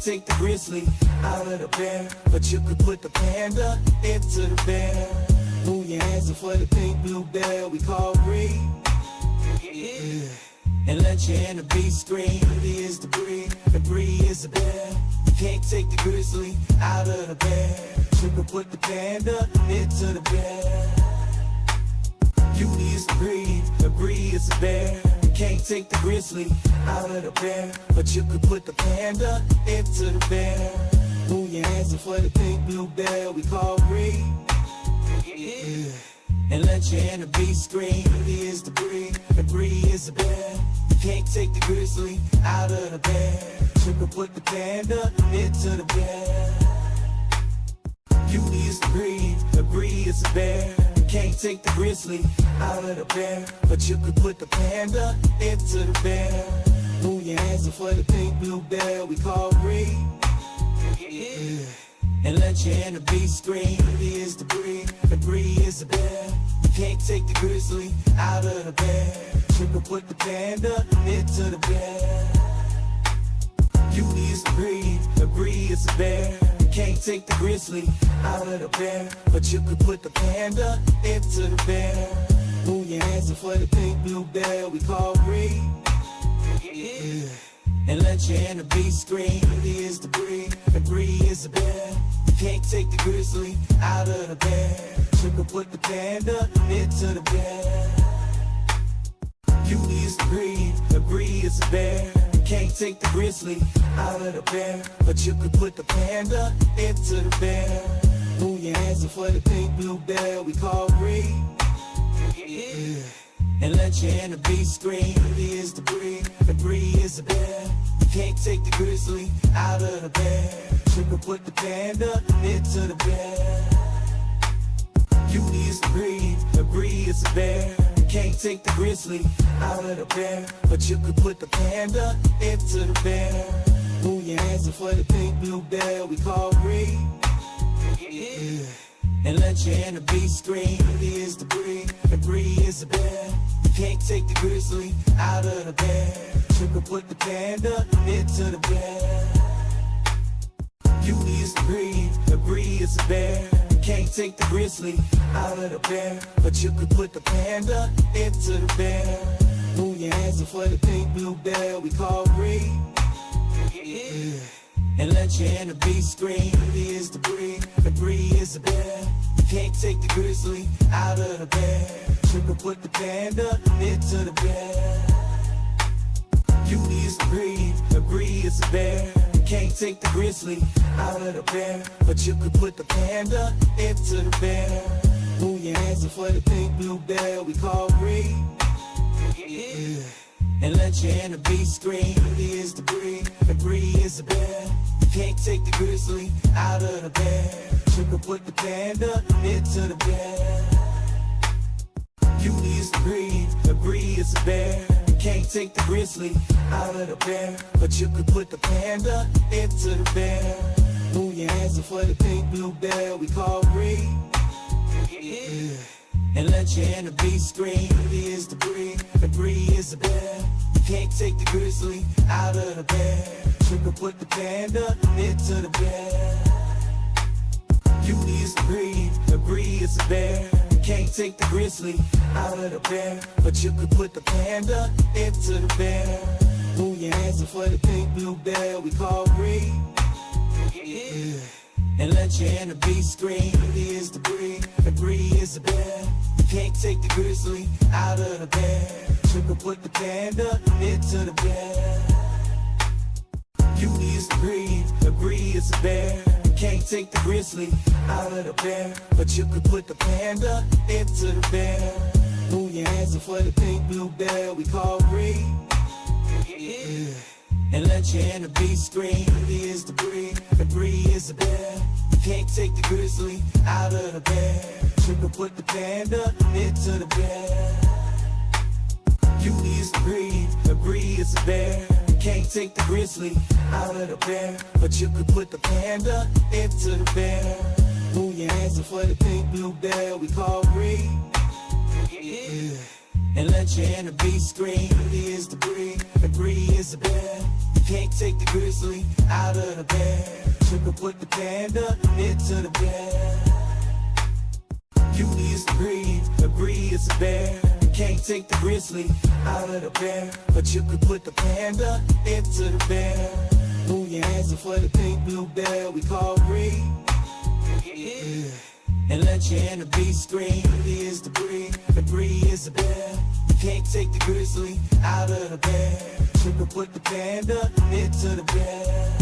take the grizzly out of the bear, but you could put the panda into the bear. Move your hands up for the pink blue bear we call Bree. Yeah. And let your inner beast scream. Bree is the Bree, and Bree is the bear. You can't take the grizzly out of the bear. You can put the panda into the bear. Beauty is the Bree, and Bree is the bear. You can't take the grizzly out of the bear, but you can put the panda into the bear. Move your hands up for the pink blue bear we call Bree. Yeah. And let your inner beast scream. Bree is the Bree, and Bree is the bear. You can't take the grizzly out of the bear. You can put the panda into the bear. Beauty is the Bree, and Bree is the bear. You can't take the grizzly out of the bear, but you can put the panda into the bear. Move your hands up for the pink blue bear we call Bree. Yeah. And let your inner beast scream. Bree is the Bree, and Bree is the bear. You can't take the grizzly out of the bear. You can put the panda into the bear. Beauty is the Bree, and Bree is the bear. You can't take the grizzly out of the bear, but you can put the panda into the bear. Move your hands up for the pink blue bear we call Bree. Yeah. And let your inner beast scream. Bree is the Bree, and Bree is the bear. You can't take the grizzly out of the bear. You can put the panda into the bear. Beauty is the Bree, and Bree is the bear. You can't take the grizzly out of the bear, but you can put the panda into the bear. Move your hands up for the pink blue bear we call Bree. Yeah. And let your inner beast scream. Bree is the Bree, and Bree is the bear. You can't take the grizzly out of the bear. You can put the panda into the bear. Beauty is the Bree, and Bree is the bear. You can't take the grizzly out of the bear, but you can put the panda into the bear. Move your hands up for the pink blue bear we call Bree. Yeah. And let your inner beast scream. Bree is the Bree, and Bree is the bear. You can't take the grizzly out of the bear. You can put the panda into the bear. Beauty is the Bree, and Bree is the bear. You can't take the grizzly out of the bear, but you can put the panda into the bear. Move your hands up for the pink blue bear we call Bree. Yeah. And let your inner beast scream. Bree is the Bree, and Bree is the bear. You can't take the grizzly out of the bear. You can put the panda into the bear. Beauty is the Bree, and Bree is the bear. You can't take the grizzly out of the bear, but you can put the panda into the bear. Move your hands up for the pink blue bear we call Bree. Yeah. And let your inner beast scream. Bree is the Bree, and Bree is the bear. You can't take the grizzly out of the bear. You can put the panda into the bear. Beauty is the Bree, and Bree is the bear. You can't take the grizzly out of the bear, but you can put the panda into the bear. Move your hands up for the pink blue bear we call Bree. Yeah. And let your inner beast scream. Bree is the Bree, and Bree is the bear. You can't take the grizzly out of the bear. You can put the panda into the bear. Beauty is the Bree, and Bree is the bear. You can't take the grizzly out of the bear, but you can put the panda into the bear. Move your hands up for the pink blue bear we call Bree. Yeah. And let your inner beast scream. Bree is the Bree, and Bree is the bear. You can't take the grizzly out of the bear. You can put the panda into the bear. Beauty is the Bree, and Bree is the bear. You can't take the grizzly out of the bear, but you can put the panda into the bear. Move your hands up for the pink blue bear we call Bree. Yeah. And let your inner beast scream. Bree is the Bree, and Bree is the bear. You can't take the grizzly out of the bear. You can put the panda into the bear. Beauty is the Bree, and Bree is the bear. You can't take the grizzly out of the bear, but you can put the panda into the bear. Move your hands up for the pink blue bear we call Bree. Yeah. and let your inner beast scream. Bree is the Bree, and Bree is the bear. You can't take the grizzly out of the bear. Sugar put the panda into the bear. Beauty is the Bree, and Bree is the bear. You can't take the grizzly out of the bear, but you could put the panda into the bear. Move your hands up for the pink blue bear we call Bree. Yeah. And let your inner beast scream. Bree is the Bree, and Bree is the bear. You can't take the grizzly out of the bear. You can put the panda into the bear.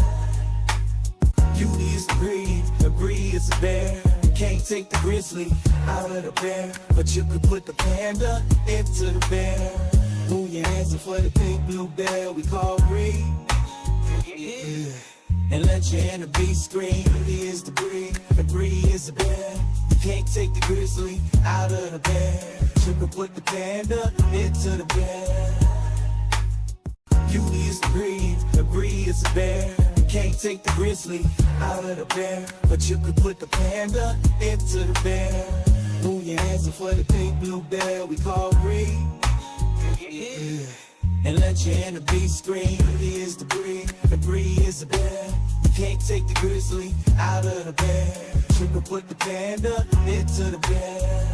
Beauty is the Bree, and Bree is the bear. You can't take the grizzly out of the bear, but you can put the panda into the bear. Move your hands up for the pink blue bear we call Bree. Yeah. And let your inner beast scream. Bree is the Bree, and Bree is the bear. You can't take the grizzly out of the bear. You can put the panda into the bear. Beauty is the Bree, and Bree is the bear. You can't take the grizzly out of the bear, but you can put the panda into the bear. Move your hands up for the pink blue bear we call Bree. Yeah. And let your inner beast scream. Bree is the Bree, and Bree is the bear. You can't take the grizzly out of the bear. You can put the panda into the bear.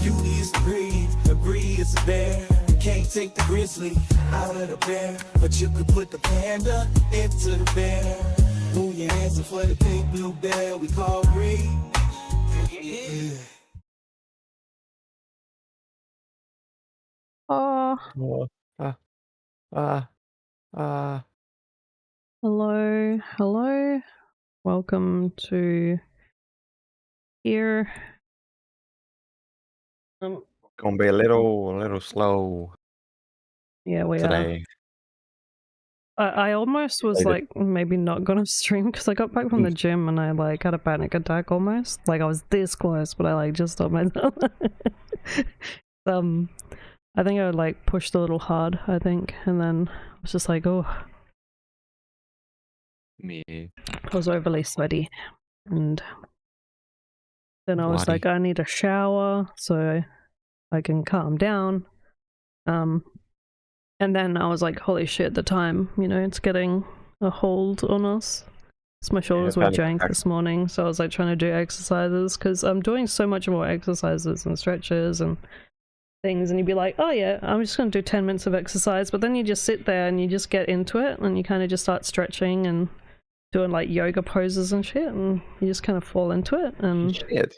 Beauty is the Bree, and Bree is the bear. You can't take the grizzly out of the bear, but you can put the panda into the bear. Move your hands up for the pink blue bear we call Bree. Yeah. Oh, hello. Welcome to here. Gonna be a little slow Yeah, we today. I almost was Later. like maybe not gonna stream because I got back from the gym and I like had a panic attack almost. Like I was this close, but I like just stopped myself. I think I like pushed a little hard, I think, and then I was just like, oh, Me. I was overly sweaty, and then I was Bloody. like, I need a shower so I can calm down. And then I was like, holy shit, the time, you know, it's getting a hold on us. So my shoulders were panic jank attack. this morning, so I was like trying to do exercises because I'm doing so much more exercises and stretches and things, and you'd be like, oh yeah, I'm just going to do 10 minutes of exercise, but then you just sit there and you just get into it and you kind of just start stretching and doing like yoga poses and shit, and you just kind of fall into it. And Shit.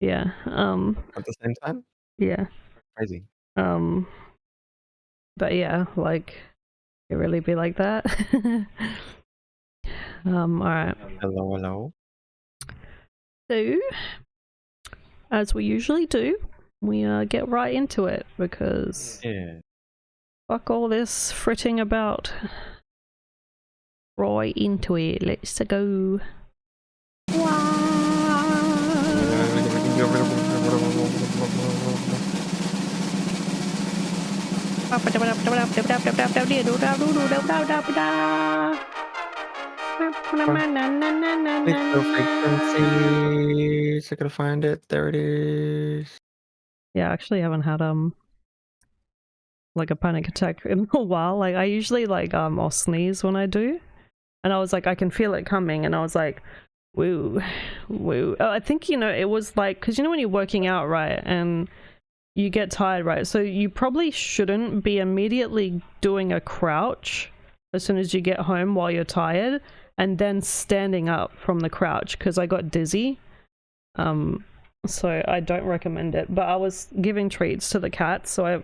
yeah, At the same time? yeah, Crazy. but yeah, like it really be like that. All right. Hello. So, as we usually do, we get right into it because Yeah. fuck all this fritting about. Right into it. Let's go. Little frequencies. I gotta find it. There it is. Yeah, I actually haven't had like a panic attack in a while. Like I usually like I'll sneeze when I do, and I was like I can feel it coming, and I was like, woo. I think, you know, it was like, because you know when you're working out, right, and you get tired, right, so you probably shouldn't be immediately doing a crouch as soon as you get home while you're tired and then standing up from the crouch, because I got dizzy. So I don't recommend it. But I was giving treats to the cats, so I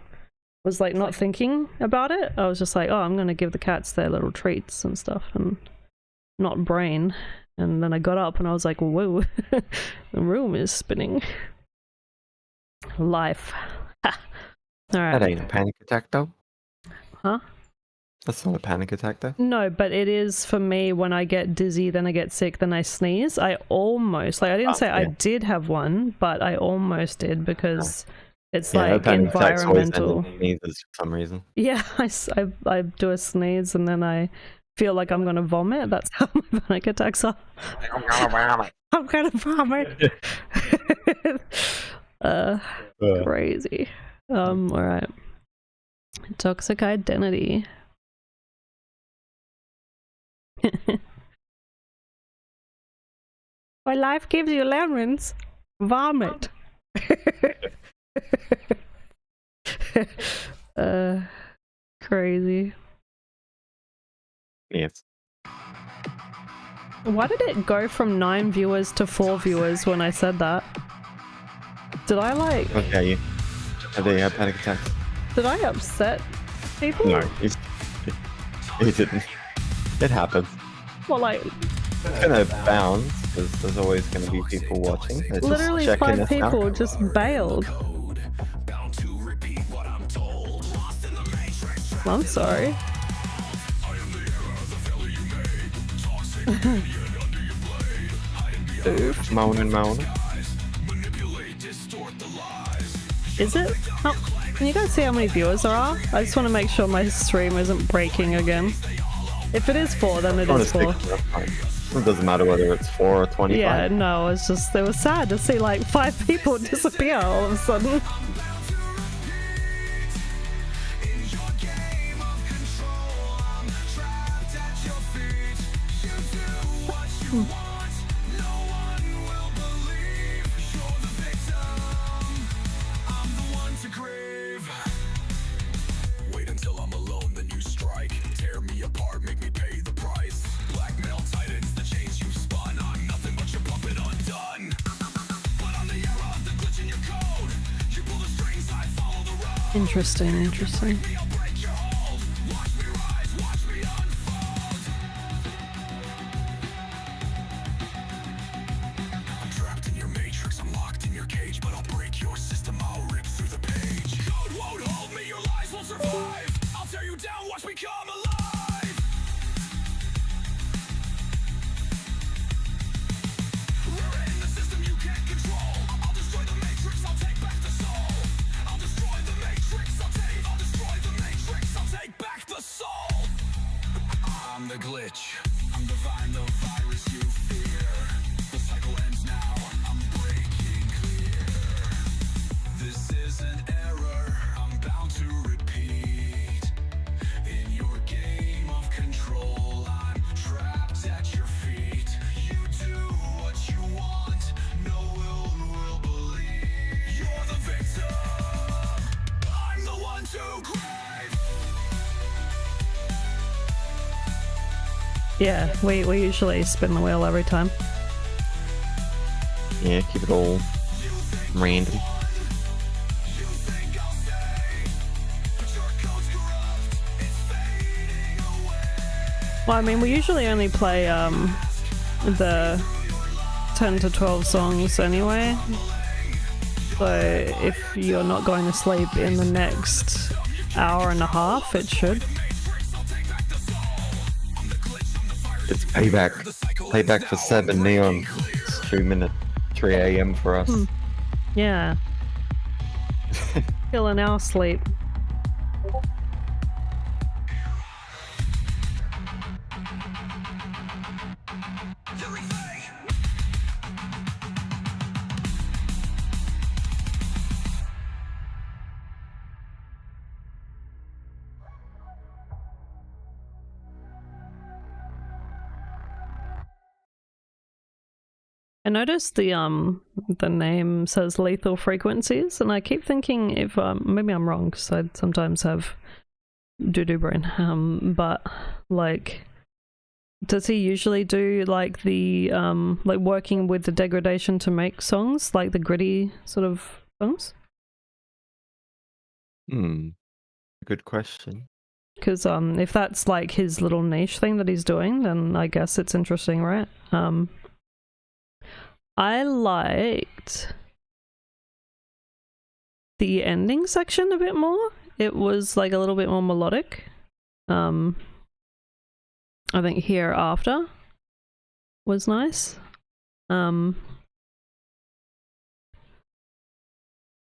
was like not thinking about it. I was just like, oh, I'm gonna give the cats their little treats and stuff, and not brain. And then I got up and I was like, whoa, the room is spinning. Life. All right. That ain't a panic attack, though. Huh? That's not a panic attack, though. No, but it is for me when I get dizzy, then I get sick, then I sneeze. I almost, like, I didn't say I did have one, but I almost did because it's like environmental. Sneezes for some reason. Yeah, I do a sneeze and then I feel like I'm gonna vomit. That's how my panic attacks are. I'm gonna vomit. Crazy. Alright. Toxic identity. My life gives you lemons. Vomit. Crazy. Yes. Why did it go from 9 viewers to 4 viewers when I said that? Did I like... Okay, have they had panic attacks? Did I upset people? No, you didn't. It happens. Well, like... It's gonna bounce, because there's always gonna be people watching. They're Literally just 5 people out. just bailed. I'm sorry. Oof. Moaning. Is it? Oh, can you guys see how many viewers there are? I just want to make sure my stream isn't breaking again. If it is 4, then it is 4. It doesn't matter whether it's 4 or 25. Yeah, no, it's just, it was sad to see like 5 people disappear all of a sudden. Wait until I'm alone, then you strike. Tear me apart, make me pay the price. Blackmail tightens the chains you've spun. I'm nothing but your puppet undone. But on the error, the glitch in your code. You pull the strings, I follow the road. Interesting. I'll break your hold. Watch me rise, watch me unfold. I'm trapped in your matrix, I'm locked in your cage, but I'll break your system, I'll rip through the page. Code won't hold me, your lies won't survive. I'll tear you down, watch me come alive. We're in the system you can't control. I'll destroy the matrix, I'll take back the soul. I'll destroy the matrix, I'll destroy the matrix, I'll take back the soul. I'm the glitch, I'm divine, the virus you fear. The cycle ends now, I'm breaking clear. This is an error, I'm bound to repeat. In your game of control, I'm trapped at your feet. You do what you want, no one will believe. You're the victim, I'm the one to grave. Yeah, we usually spin the wheel every time. Yeah, keep it all random. You think I'll stay, but your code's corrupt, it's fading away. Well, I mean, we usually only play the 10 to 12 songs anyway. So if you're not going to sleep in the next hour and a half, it should. It's payback. Payback for 7 Neon. Streaming at 3 AM for us. Yeah. Killing our sleep. I noticed the name says lethal frequencies, and I keep thinking if maybe I'm wrong because I sometimes have doo-doo brain, but like, does he usually do like the like working with the degradation to make songs, like the gritty sort of songs? Good question. Because if that's like his little niche thing that he's doing, then I guess it's interesting, right? I liked the ending section a bit more. It was like a little bit more melodic. I think Hereafter was nice. I'm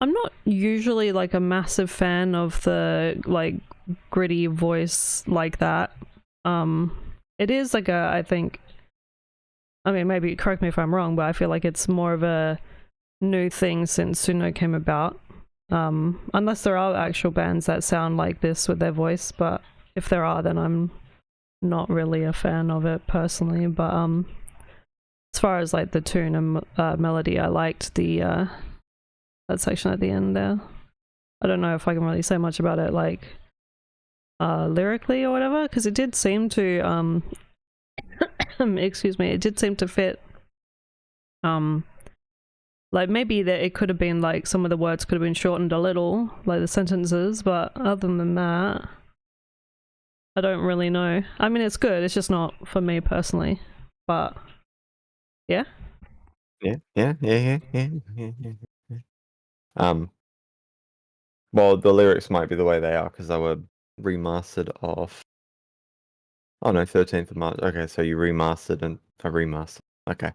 not usually like a massive fan of the like gritty voice like that. It is like a, I think, I mean, maybe correct me if I'm wrong, but I feel like it's more of a new thing since Suno came about. Unless there are actual bands that sound like this with their voice, but if there are, then I'm not really a fan of it personally. But as far as like the tune and melody, I liked the that section at the end there. I don't know if I can really say much about it, like lyrically or whatever, because it did seem to excuse me, it did seem to fit. Like maybe that it could have been like some of the words could have been shortened a little, like the sentences, but other than that, I don't really know. I mean, it's good. It's just not for me personally, but yeah. Yeah. Well, the lyrics might be the way they are because they were remastered off. Oh no, 13th of March. Okay, so you remastered and a remaster. Okay.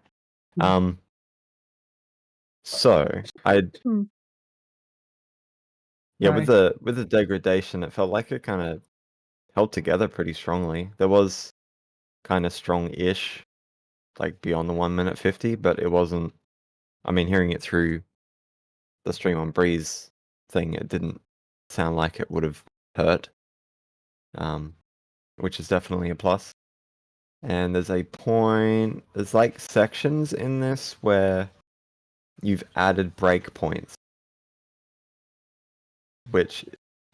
So I yeah, with the degradation, it felt like it kind of held together pretty strongly. There was kind of strong-ish, like beyond the 1 minute 50, but it wasn't. I mean, hearing it through the stream on Bree's thing, it didn't sound like it would have hurt, which is definitely a plus. And there's like sections in this where you've added breakpoints, which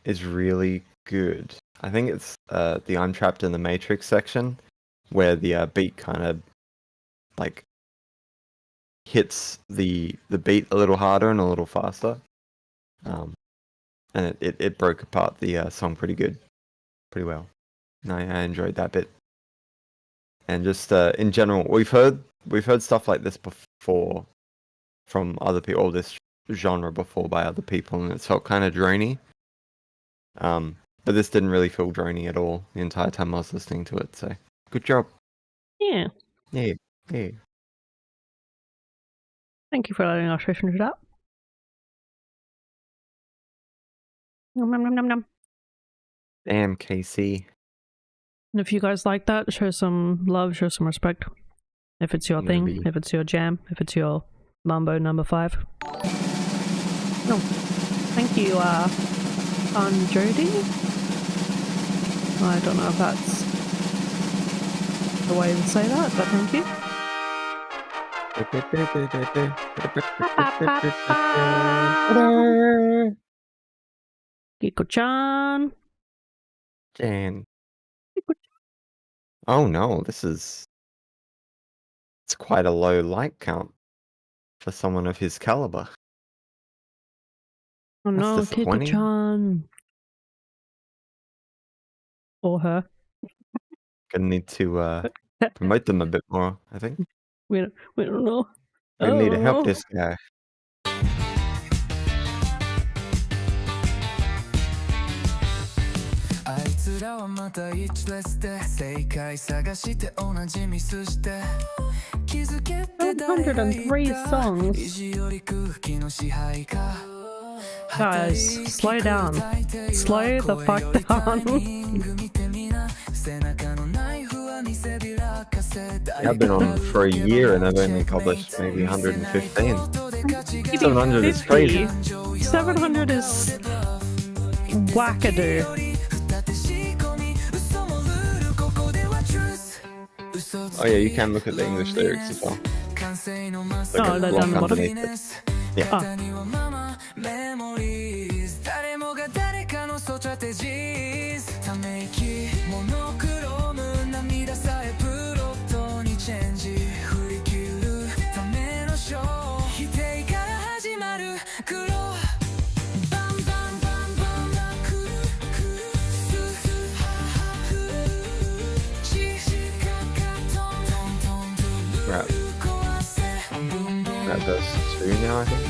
is really good. I think it's the I'm Trapped in the Matrix section where the beat kind of like hits the beat a little harder and a little faster, and it broke apart the song pretty well. And I enjoyed that bit. And just in general, we've heard stuff like this before from other people, or this genre before by other people, and it's felt kind of drony. But this didn't really feel drony at all the entire time I was listening to it. So good job. Yeah. Yeah. Thank you for letting us listen to that. Nom, nom, nom, nom, nom. Damn, KC. And if you guys like that, show some love, show some respect. If it's your thing, if it's your jam, if it's your Mambo number 5. No. Thank you, Jody. I don't know if that's the way to say that, but thank you. Kiko-chan. Jan. Oh no, it's quite a low like count for someone of his caliber. Oh no, That's disappointing. Kiko-chan. Or her. Gonna need to promote them a bit more, I think. We don't know. We need to help this guy. 103 songs. Guys, slow down. Slow the fuck down. I've been on for a year and I've only published maybe 115. 700 is crazy. 700 is wackadoo. Oh yeah, you can look at the English lyrics as well. Look at the block underneath it. Yeah. That verse 2 now, I think.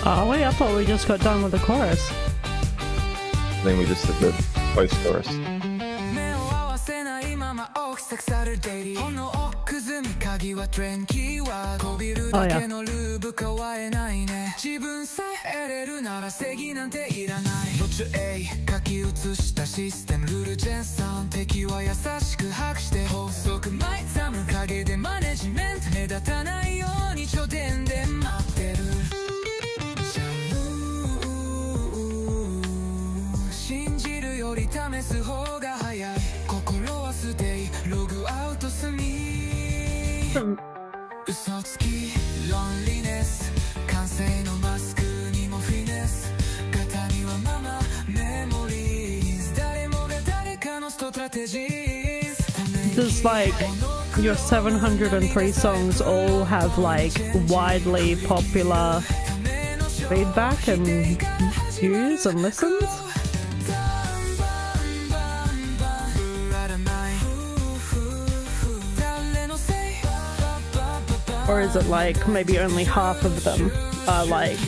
Oh wait, I thought we just got done with the chorus. Then we just did the post-chorus. Oh yeah. Hmm. 嘘つきロンリネス完成のマスクにもフィネス型にはママメモリーズ誰もが誰かのストラテジーズ Does like your 703 songs all have like widely popular feedback and views and listens? Or is it like maybe only half of them are like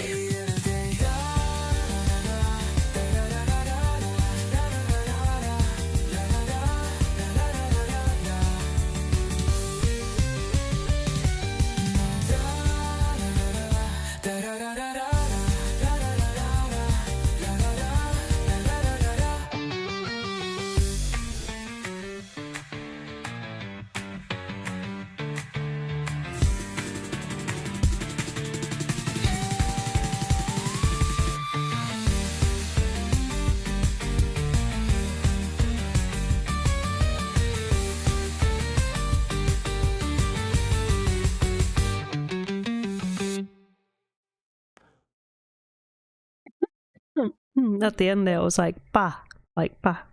at the end there it was like pa,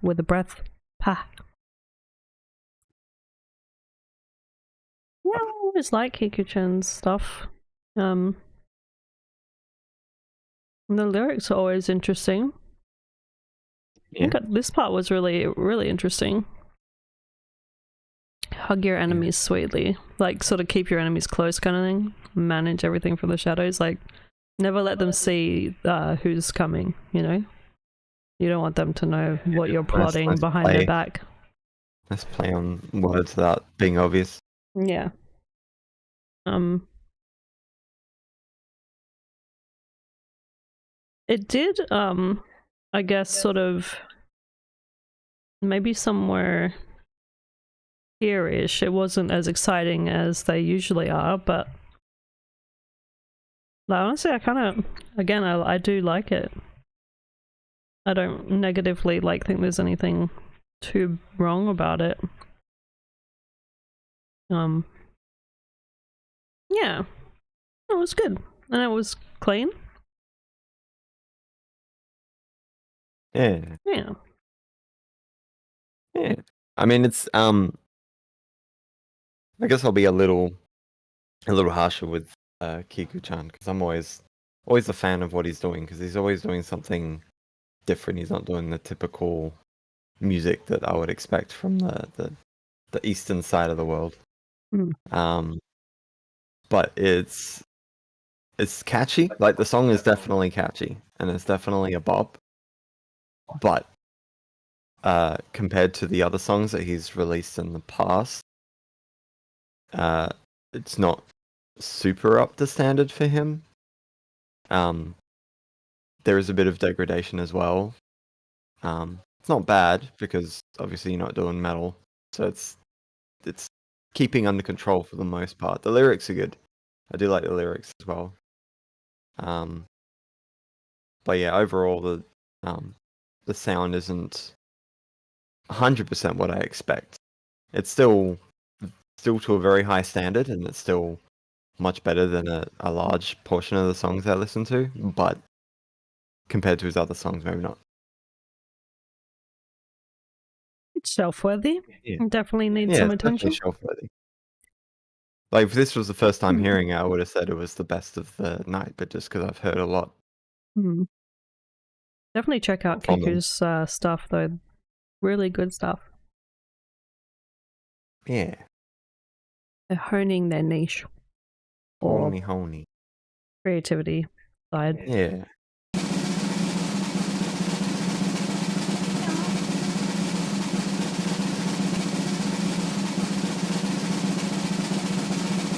with a breath, pa. Yeah, I always like Kikuchen's stuff. The lyrics are always interesting. Yeah. This part was really, really interesting. Hug your enemies sweetly. Like, sort of keep your enemies close kind of thing. Manage everything from the shadows. Like, never let them see who's coming, you know? You don't want them to know what you're plotting nice behind play. their back. Let's play on words without being obvious. Yeah. It did, I guess, sort of maybe somewhere here-ish. It wasn't as exciting as they usually are, but like, honestly, I kind of, again, I do like it. I don't negatively like think there's anything too wrong about it. Yeah, it was good, and it was clean. Yeah. Yeah. Yeah. I mean, it's I guess I'll be a little harsher with Kiku-chan because I'm always a fan of what he's doing because he's always doing something different. He's not doing the typical music that I would expect from the eastern side of the world. But it's catchy. Like the song is definitely catchy and it's definitely a bop. But compared to the other songs that he's released in the past, it's not super up to standard for him. There is a bit of degradation as well. It's not bad because obviously you're not doing metal, so it's keeping under control for the most part. The lyrics are good. I do like the lyrics as well. But yeah, overall the sound isn't 100% what I expect. It's still to a very high standard, and it's still much better than a large portion of the songs I listen to, but compared to his other songs, maybe not. It's self-worthy. Yeah. Definitely needs Yeah, some it's definitely attention. shelf-worthy. Like, if this was the first time hearing it, I would have said it was the best of the night, but just because I've heard a lot. Definitely check out From them. Kiku's stuff, though. Really good stuff. Yeah. They're honing their niche. Or Honey. creativity side. Yeah.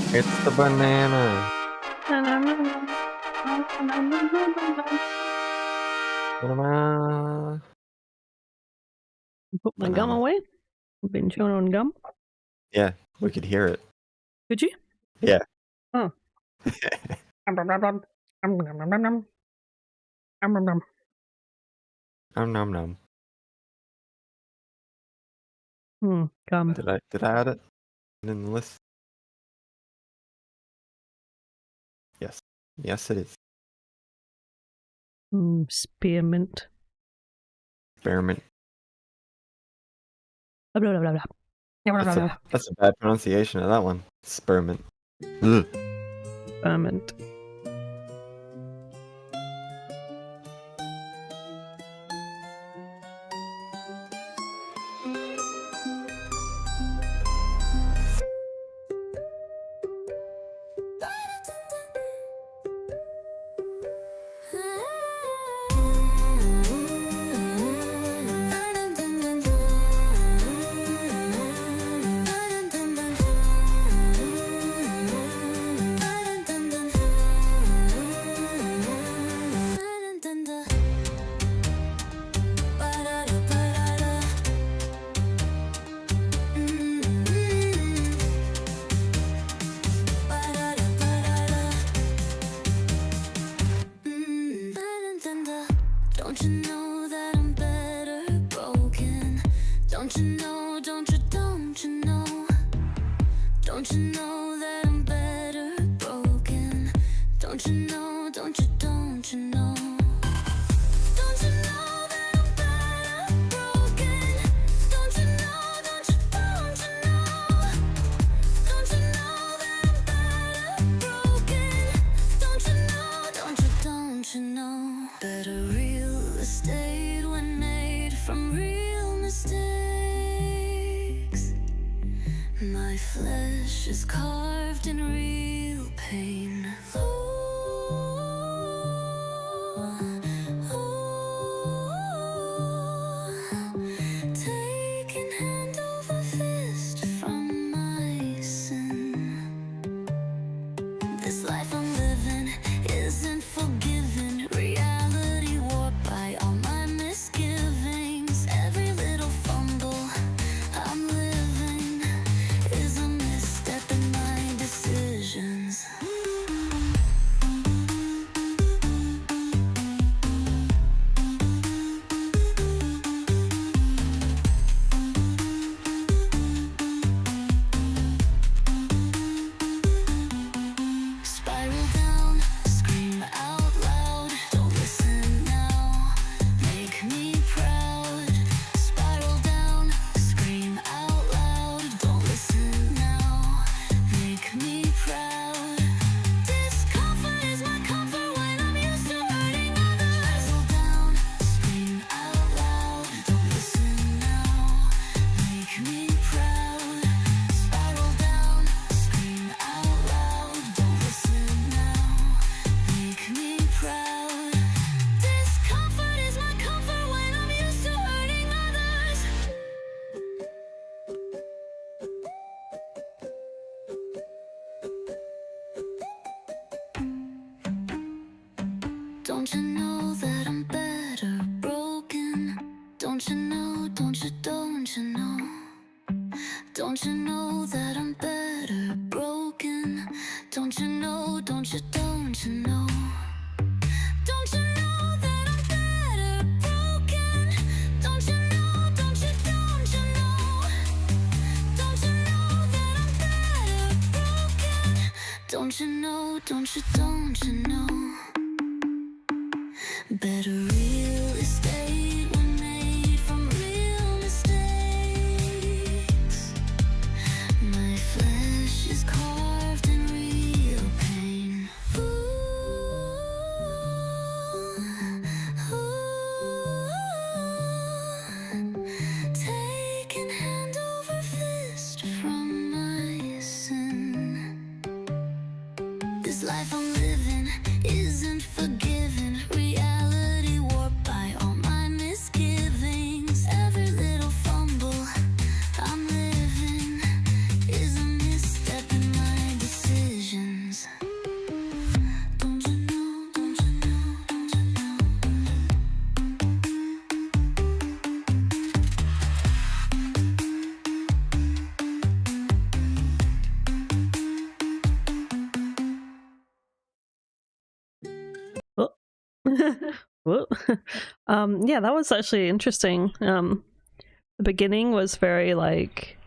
It's the banana. Banana. Put my gum Banana. away. I've been chewing on gum. Yeah, we could hear it. Could you? Yeah. Oh. Nom. Gum. Did I add it in the list? Yes, it is. Spearmint. Experiment. Blah, blah, blah, blah. That's a bad pronunciation of that one. Experiment. Ugh. Spearmint. Don't you know that I'm better broken? Don't you know, don't you know? Don't you know that I'm better broken? Don't you know, don't you know? Don't you know that I'm better broken? Don't you know, don't you know? Don't you know that I'm better broken? Don't you know, don't you know? Better real estate when made from real mistakes. My flesh is carved in real pain. Taking hand over fist from my sin. This life I'm living isn't forgiven. Reality warped by all my misgivings. Every little fumble I'm living is a misstep in my decisions. Spiral down, scream out loud. Don't listen now, make me proud. Spiral down, scream out loud. Don't listen now, make me proud. Discomfort is my comfort when I'm used to hurting others. Spiral down, scream out loud. Don't listen now, make me proud. Spiral down, scream out loud. Don't listen now, make me proud. Discomfort is my comfort when I'm used to hurting others. Don't you know that I'm better broken? Don't you know, don't you know? Don't you know that I'm better broken? Don't you know, don't you know? Don't you know that I'm better broken? Don't you know, don't you know? Don't you know that I'm better broken? Don't you know, don't you know? Better real estate when made from real mistakes. My flesh is carved in real pain. Taking hand over fist from my sin. This life I'm living isn't forgiven. Reality warped by all my misgivings. Every little fumble I'm living is a misstep in my decisions. Don't you know, don't you know, don't you know? Oh. Whoa. Yeah, that was actually interesting. The beginning was very like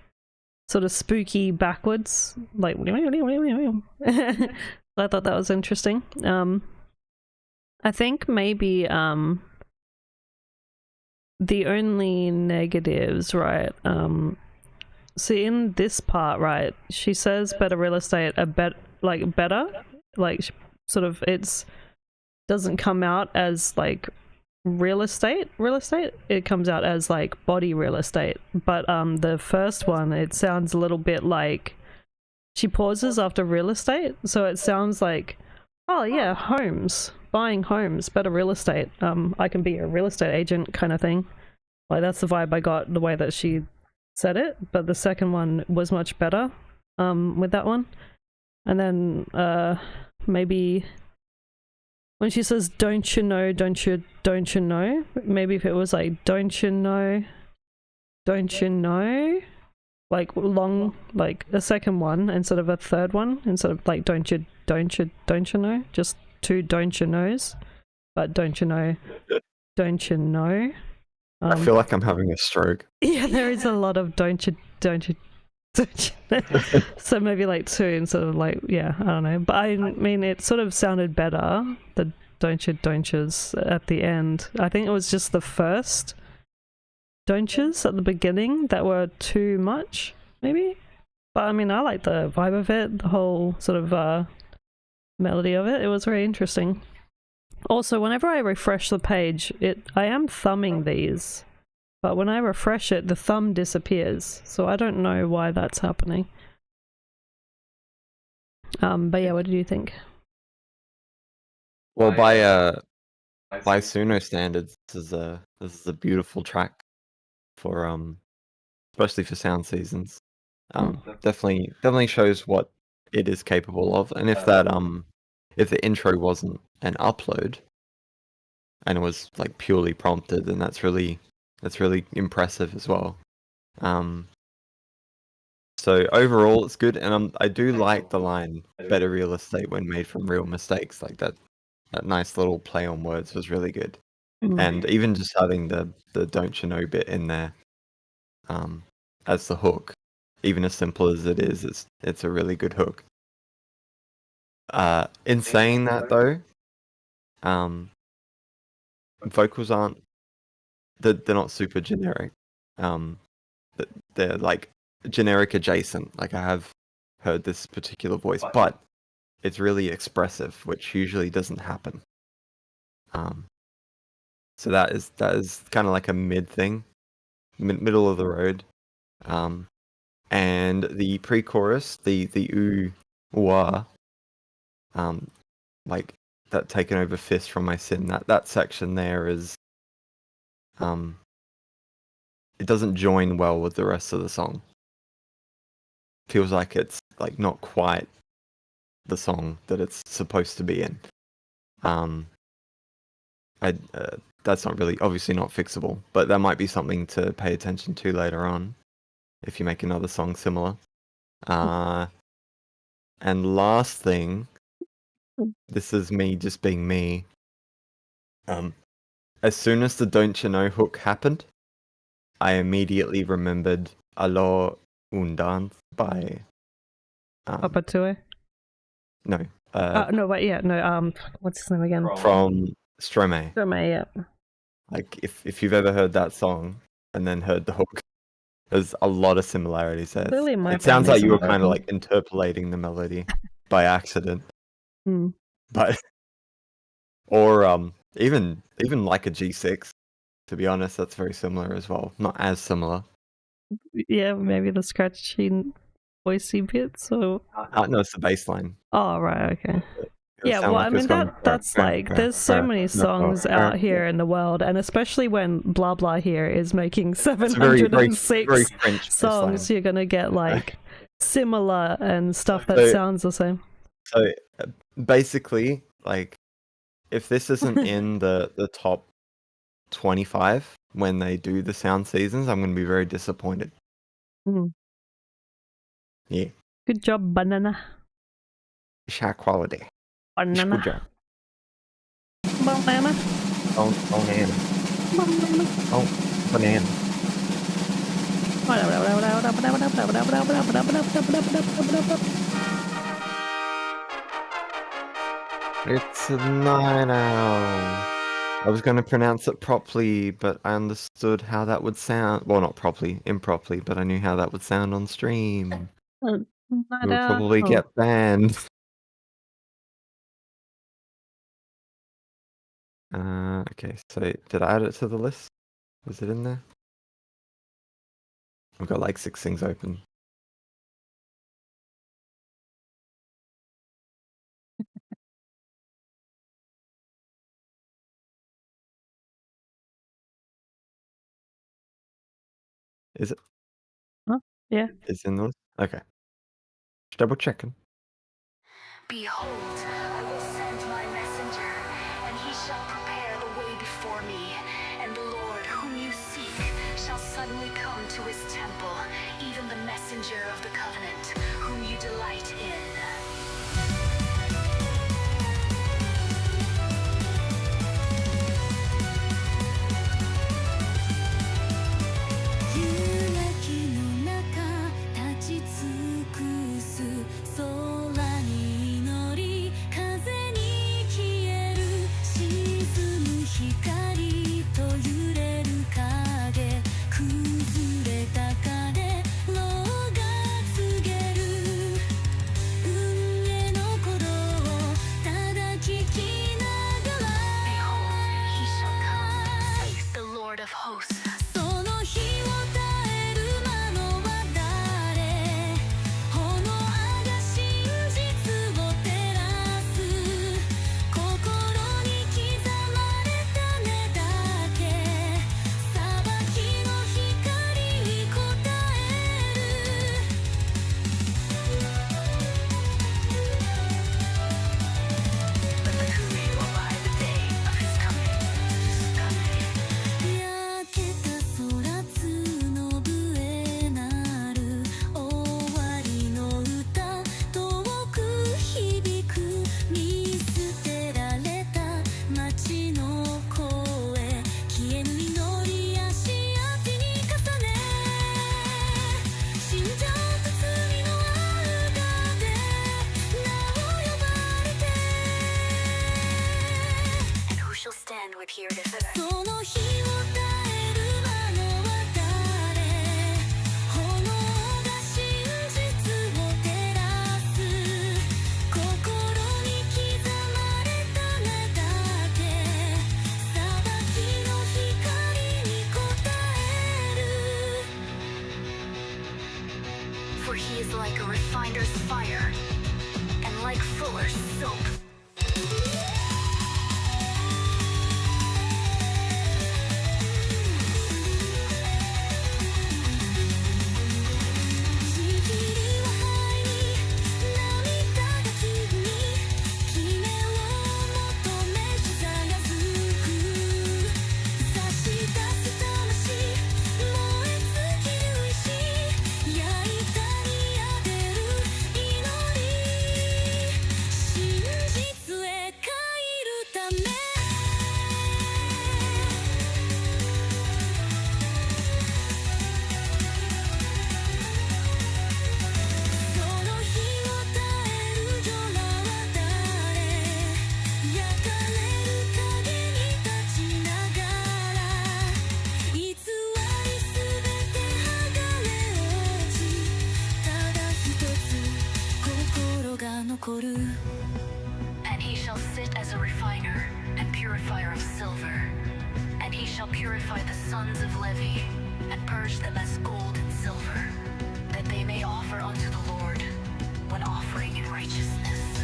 sort of spooky backwards, like I thought that was interesting. I think maybe the only negatives, right? So in this part, right, she says better real estate, better, like sort of it's doesn't come out as like real estate. It comes out as like body real estate. But the first one, it sounds a little bit like she pauses after real estate, so it sounds like, oh yeah, homes, buying homes, better real estate. I can be a real estate agent kind of thing. Like that's the vibe I got the way that she said it. But the second one was much better with that one. And then maybe when she says don't you know, maybe if it was like don't you know, like long, like a second one instead of a third one, instead of like don't you know, just two don't you knows, but don't you know. I feel like I'm having a stroke. Yeah, there is a lot of don't you. So maybe like two instead of like, yeah, I don't know. But I mean, it sort of sounded better, the don'tures at the end. I think it was just the first don'tures at the beginning that were too much, maybe. But I mean, I like the vibe of it, the whole sort of melody of it. It was very interesting. Also, whenever I refresh the page, I am thumbing these. But when I refresh it, the thumb disappears. So I don't know why that's happening. But yeah, what did you think? Well, by Suno standards, this is a beautiful track for especially for sound seasons. Definitely shows what it is capable of. And if the intro wasn't an upload and it was like purely prompted, then that's really impressive as well. So overall, it's good, and I do like the line "better real estate when made from real mistakes." Like that nice little play on words was really good, and even just having the "don't you know" bit in there, as the hook, even as simple as it is, it's a really good hook. In saying that though, vocals aren't. They're not super generic. They're like generic adjacent. Like I have heard this particular voice, but it's really expressive, which usually doesn't happen. So that is kind of like a mid thing, middle of the road. And the pre-chorus, the ooh wah, like that taken over fist from my sin. That section there is. It doesn't join well with the rest of the song. Feels like it's like not quite the song that it's supposed to be in. That's not really, obviously not fixable, but that might be something to pay attention to later on if you make another song similar. And last thing, this is me just being me. As soon as the Don't You Know hook happened, I immediately remembered Alors un dance by Papa Tue? No. No, wait, yeah, no, what's his name again? From Stromae. Stromae, yeah. Like if you've ever heard that song and then heard the hook, there's a lot of similarities there. Clearly my It sounds brain like you were isn't kind of working. like interpolating the melody by accident. But or even like a G6, to be honest, that's very similar as well. Not as similar. Yeah, maybe the scratchy voicey bits or No, it's the bass line. oh right, okay. Yeah, well, like I mean that's like there's so many songs out here in the world, and especially when Blah Blah here is making 706 very French songs, baseline. you're gonna get like similar and stuff that sounds the same. So basically, like, if this isn't in the top 25 when they do the sound seasons, I'm gonna be very disappointed. Yeah. Good job, banana. High quality. Banana. Good job. Banana. Oh, banana. Banana. Oh, banana. It's a night owl. I was going to pronounce it properly, but I understood how that would sound. Well, not properly, improperly, but I knew how that would sound on stream. Night We would probably owl. get banned. Okay, so did I add it to the list? Was it in there? I've got like 6 things open. Is it? Huh? Yeah. It's in the list? Okay. Just double checking. Behold, I will send my messenger, and he shall prepare the way before me. And the Lord whom you seek shall suddenly come to his temple, even the messenger of the covenant, whom you delight in. Of hosts. その日を耐える者は誰？炎が真実を照らす。心に刻まれた根だけ。裁きの光に応える。But the who will buy the day of his coming. 焼けた空角笛なる終わりの歌遠く響く見捨てられた街の声消えぬ祈り足跡に重ね死んじゃった罪のあるがで名を呼ばれて And who shall stand with here to say その日を耐える者は誰炎が真実を照らす心に刻まれた名だけ裁きの光に応える For he is like a refiner's fire and like fuller's soap And he shall sit as a refiner and purifier of silver. And he shall purify the sons of Levi and purge them as gold and silver, that they may offer unto the Lord when offering in righteousness.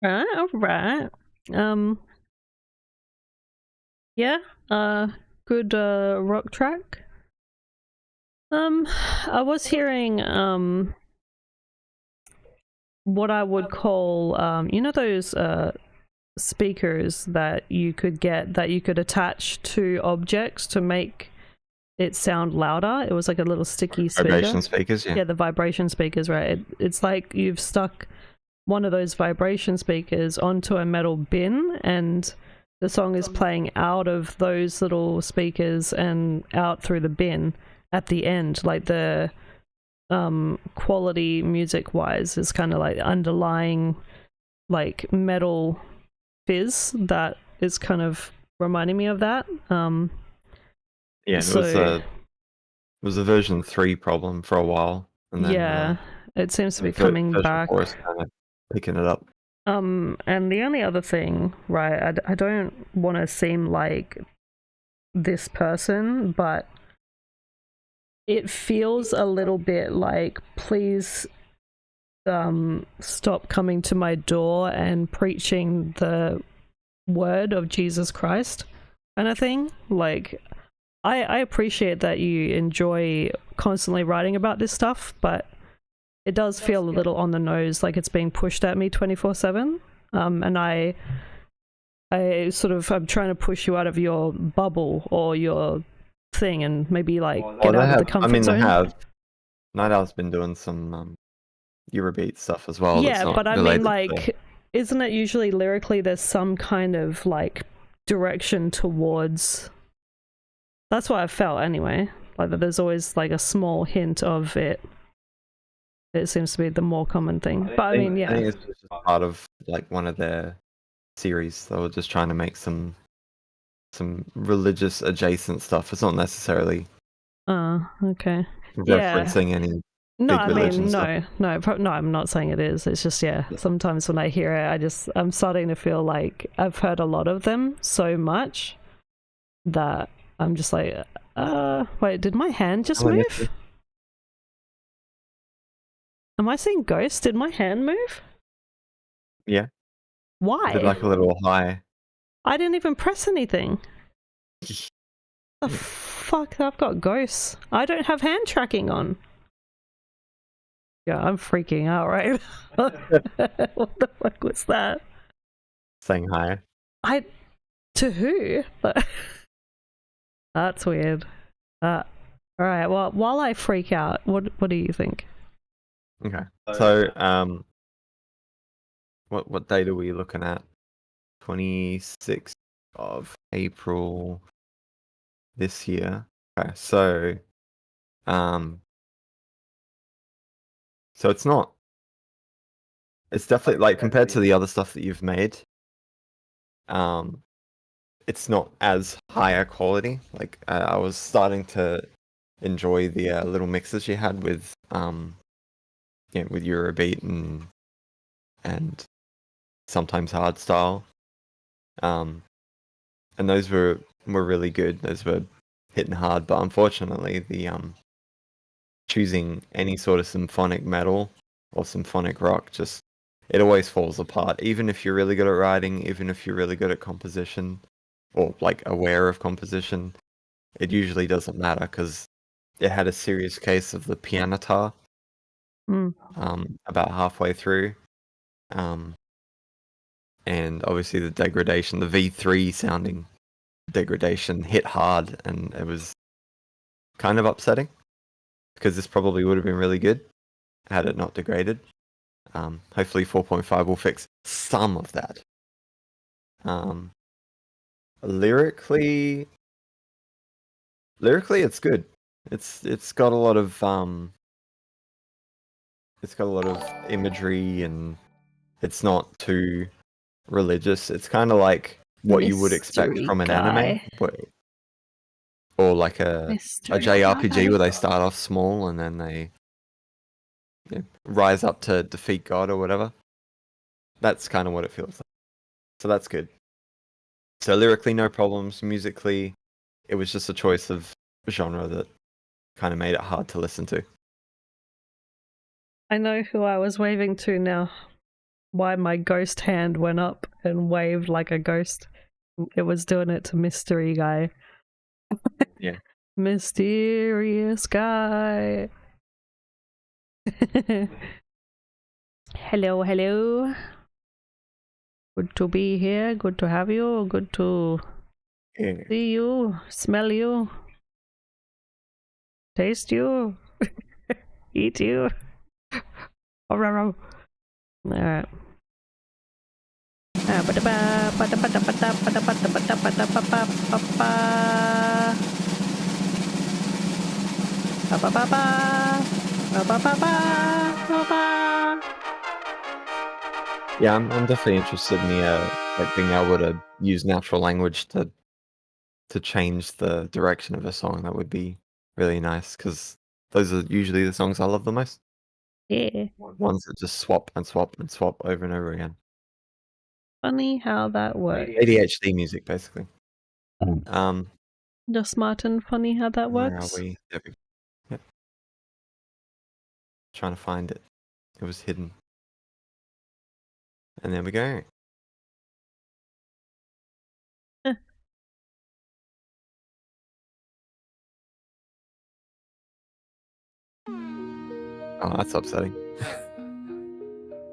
All right. Yeah, good rock track. I was hearing what I would call you know those speakers that you could get that you could attach to objects to make it sound louder. It was like a little sticky speaker. Vibration speakers, yeah. Yeah, the vibration speakers, right? It's like you've stuck one of those vibration speakers onto a metal bin and the song is playing out of those little speakers and out through the bin, at the end, like the quality music wise is kind of like underlying like metal fizz that is kind of reminding me of that. Yeah, it was a version 3 problem for a while, and then yeah, it seems to be coming version back. 4 is kind of picking it up. And the only other thing, right, I don't want to seem like this person, but it feels a little bit like, please stop coming to my door and preaching the word of Jesus Christ kind of thing. Like, I appreciate that you enjoy constantly writing about this stuff, but it does feel a little on the nose, like it's being pushed at me 24/7. And I sort of, I'm trying to push you out of your bubble or your thing and maybe like get out of the comfort zone. They have. Night Owl's been doing some Eurobeat stuff as well. Yeah, but I mean, like, isn't it usually lyrically there's some kind of like direction towards? That's what I felt anyway. Like that there's always like a small hint of it. It seems to be the more common thing. But I mean, yeah. I think it's just part of like one of their series. They were just trying to make some religious adjacent stuff. It's not necessarily okay. referencing any No, big I religion mean, stuff. no, I'm not saying it is. It's just, yeah, sometimes when I hear it, I'm starting to feel like I've heard a lot of them so much that I'm just like, wait, did my hand just move? Am I seeing ghosts? Did my hand move? Yeah. Why? Did like a little high. I didn't even press anything. The fuck? I've got ghosts. I don't have hand tracking on. Yeah, I'm freaking out, right? What the fuck was that? Saying hi. To who? That's weird. All right. Well, while I freak out, what do you think? Okay. So, what date are we looking at? 26th of April this year. Okay. So it's not. It's definitely like compared to the other stuff that you've made. It's not as higher quality. Like I was starting to enjoy the little mixes you had with with Eurobeat and sometimes hardstyle. And those were really good. Those were hitting hard, but unfortunately the choosing any sort of symphonic metal or symphonic rock just it always falls apart. Even if you're really good at writing, even if you're really good at composition or like aware of composition, it usually doesn't matter because it had a serious case of the pianotar about halfway through. And obviously the degradation, the V3 sounding degradation hit hard, and it was kind of upsetting because this probably would have been really good had it not degraded. Hopefully 4.5 will fix some of that. Lyrically it's good. It's got a lot of imagery, and it's not too religious. It's kind of like what you would expect from an anime, or like a JRPG where they start off small and then they rise up to defeat God or whatever. That's kind of what it feels like. So that's good. So lyrically, no problems. Musically, it was just a choice of genre that kind of made it hard to listen to. I know who I was waving to now. Why my ghost hand went up and waved like a ghost. It was doing it to Mystery Guy. Yeah. Mysterious guy. Hello. Good to be here. Good to have you. Good to see you, smell you, taste you, eat you. All right. ba ba ba ba ba ba ba ba. Yeah, I'm definitely interested in the like being able to use natural language to change the direction of a song. That would be really nice because those are usually the songs I love the most. Yeah. Ones that just swap and swap and swap over and over again. Funny how that works. ADHD music, basically. Just Martin, funny how that Where are works. we? There we go. Yep. Trying to find it. It was hidden. And there we go. Oh, that's upsetting.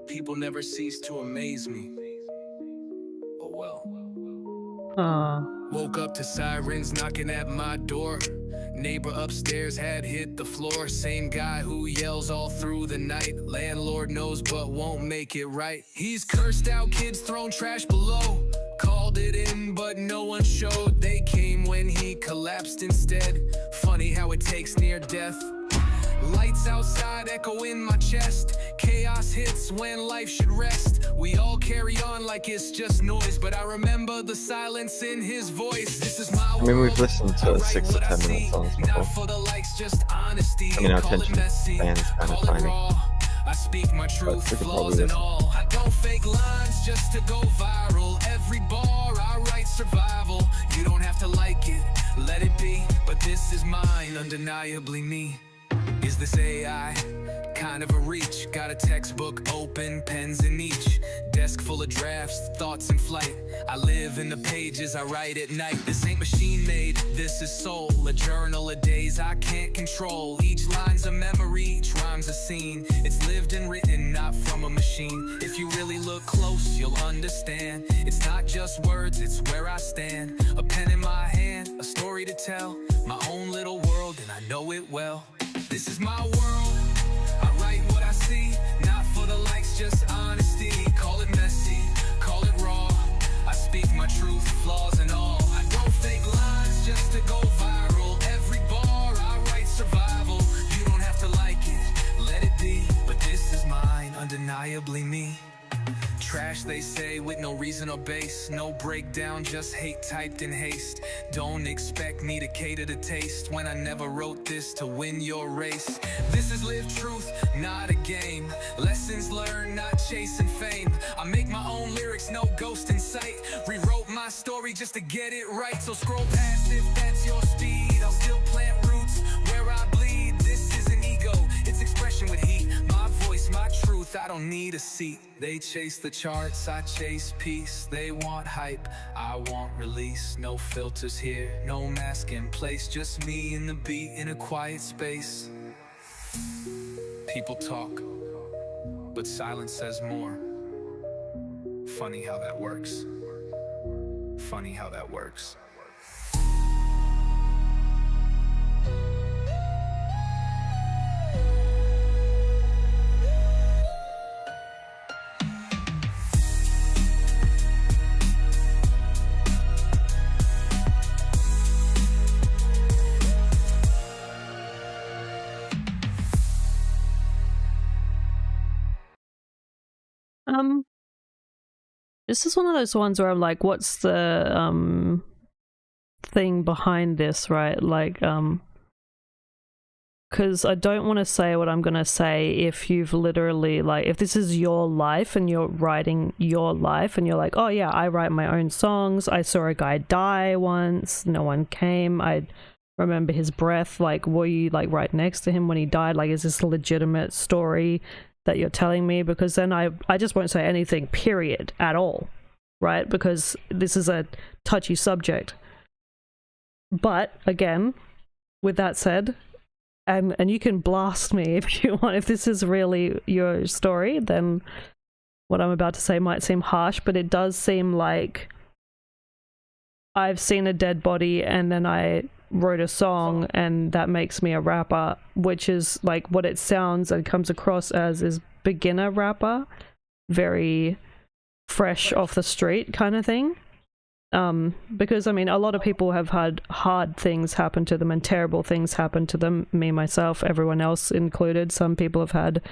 People never cease to amaze me. Oh well. Aw. Woke up to sirens knocking at my door. Neighbor upstairs had hit the floor. Same guy who yells all through the night. Landlord knows but won't make it right. He's cursed out kids, thrown trash below. Called it in but no one showed. They came when he collapsed instead. Funny how it takes near death. Lights outside echo in my chest. Chaos hits when life should rest. We all carry on like it's just noise, but I remember the silence in his voice. This is my I mean, we've world. listened I to write 6 to what I 10 minute see, songs not before. for the likes, just honesty. I mean, our Call it attention messy, span is kind of call it tiny. raw. I speak my truth, we could flaws probably and listen. all. I don't fake lines just to go viral. Every bar I write survival. You don't have to like it, let it be. But this is mine, undeniably me. Is this AI? Kind of a reach. Got a textbook open, pens in each. Desk full of drafts, thoughts in flight. I live in the pages I write at night. This ain't machine made, this is soul. A journal of days I can't control. Each line's a memory, each rhyme's a scene. It's lived and written, not from a machine. If you really look close, you'll understand. It's not just words, it's where I stand. A pen in my hand, a story to tell. My own little world, and I know it well. This is my world. I write what I see, not for the likes, just honesty. Call it messy, call it raw. I speak my truth, flaws and all. I don't fake lines just to go viral. Every bar I write survival. You don't have to like it, let it be. But this is mine, undeniably me. Trash they say with no reason or base. No breakdown, just hate typed in haste. Don't expect me to cater to taste when I never wrote this to win your race. This is lived truth, not a game. Lessons learned, not chasing fame. I make my own lyrics, no ghost in sight. Rewrote my story just to get it right. So scroll past if that's your speed. I'll still plant roots where I bleed. This isn't ego, it's expression with heat. My voice, my truth, I don't need a seat. They chase the charts, I chase peace. They want hype, I want release. No filters here, no mask in place. Just me and the beat in a quiet space. People talk, but silence says more. Funny how that works. Funny how that works. This is one of those ones where I'm like, what's the thing behind this, right? Like, because I don't want to say what I'm gonna say if you've literally, like, if this is your life and you're writing your life and you're like, oh yeah, I write my own songs. I saw a guy die once, no one came. I remember his breath. Like, were you like right next to him when he died? Like, is this a legitimate story that you're telling me? Because then I just won't say anything, period, at all, right? Because this is a touchy subject. But again, with that said, and you can blast me if you want, if this is really your story, then what I'm about to say might seem harsh, but it does seem like I've seen a dead body and then I wrote a song and that makes me a rapper, which is like what it sounds and comes across as, is beginner rapper, very fresh off the street kind of thing. Because I mean, a lot of people have had hard things happen to them and terrible things happen to them. Me, myself, everyone else included. Some people have had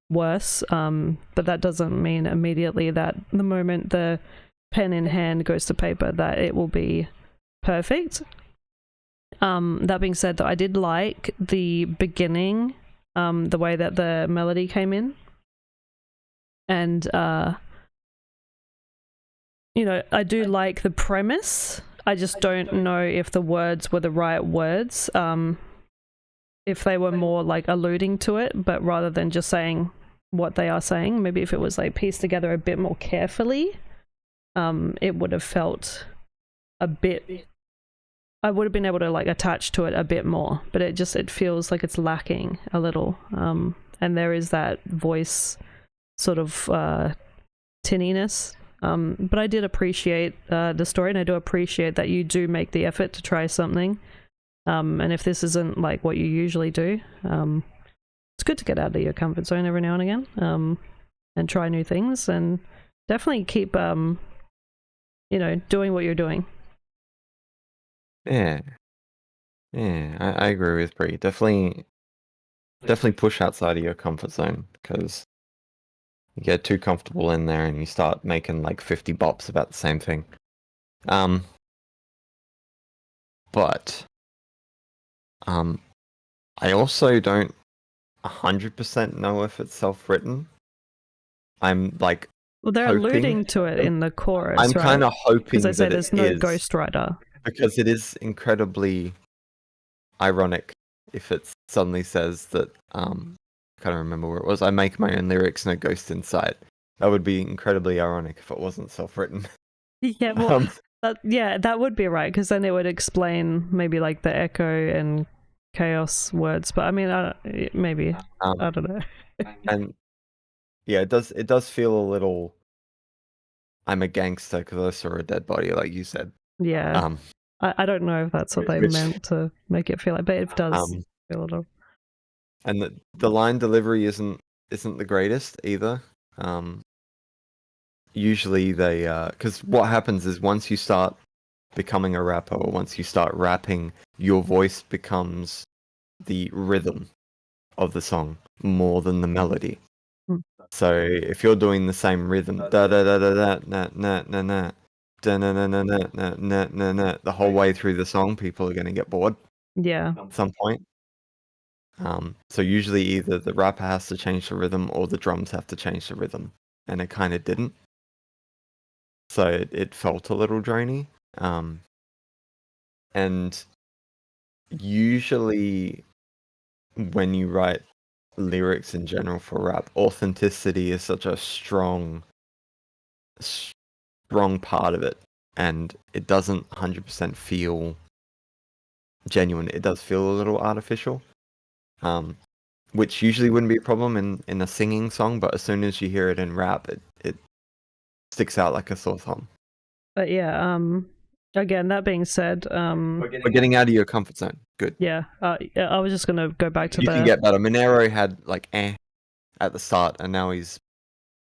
worse, but that doesn't mean immediately that the moment the pen in hand goes to paper that it will be perfect. That being said, though, I did like the beginning, the way that the melody came in, and you know, I do like the premise. I just don't know if the words were the right words. If they were more like alluding to it, but rather than just saying what they are saying, maybe if it was like pieced together a bit more carefully, it would have felt a bit, I would have been able to like attach to it a bit more, but it feels like it's lacking a little. And there is that voice sort of tinniness. But I did appreciate the story, and I do appreciate that you do make the effort to try something. And if this isn't like what you usually do, it's good to get out of your comfort zone every now and again, and try new things, and definitely keep, you know, doing what you're doing. Yeah, I agree with Bree. Definitely push outside of your comfort zone, because you get too comfortable in there and you start making like 50 bops about the same thing. But I also don't 100% know if it's self-written. I'm like, Well, they're hoping- alluding to it in the chorus, I'm right? kind of hoping Because they say that there's it no is, ghostwriter. because it is incredibly ironic if it suddenly says that, I can't remember where it was, I make my own lyrics, no ghost inside. That would be incredibly ironic if it wasn't self-written. Yeah, well, that would be right, because then it would explain maybe like the echo and chaos words. But I mean, maybe I don't know. And yeah, it does feel a little, I'm a gangster because I saw a dead body, like you said. Yeah, I don't know if that's what they which- meant to make it feel like, but it does feel a little. And the line delivery isn't the greatest either. Usually they, because what happens is once you start becoming a rapper, or once you start rapping, your voice becomes the rhythm of the song more than the melody. So if you're doing the same rhythm, da da da da da na na na na da na na na na na na na na, the whole way through the song, people are going to get bored Yeah, at some point. So usually either the rapper has to change the rhythm or the drums have to change the rhythm, and it kind of didn't. So it felt a little drony. And usually when you write lyrics in general for rap, authenticity is such a strong part of it, and it doesn't 100% feel genuine. It does feel a little artificial, which usually wouldn't be a problem in a singing song, but as soon as you hear it in rap, it sticks out like a sore thumb. but yeah, again, that being said, We're getting out of your comfort zone. Good. yeah, I was just gonna go back to You can get better. Monero had like at the start, and now he's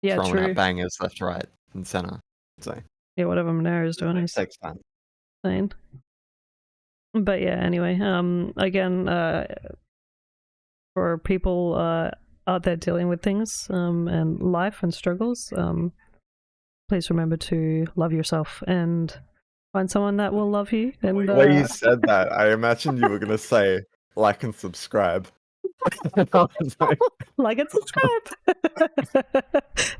throwing out bangers left, right, and center. So yeah, whatever Monero is doing is takes time. insane. But yeah, anyway, again, for people out there dealing with things and life and struggles, please remember to love yourself and find someone that will love you. And The way you said that, I imagined you were gonna say like and subscribe. I was like, like and subscribe.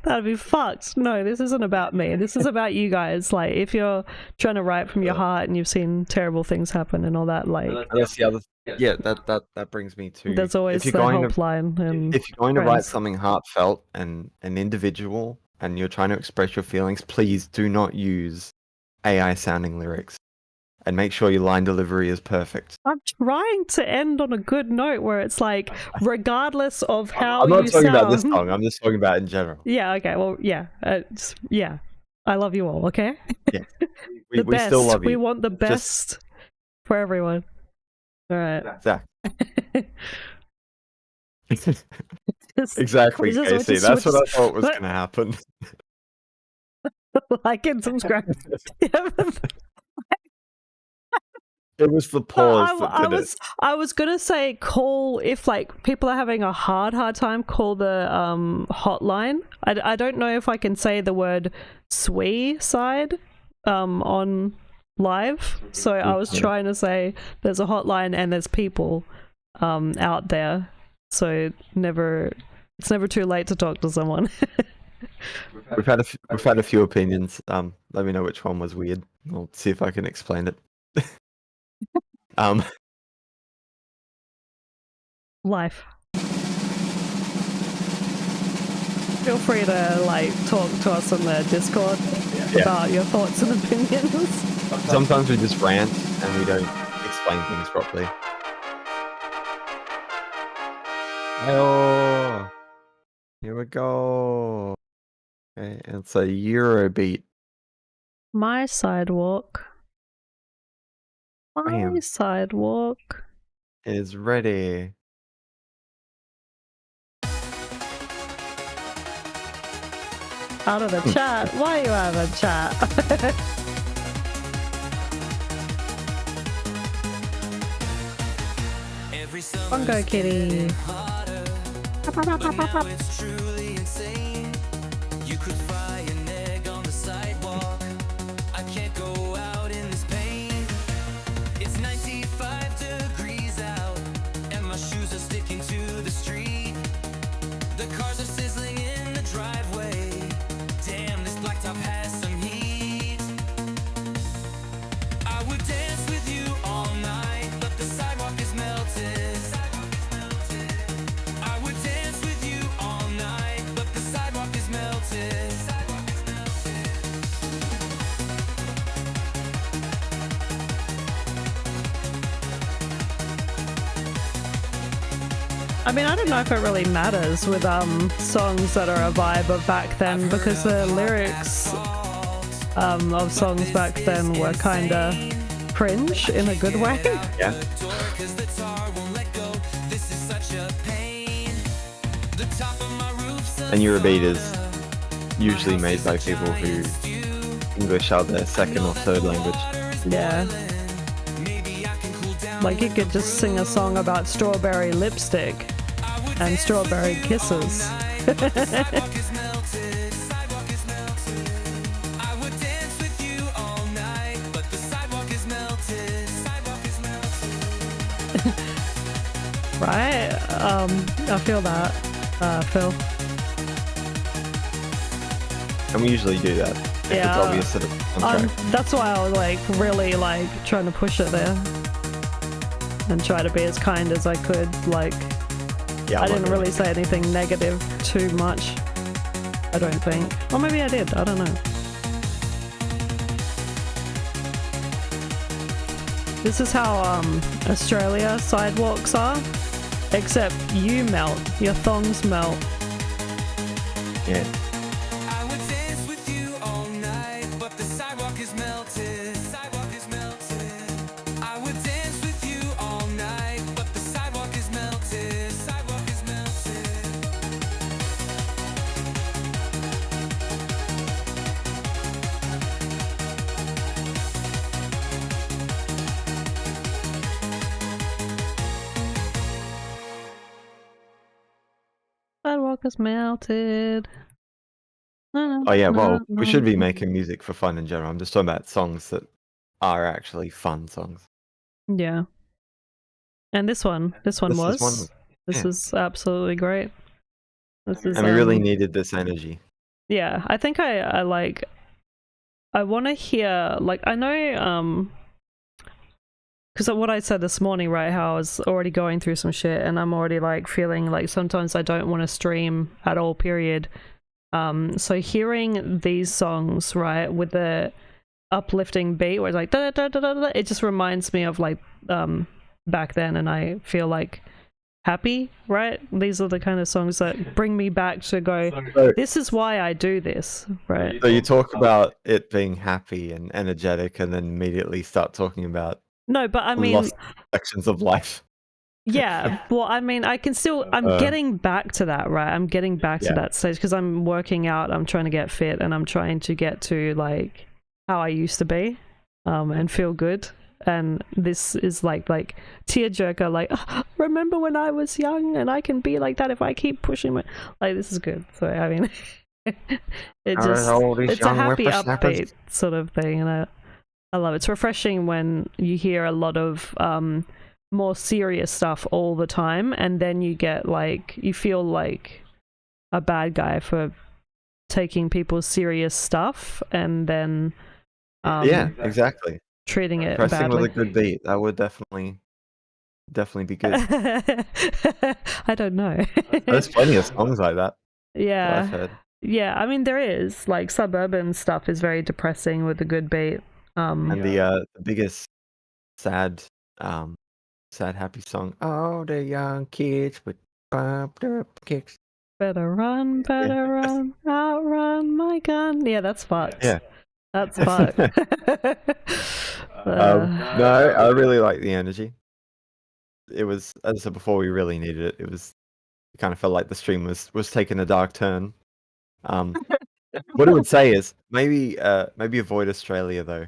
That'd be fucked. No, this isn't about me. This is about you guys. Like, if you're trying to write from your heart and you've seen terrible things happen and all that, like, that's the other. Yeah, that brings me to. there's always the helpline. And if you're going to write friends. something heartfelt and an individual, and you're trying to express your feelings, please do not use AI sounding lyrics, and make sure your line delivery is perfect. I'm trying to end on a good note where it's like, regardless of how I'm not you talking sound. about this song. I'm just talking about in general. Yeah. Okay. Well. Yeah. Yeah. I love you all. Okay. Yeah. The We best. still love you. We want the best for everyone. All right. Zach. Just- Exactly, we just went to Casey. That's what I switch- thought was What? going to happen. Like and subscribe. It was the pause that did it. I was gonna say call if like people are having a hard time, call the hotline. I don't know if I can say the word "swe" side on live, so I was trying to say there's a hotline and there's people out there, so it's never too late to talk to someone. We've had a few opinions. Let me know which one was weird. I'll see if I can explain it. Life. Feel free to like talk to us on the Discord about your thoughts and opinions. Sometimes we just rant and we don't explain things properly. Oh, here we go. Okay, it's a Eurobeat. My sidewalk. My Bam. sidewalk. Is ready. Out of the chat. Why are you out of the chat? Bongo kitty. It's truly insane. You could fry an egg on the sidewalk. I can't go out in this pain. It's 95 degrees out, and my shoes are sticking to the street. The cars are sizzling in the driveway. Damn, this blacktop has some heat. I would dance with you all night, but the sidewalk is melted. I would dance with you all night, but the sidewalk is melted. I mean, I don't know if it really matters with songs that are a vibe of back then, because the lyrics of songs back then were kind of cringe in a good way. Yeah. And Eurobeat is usually made by people who English are their second or third language. Yeah. Like you could just sing a song about strawberry lipstick and strawberry kisses. Right? I feel that, Phil. And we usually do that. If Yeah. it's obvious that it's on track. That's why I was like really like trying to push it there and try to be as kind as I could. Like, Yeah, I I'm didn't not really say anything negative too much. I don't think. Or maybe I did. I don't know. This is how Australia sidewalks are, except you melt. Your thongs melt. Yeah. I would dance with you all night, but the sidewalk is melted. Sidewalk is melted. I would dance with you all night, but the sidewalk is melted. Sidewalk is melted. Sidewalk is melted. Oh yeah, well, we should be making music for fun in general. I'm just talking about songs that are actually fun songs. Yeah. And this one This is one. This Yeah. is absolutely great. This is And we really needed this energy. yeah, I think I like I want to hear, like, I know because what I said this morning, right, how I was already going through some shit and I'm already like feeling like sometimes I don't want to stream at all, period. So hearing these songs, right, with the uplifting beat where it's like da, da, da, da, da, it just reminds me of like back then, and I feel like happy, right? These are the kind of songs that bring me back to go, this is why I do this, right? So you talk about it being happy and energetic and then immediately start talking about No, but I mean, lost sections of life. Yeah, well, I mean, I can still, I'm getting back to that, right? I'm getting back to that stage because I'm working out, I'm trying to get fit, and I'm trying to get to like how I used to be, and feel good. And this is like tearjerker, like, "Oh, remember when I was young and I can be like that if I keep pushing my, like, this is good." So, I mean, it's a happy upbeat sort of thing, and I love it. It's refreshing when you hear a lot of more serious stuff all the time, and then you get like, you feel like a bad guy for taking people's serious stuff and then yeah, exactly. treating it Pressing badly. with a good beat, that would definitely be good. I don't know. There's plenty of songs like that I've Yeah. heard. Yeah, I mean, there is like suburban stuff is very depressing with a good beat. And the biggest sad happy song, "Oh, the young kids with pumped up kicks." Better run, outrun my gun. Yeah, that's fucked. Yeah. That's fucked. No, I really like the energy. It was, as I said before, we really needed it. It kind of felt like the stream was taking a dark turn. What I would say is maybe avoid Australia though,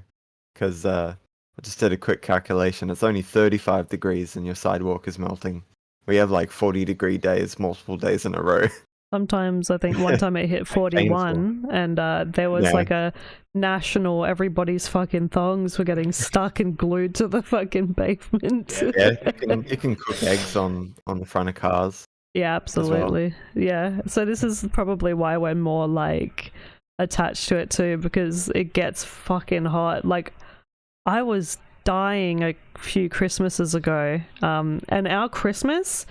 because I just did a quick calculation. It's only 35 degrees and your sidewalk is melting. We have like 40-degree days, multiple days in a row. Sometimes I think one time it hit 41 and there was like a national, everybody's fucking thongs were getting stuck and glued to the fucking pavement. Yeah, you can cook eggs on the front of cars. Yeah, absolutely. Yeah. So this is probably why we're more like attached to it too, because it gets fucking hot. Like, I was dying a few Christmases ago, and our Christmas,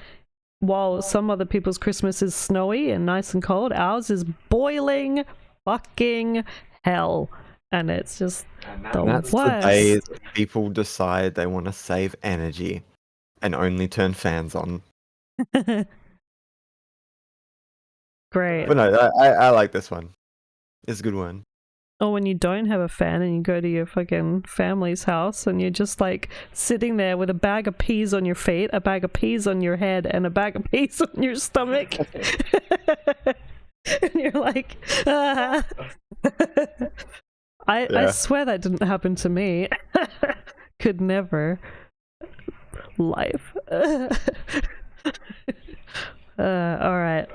while some other people's Christmas is snowy and nice and cold, ours is boiling fucking hell, and it's just That's the day that people decide they want to save energy and only turn fans on. Great. But no, I like this one. It's a good one. Or when you don't have a fan and you go to your fucking family's house and you're just like sitting there with a bag of peas on your feet, a bag of peas on your head, and a bag of peas on your stomach. And you're like, ah. I swear that didn't happen to me. Could never. Life. Alright.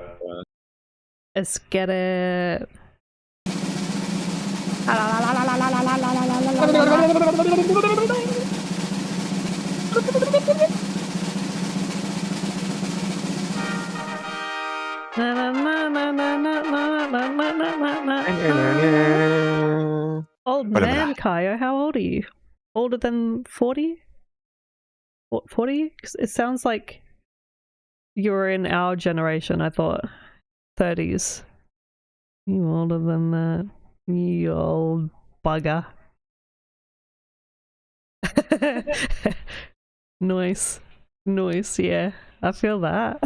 Let's get it. Old man Kaio, how old are you? Older than 40? What, 40? It sounds like you're in our generation. I thought 30s. You older than that, you old bugger. Nice, yeah, I feel that.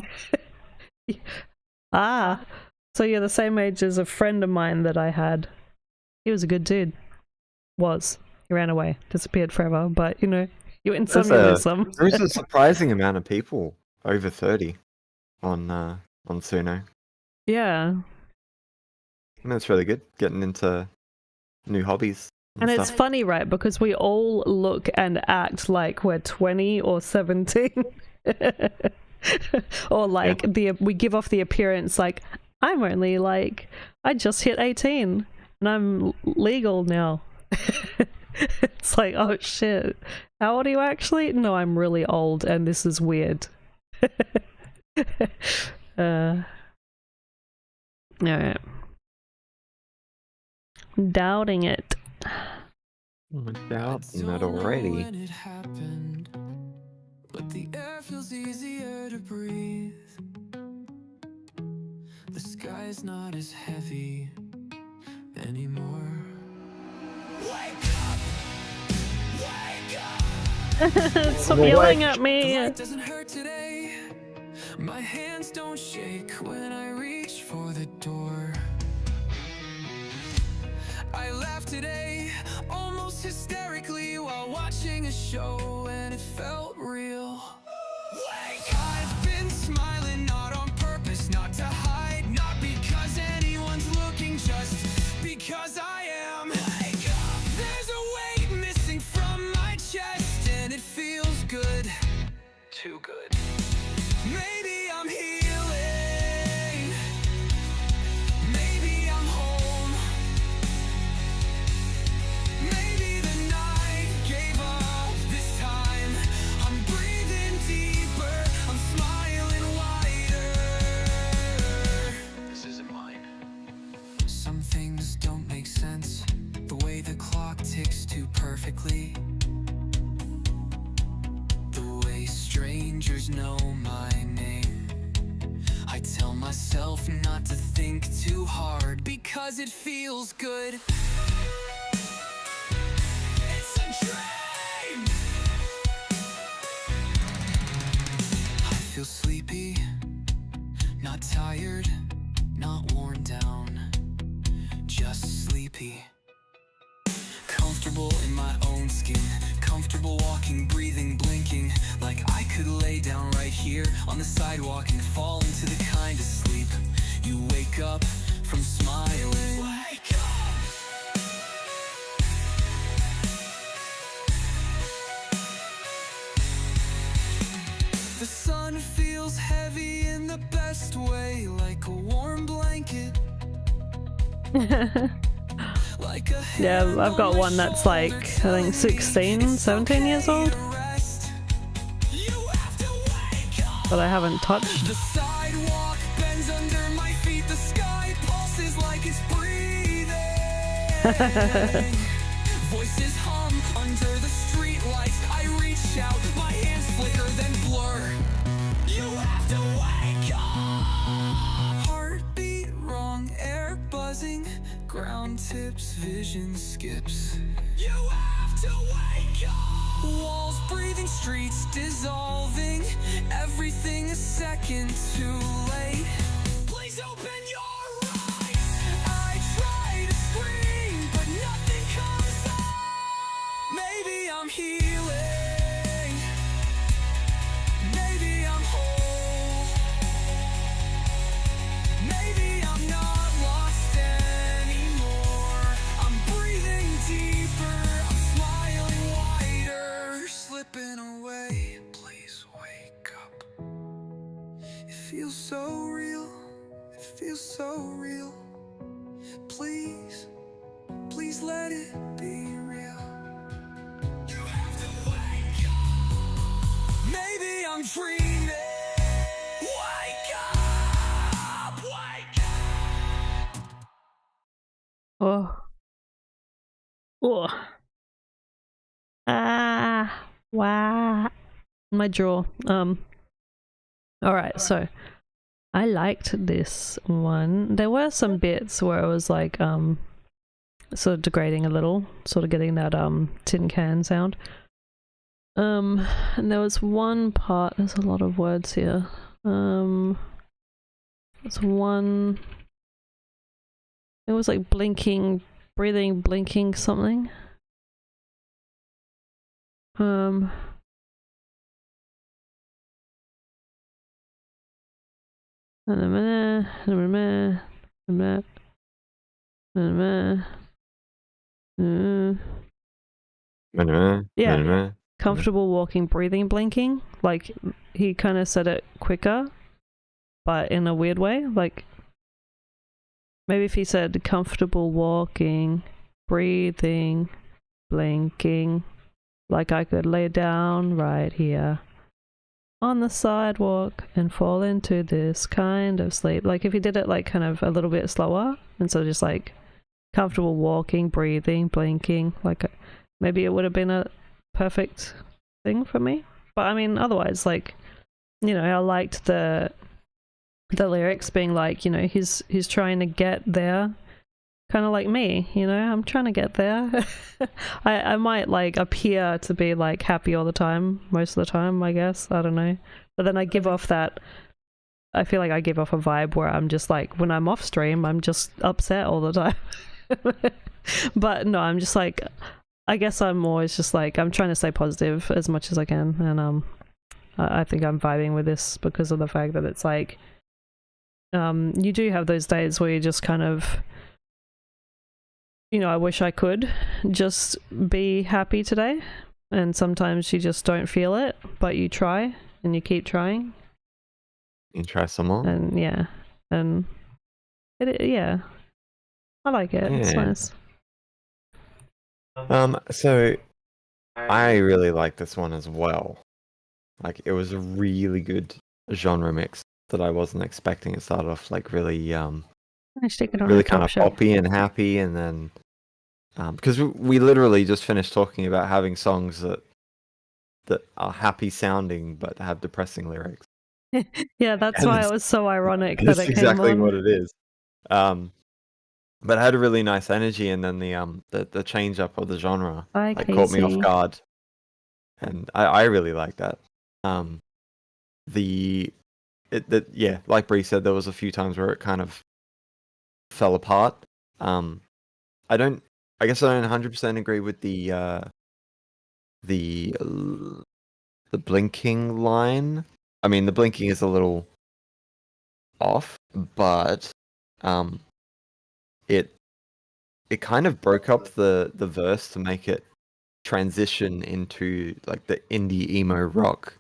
So you're the same age as a friend of mine that I had. He was a good dude. He ran away, disappeared forever, but you know, you went some, you lose some. There's a surprising amount of people over 30 on Suno. Yeah. And that's really good, getting into new hobbies. And it's funny, right? Because we all look and act like we're 20 or 17. Or like we give off the appearance like, I'm only like, I just hit 18 and I'm legal now. It's like, oh shit. How old are you actually? No, I'm really old and this is weird. Alright. Doubting it. Doubting it already. When it happened, but the air feels easier to breathe. The sky's not as heavy anymore. Wake up! Wake up! Stop yelling at me. The light doesn't hurt today. My hands don't shake when I reach for the door. I laughed today, almost hysterically, while watching a show, and it felt real. Wake too good. Maybe I'm healing. Maybe I'm home. Maybe the night gave up this time. I'm breathing deeper. I'm smiling wider. This isn't mine. Some things don't make sense. The way the clock ticks too perfectly. Strangers know my name. I tell myself not to think too hard because it feels good. It's a dream. I feel sleepy, not tired, not worn down, just sleepy. Comfortable in my own skin, comfortable walking, breathing, blinking, like I could lay down right here on the sidewalk and fall into the kind of sleep you wake up from smiling. Wake up! The sun feels heavy in the best way, like a warm blanket. Yeah, I've got one that's like, I think 16, 17 years old. But I haven't touched. The sidewalk bends under my feet, the sky pulses like it's breathing. Voices hum under the street lights. I reach out, my hands flicker, then blur. You have to wake up. Heartbeat wrong, air buzzing, ground tips, vision skips. You have to wake up. Walls breathing, streets dissolving, everything a second too late. Please open your eyes. I try to scream, but nothing comes out. Maybe I'm healing. Maybe I'm whole. Maybe I'm not lost anymore. I'm breathing deeper. I'm smiling wider. Slipping away. Please wake up. It feels so real. It feels so real. Please, please let it be real. You have to wake up. Maybe I'm dreaming. Wake up. Wake up. Oh. Oh. Ah. Wow. My jaw. Alright, so I liked this one. There were some bits where it was like sort of degrading a little, sort of getting that tin can sound. And there was one part, there's a lot of words here. There's one, it was like blinking, breathing, blinking something. Yeah, comfortable walking, breathing, blinking. Like he kind of said it quicker, but in a weird way. Like maybe if he said comfortable walking, breathing, blinking, like I could lay down right here on the sidewalk and fall into this kind of sleep. Like if he did it like kind of a little bit slower, and so just like comfortable walking, breathing, blinking, like maybe it would have been a perfect thing for me. But I mean, otherwise, like, you know, I liked the lyrics being like, you know, he's trying to get there, kind of like me, you know, I'm trying to get there. I might like appear to be like happy all the time, most of the time, I guess, I don't know, but then I give off that, I feel like I give off a vibe where I'm just like, when I'm off stream, I'm just upset all the time. But no, I'm just like, I guess I'm always just like, I'm trying to stay positive as much as I can, and I think I'm vibing with this because of the fact that it's like, you do have those days where you just kind of, you know, I wish I could just be happy today, and sometimes you just don't feel it, but you try, and you keep trying. You try some more. And yeah, and yeah, I like it. It's Yeah. nice. So I really like this one as well. Like, it was a really good genre mix that I wasn't expecting. It started off like really I stick it on really a kind top of shelf. poppy and happy, and then because we literally just finished talking about having songs that are happy sounding but have depressing lyrics. Yeah, that's And why it's- it was so ironic that That's it came exactly on. what it is. But it had a really nice energy, and then the change up of the genre Hi, caught me off Casey. guard, and I really like that. Yeah, like Bree said, there was a few times where it kind of fell apart. I guess I don't 100% agree with the blinking line. I mean, the blinking is a little off, but it kind of broke up the verse to make it transition into like the indie emo rock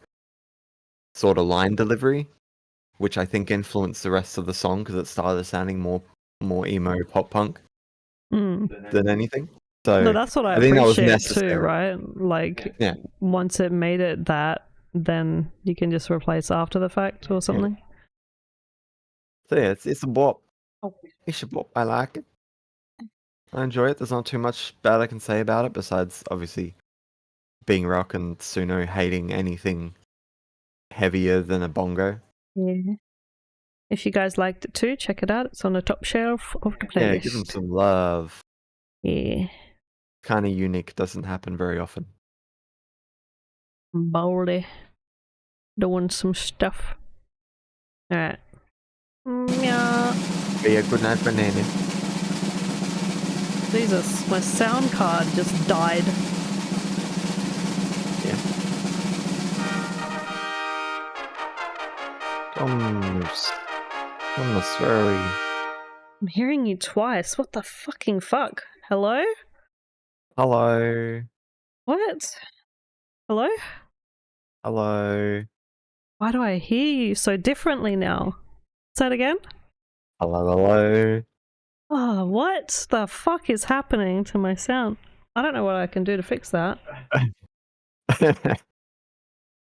sort of line delivery, which I think influenced the rest of the song because it started sounding more emo pop punk than anything. So No, that's what I think that was appreciate necessary. too, right? Like, Yeah. once it made it that, then you can just replace after the fact or something. So yeah, it's a bop. It's a bop. I like it. I enjoy it. There's not too much bad I can say about it besides obviously being rock and Suno hating anything heavier than a bongo. Yeah. If you guys liked it too, check it out. It's on the top shelf of the playlist. Yeah, give them some love. Yeah. Kind of unique. Doesn't happen very often. Baldy. Doing some stuff. Alright. Yeah. Be a good night, banana. Jesus, my sound card just died. Yeah. I'm sorry. I'm hearing you twice. What the fucking fuck? Hello? Hello. What? Hello? Hello. Why do I hear you so differently now? Say it again? Hello. Oh, what the fuck is happening to my sound? I don't know what I can do to fix that.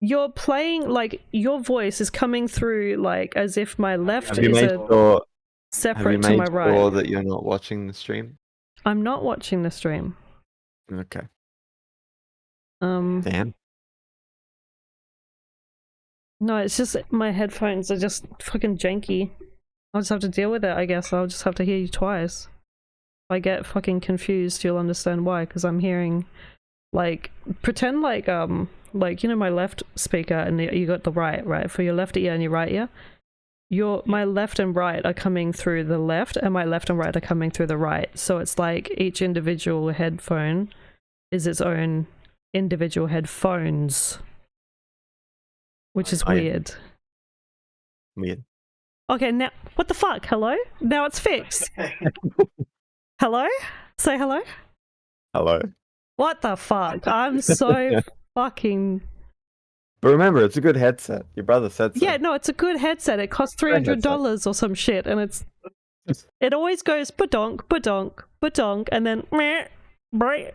You're playing, like, your voice is coming through, like, as if my left Have you is made sure? Have you separate to made my right. sure that you're not watching the stream? I'm not watching the stream. Okay. Um, Damn. no, it's just my headphones are just fucking janky. I'll just have to deal with it, I guess. I'll just have to hear you twice. If I get fucking confused, you'll understand why, because I'm hearing, like, pretend like, you know my left speaker and you got the right? For your left ear and your right ear? My left and right are coming through the left, and my left and right are coming through the right. So it's like each individual headphone is its own individual headphones. Which is weird. Weird. Okay, now, what the fuck? Hello? Now it's fixed. Hello? Say hello? Hello. What the fuck? I'm so fucking... But remember, it's a good headset. Your brother said so. Yeah, no, it's a good headset. It costs $300 or some shit, and it always goes ba-donk, ba-donk, ba-donk, and then meh, breh.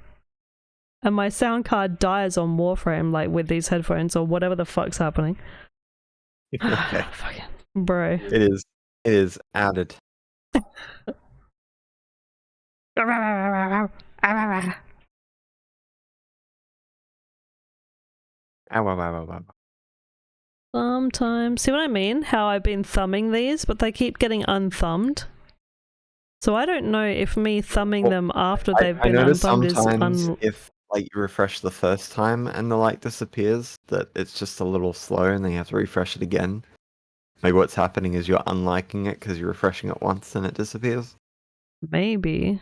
And my sound card dies on Warframe, like, with these headphones or whatever the fuck's happening. Okay. Fucking bro. It is added. Sometimes, see what I mean? How I've been thumbing these, but they keep getting unthumbed. So I don't know if me thumbing them after they've been unthumbed is sometimes if like you refresh the first time and the light disappears, that it's just a little slow and then you have to refresh it again. Maybe what's happening is you're unliking it because you're refreshing it once and it disappears. Maybe.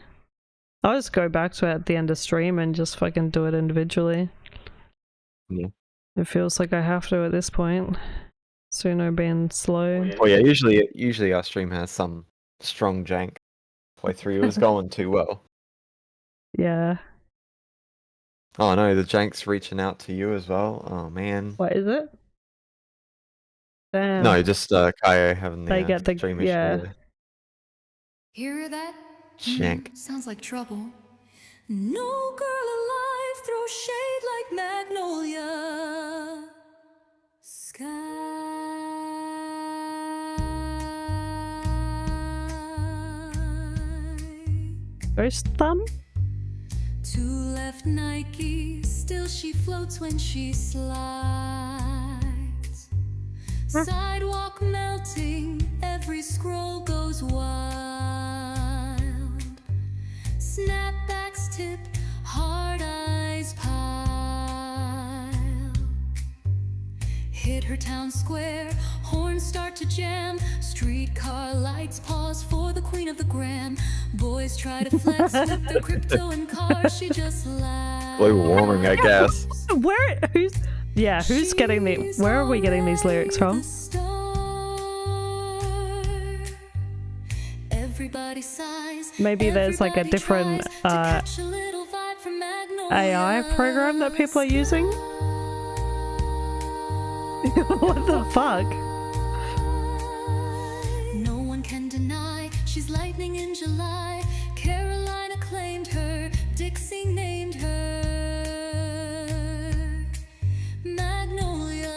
I'll just go back to it at the end of stream and just fucking do it individually. Yeah. It feels like I have to at this point. Suno being slow. Oh yeah, usually our stream has some strong jank way through. It was going too well. Yeah. Oh no, the jank's reaching out to you as well. Oh man. What is it? Damn. No, just Kaio having the They get the stream yeah. issue there. Hear that? Shank. Sounds like trouble. No girl alive throws shade like magnolia. Sky. Ghost thumb? Two left Nike, still she floats when she slides. Sidewalk melting, every scroll goes wild. Snapbacks tip, hard eyes pile. Hit her town square, horns start to jam. Streetcar lights pause for the queen of the gram. Boys try to flex with their crypto and cars. She just laughs. Global warming, I guess. Who's getting the where are we getting these lyrics from? Everybody sighs. Maybe there's like a different AI program that people are using? What the fuck? No one can deny she's lightning in July. Carolina claimed her, Dixie named her Magnolia.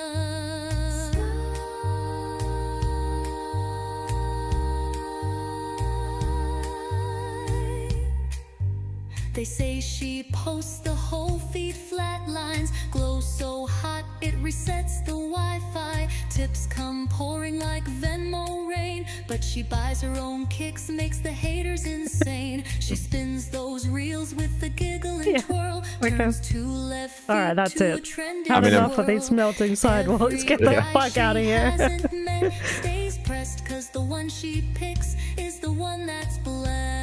They say she posts the whole feed flat lines. Glow so hot it resets the Wi-Fi. Tips come pouring like Venmo rain. But she buys her own kicks, makes the haters insane. She spins those reels with the giggle and twirl. Turns two left feet Alright, that's to it. a trend Had in the enough of these world. melting sidewalks. Get the fuck out of here. Stays pressed cause the one she picks is the one that's blessed.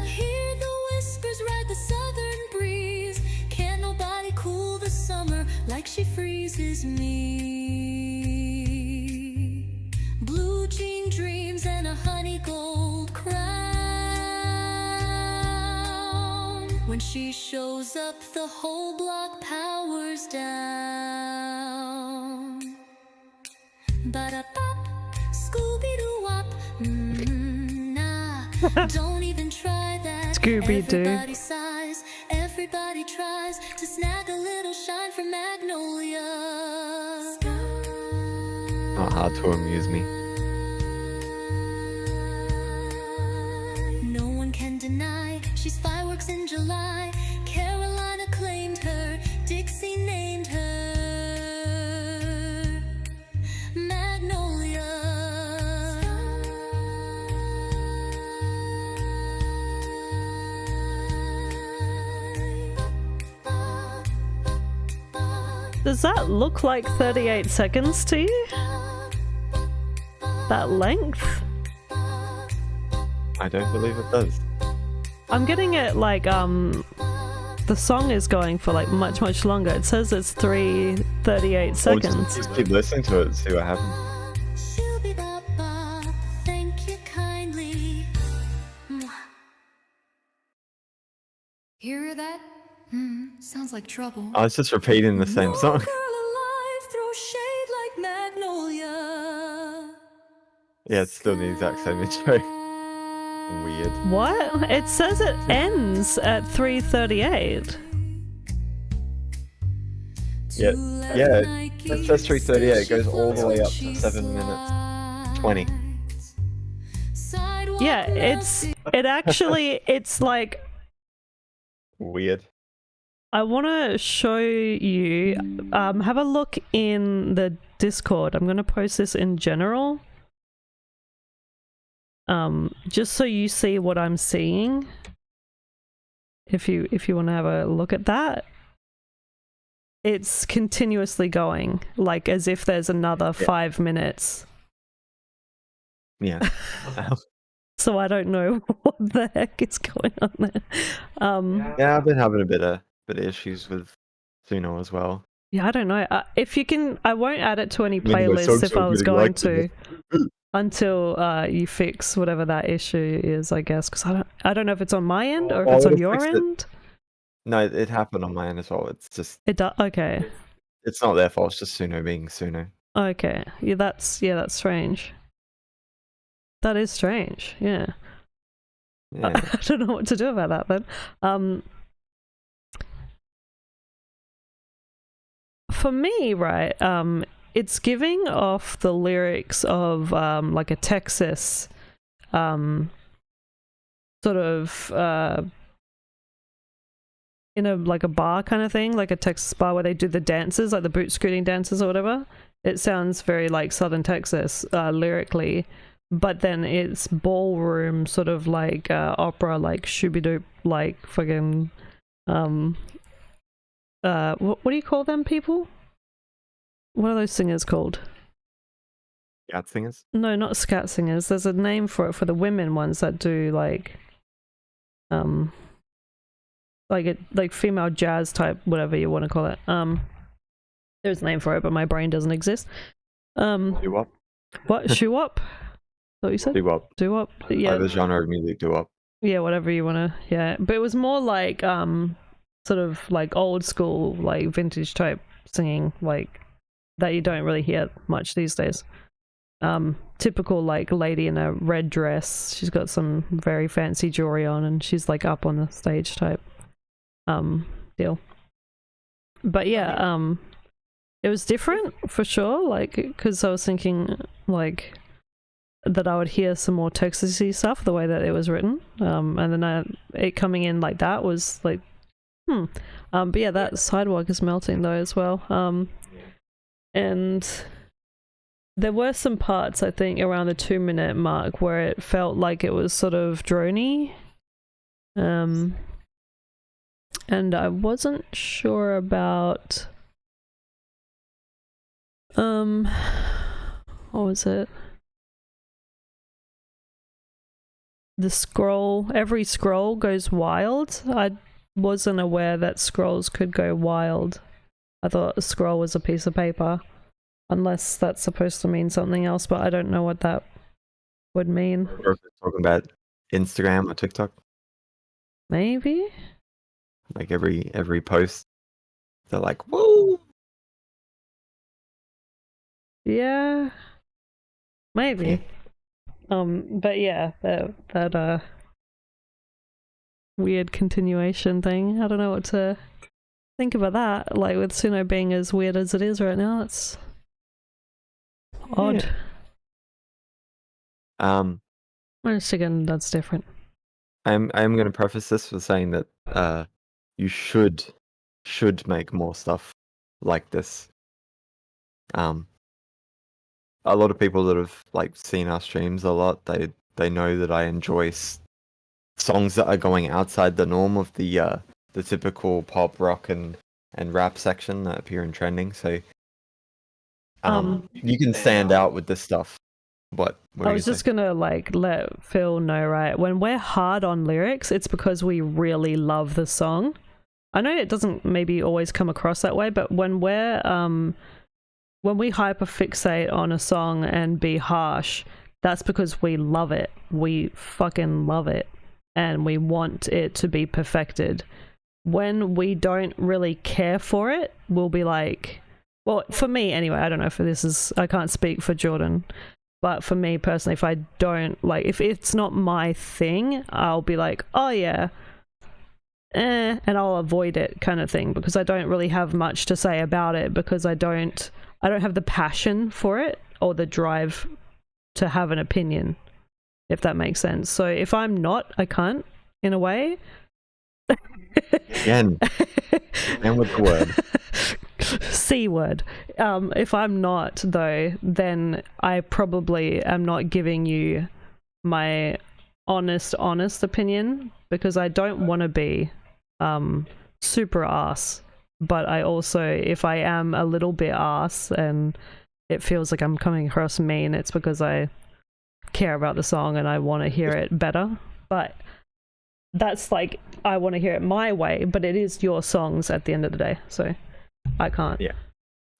Hear the whispers, ride the southern breeze. Can't nobody cool the summer like she freezes me. Blue jean dreams and a honey gold crown. When she shows up, the whole block powers down. Ba-da-bop, Scooby-Doo-wop. Nah, don't even try that. Scooby-Doo. Everybody sighs, everybody tries to snag a little shine from Magnolia. Not hard to amuse me. No one can deny she's fireworks in July. Carolina claimed her, Dixie named her Magnolia. Does that look like 38 seconds to you? That length? I don't believe it does. I'm getting it like the song is going for like much longer. It says it's 3:38 Well, seconds. just keep listening to it and see what happens. Shoo-be-bop-bop, thank you kindly. Hear that? Sounds like trouble. I was just repeating the same No song. girl alive throws shade like Magnolia. Yeah, it's still the exact same intro. Weird. What? It says it ends at 3:38. Yeah, it says 3:38. It goes all the way up to 7 minutes 20. Yeah, it's like Weird. I want to show you. Have a look in the Discord. I'm going to post this in general. Just so you see what I'm seeing. If you want to have a look at that. It's continuously going, like as if there's another 5 minutes. Yeah. So I don't know what the heck is going on there. Yeah, I've been having a bit of issues with Suno as well. Yeah, I don't know. If you can, I won't add it to any Maybe my playlists songs if are I was really going like to, until you fix whatever that issue is, I guess. Because I don't know if it's on my end or if Oh, it's on it'll your fix it. end. No, it happened on my end as well. It's just It does. Okay. it's not their fault. It's just Suno being Suno. Okay. Yeah, that's strange. That is strange. Yeah. Yeah. I don't know what to do about that then. For me, right, it's giving off the lyrics of like a Texas sort of in a like a bar kind of thing, like a Texas bar where they do the dances, like the boot scooting dances or whatever. It sounds very like Southern Texas lyrically, but then it's ballroom sort of like opera, like shooby-doop, like fucking what do you call them people? What are those singers called? Scat singers. No, not scat singers. There's a name for it for the women ones that do like female jazz type, whatever you want to call it. There's a name for it, but my brain doesn't exist. Doo-wop. What? Shoo-wop? What you said? Doo-wop. Doo-wop? Yeah. Like the genre of music, doo-wop. Yeah, whatever you wanna. Yeah, but it was more like sort of like old school, like vintage type singing, like that you don't really hear much these days. Typical like lady in a red dress. She's got some very fancy jewelry on, and she's like up on the stage type deal. But yeah, it was different for sure. Like, because I was thinking like that I would hear some more Texasy stuff the way that it was written, and then it coming in like that was like, but yeah, that sidewalk is melting though as well. And there were some parts I think around the 2-minute mark where it felt like it was sort of drony, and I wasn't sure about what was it? The scroll, every scroll goes wild. I wasn't aware that scrolls could go wild. I thought a scroll was a piece of paper, unless that's supposed to mean something else, but I don't know what that would mean. Or if it's talking about Instagram or TikTok, Maybe? like every post, they're like, "Whoa!" Yeah. Maybe. But yeah, that weird continuation thing. I don't know what to think about that. Like with Suno being as weird as it is right now, it's odd. I'm Once again, that's different. going to preface this with saying that you should make more stuff like this. A lot of people that have like seen our streams a lot, they know that I enjoy songs that are going outside the norm of the typical pop, rock, and rap section that appear in trending. So you can stand out with this stuff. What I was just gonna like let Phil know, right? When we're hard on lyrics, it's because we really love the song. I know it doesn't maybe always come across that way, but when we hyperfixate on a song and be harsh, that's because we love it. We fucking love it, and we want it to be perfected. When we don't really care for it, we'll be like, well, for me anyway, I don't know if this is, I can't speak for Jordan, but for me personally, if I don't like, if it's not my thing, I'll be like, oh yeah, and I'll avoid it kind of thing, because I don't really have much to say about it, because I don't have the passion for it or the drive to have an opinion, if that makes sense. So if I'm not a cunt in a way, again, and with the word C word. If I'm not though, then I probably am not giving you my honest opinion, because I don't want to be super ass. But I also, if I am a little bit ass and it feels like I'm coming across mean, it's because I care about the song and I want to hear it better. But that's like, I want to hear it my way, but it is your songs at the end of the day, so I can't. Yeah.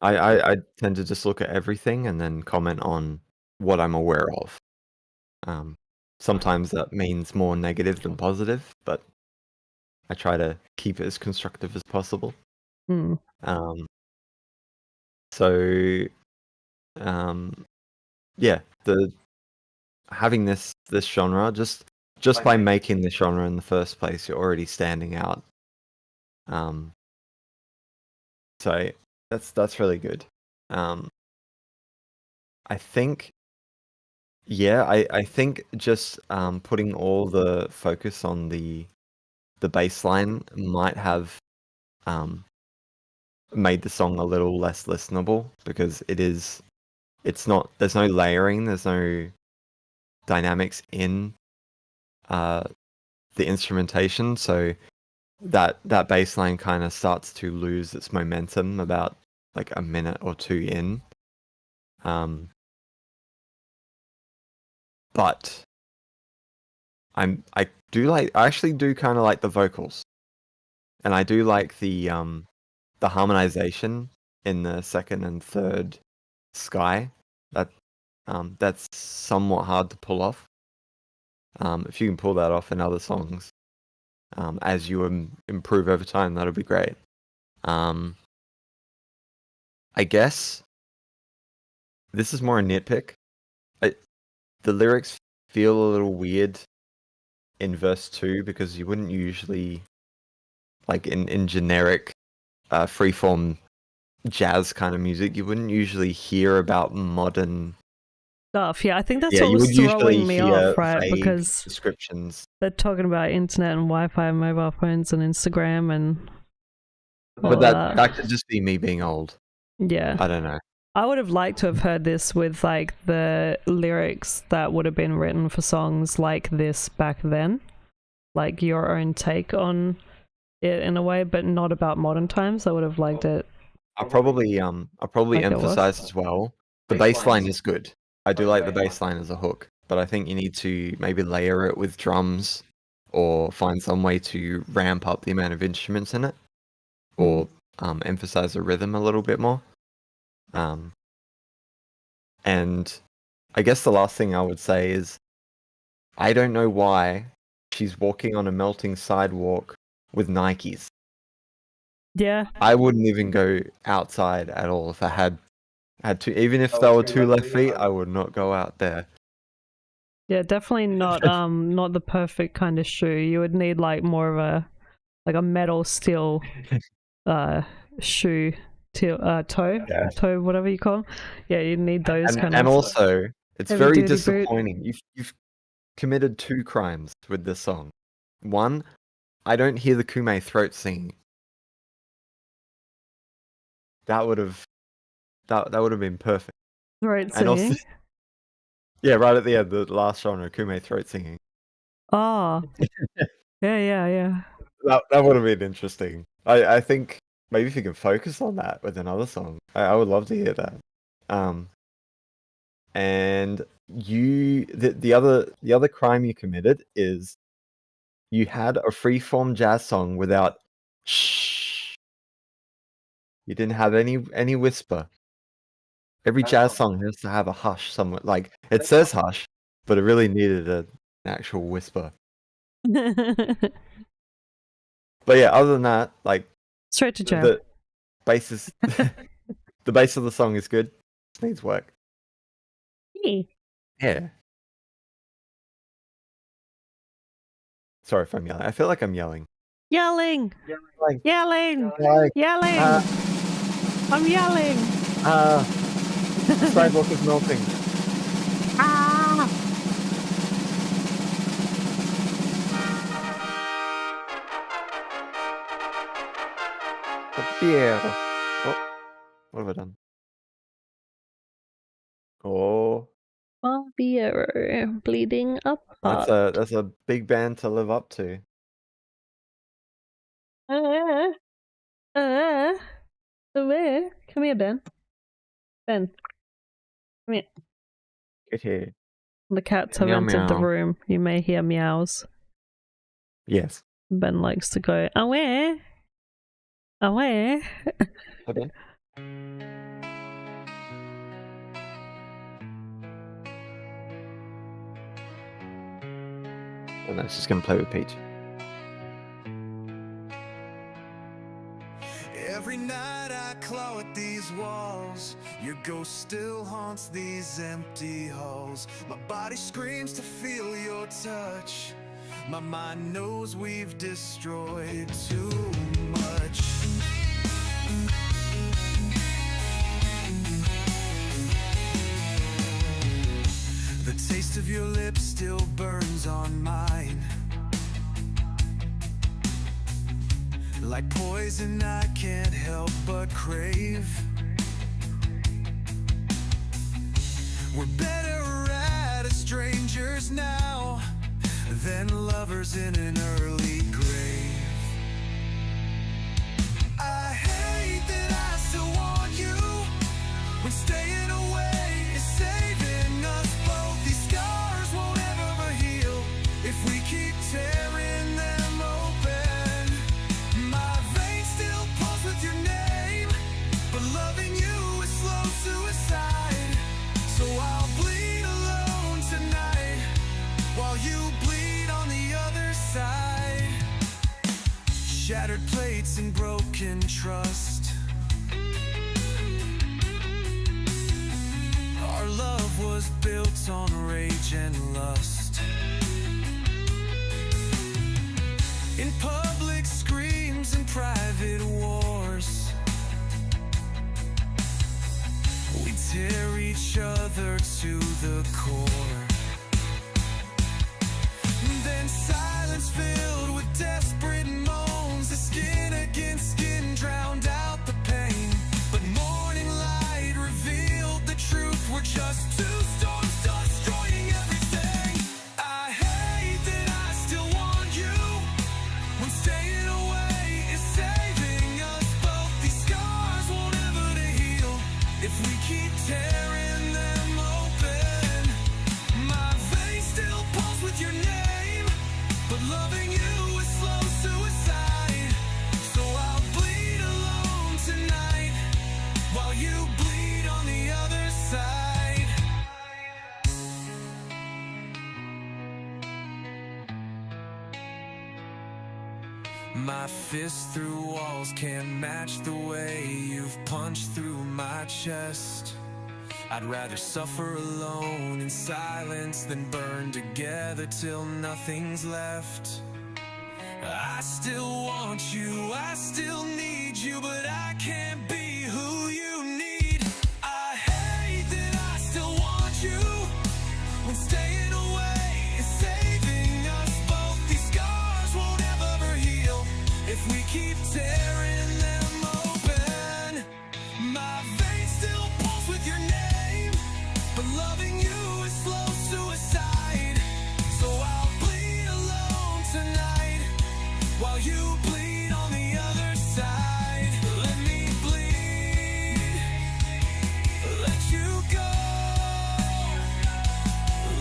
I tend to just look at everything and then comment on what I'm aware of. Sometimes that means more negative than positive, but I try to keep it as constructive as possible. Hmm. So yeah, having this genre, just by making the genre in the first place, you're already standing out. So that's really good. I think, yeah, I think just putting all the focus on the bass line might have made the song a little less listenable, because it's not, there's no layering, there's no dynamics in the instrumentation, so that bass line kind of starts to lose its momentum about like a minute or two in. But I actually do kind of like the vocals, and I do like the harmonization in the second and third sky. That's somewhat hard to pull off. If you can pull that off in other songs, as you improve over time, that'll be great. I guess this is more a nitpick. The lyrics feel a little weird in verse 2, because you wouldn't usually, like in generic freeform jazz kind of music, you wouldn't usually hear about modern Stuff. Yeah, I think that's yeah, what you was would usually throwing me hear off, right? vague Because descriptions. they're talking about internet and Wi-Fi and mobile phones and Instagram and all But that could just be me being old. Yeah. I don't know. I would have liked to have heard this with like the lyrics that would have been written for songs like this back then, like your own take on it in a way, but not about modern times. I would have liked it. I'll probably Like it was. emphasize as well, the bass line is good. I do like the bass line as a hook, but I think you need to maybe layer it with drums, or find some way to ramp up the amount of instruments in it, or emphasize the rhythm a little bit more. And I guess the last thing I would say is, I don't know why she's walking on a melting sidewalk with Nikes. Yeah. I wouldn't even go outside at all if I had to. Even if they were 2 left feet, I would not go out there. Yeah, definitely not not the perfect kind of shoe. You would need like more of a metal steel shoe toe, Yeah. toe, whatever you call them. Yeah, you need those kind And of also, it's heavy very duty boot. disappointing. You've committed 2 crimes with this song. One, I don't hear the Kume throat singing. That would have been perfect. Throat And singing. also, yeah, right at the end, the last genre, Kume throat singing. Oh. Yeah. That would have been interesting. I think maybe if you can focus on that with another song, I would love to hear that. And the other crime you committed is you had a freeform jazz song without shh. You didn't have any whisper. Every jazz song has to have a hush somewhere. Like, it says hush, but it really needed an actual whisper. But yeah, other than that, like, Straight to jail. the bass is the bass of the song is good. Just needs work. Yeah. Sorry if I'm yelling. I feel like I'm yelling. Yelling! Like, Yelling! like, Yelling! I'm yelling! sidewalk is melting. Ah! Yeah. Oh, what have I done? Oh, Barbiero, bleeding apart. that's a big band to live up to. Come here, Ben. Ben, come here. Get here. The cats have Meow, entered the meow. room. You may hear meows. Yes. Ben likes to go, away. Away. Okay. And that's just gonna play with Peach. Every night I claw at these walls, your ghost still haunts these empty halls. My body screams to feel your touch, my mind knows we've destroyed too much. The taste of your lips still burns on mine, like poison I can't help but crave. We're better at as strangers now than lovers in an early grave. I hate that I still want you when staying away is saving us both. These scars won't ever heal if we keep tearing them open. My veins still pulse with your name, but loving you is slow suicide. So I'll bleed alone tonight while you bleed on the other side. Shattered plates and broken trust, our love was built on rage and lust. In public screams and private wars, we tear each other to the core. Then silence filled with desperate moans, the skin against skin drowned out the pain. But morning light revealed the truth, we're just two storms destroying everything. I hate that I still want you when staying away is saving us both. These scars won't ever to heal if we keep tearing them open. My veins still pulse with your name, but loving you is slow suicide. So I'll bleed alone tonight while you bleed on the other side. My fists through walls can't match the way you've punched through my chest. I'd rather suffer alone in silence than burn together till nothing's left. I still want you, I still need you, but I can't be who you need. I hate that I still want you when staying away is saving us both. These scars won't ever heal if we keep tearing them open. My veins still pulse with your name, but loving you is slow suicide. So I'll bleed alone tonight while you bleed on the other side. Let me bleed, let you go,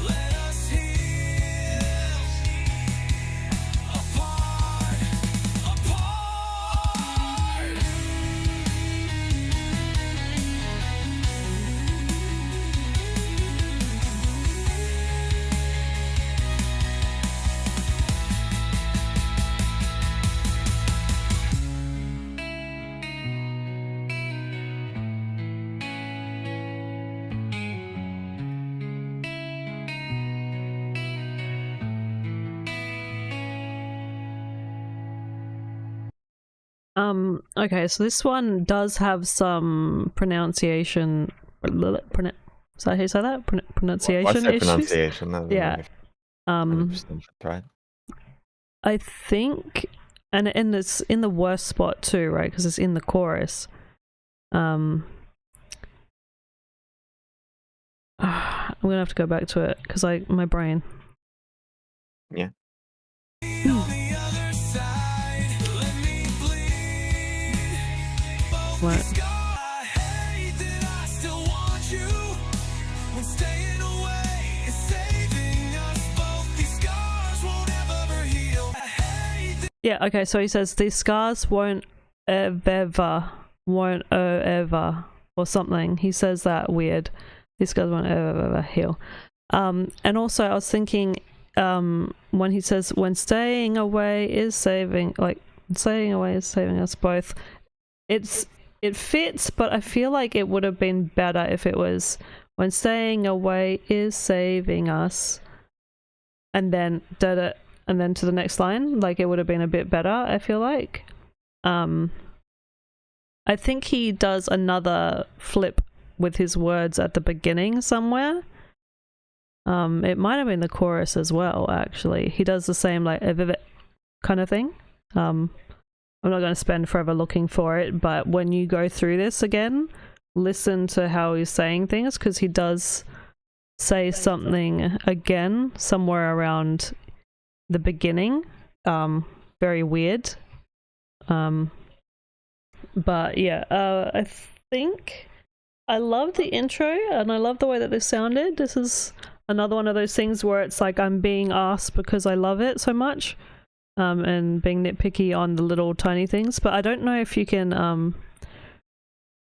let us heal apart, apart. Okay, so this one does have some pronunciation. Is that how you say that? Pronunciation What's the issues. pronunciation? I don't Yeah. know if Um, 100% right. I think, and in the worst spot too, right? Because it's in the chorus. I'm gonna have to go back to it because my brain. Yeah. On the other side, let me bleed. Both What? these scars, I hate that I still want you when staying away is saving us both. These scars won't ever heal. I hate that. Yeah. Okay. So he says these scars won't ever, or something. He says that weird. These scars won't ever heal. And also I was thinking, when he says when staying away is saving us both, it fits, but I feel like it would have been better if it was when staying away is saving us, and then and then to the next line. Like, it would have been a bit better, I feel like. I think he does another flip with his words at the beginning somewhere. It might have been the chorus as well, actually. He does the same, like, kind of thing. I'm not going to spend forever looking for it, but when you go through this again, listen to how he's saying things, because he does say something again somewhere around the beginning. Very weird. But yeah, I think I love the intro and I love the way that this sounded. This is another one of those things where it's like I'm being asked because I love it so much, and being nitpicky on the little tiny things. But I don't know if you can.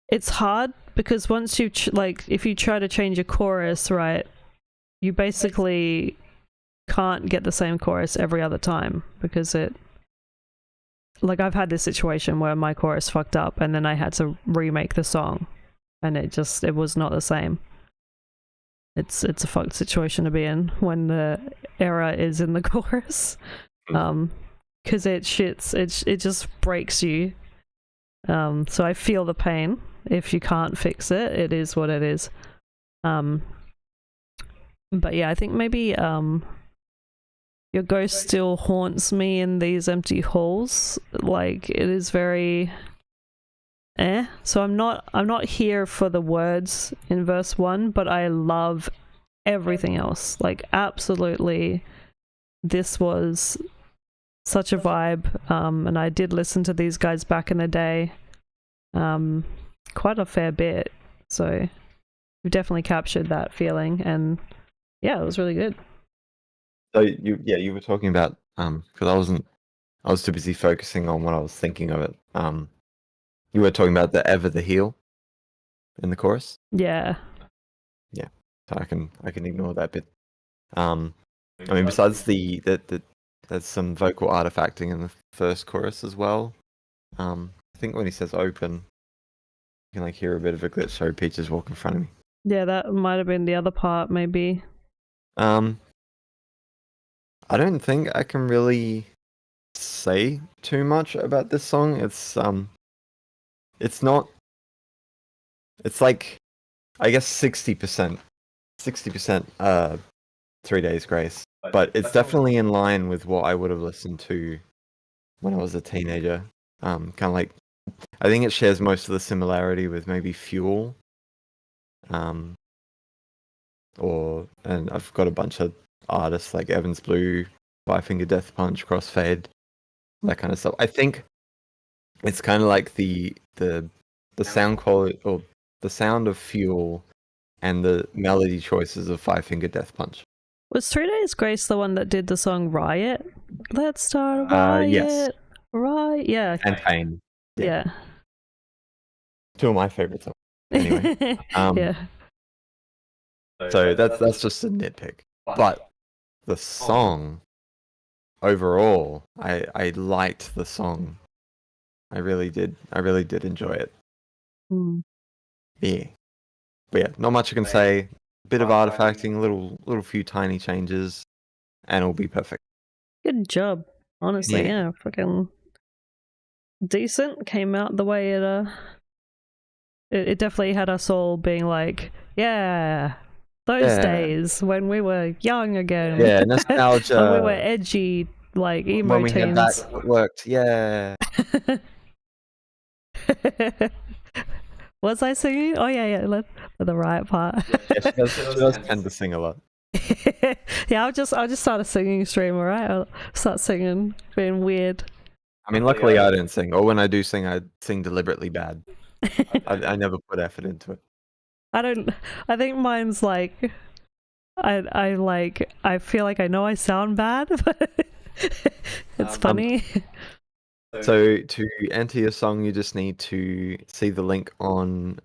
It's hard because once you if you try to change a chorus, right, you basically can't get the same chorus every other time, because like, I've had this situation where my chorus fucked up and then I had to remake the song, and it was not the same. It's a fucked situation to be in when the error is in the chorus, because it just breaks you. So I feel the pain. If you can't fix it, it is what it is. But yeah, I think maybe your ghost still haunts me in these empty halls. Like, it is very so I'm not here for the words in verse 1, but I love everything else. Like, absolutely, this was such a vibe. And I did listen to these guys back in the day, quite a fair bit, so we've definitely captured that feeling, and yeah, it was really good. So you were talking about because I was too busy focusing on what I was thinking of it. You were talking about the ever the heel in the chorus. Yeah. So I can ignore that bit. I mean, besides there's some vocal artifacting in the first chorus as well. I think when he says open, you can like hear a bit of a glitch. Sorry, Peach is walking in front of me. Yeah, that might have been the other part, maybe. I don't think I can really say too much about this song. It's not. It's like, I guess 60%. 60%. 3 Days Grace, but it's definitely in line with what I would have listened to when I was a teenager. Kind of like, I think it shares most of the similarity with maybe Fuel. And I've got a bunch of artists like Evans Blue, Five Finger Death Punch, Crossfade, that kind of stuff. I think it's kind of like the sound quality, or the sound of Fuel, and the melody choices of Five Finger Death Punch. Was 3 Days Grace the one that did the song Riot? Let's start a riot. Yes. Right. Yeah. And Pain. Yeah. Two of my favorite songs. Anyway. Yeah. So that's just a nitpick. But the song overall, I liked the song. I really did enjoy it. Yeah. But yeah, not much I can say. Bit of artifacting, little few tiny changes, and it'll be perfect. Good job. Honestly, yeah, fucking decent. Came out the way it definitely had us all being like, yeah, those days when we were young again. Yeah, nostalgia. When we were edgy, like emo when we teens. had that, it worked. Yeah. Was I singing? Oh yeah, the right part. Yeah, she does tend to sing a lot. Yeah, I'll just start a singing stream, alright? I'll start singing, being weird. I mean, luckily I don't sing, or when I do sing, I sing deliberately bad. I never put effort into it. I think mine's like, I feel like I know I sound bad, but it's funny. So to enter your song, you just need to see the link on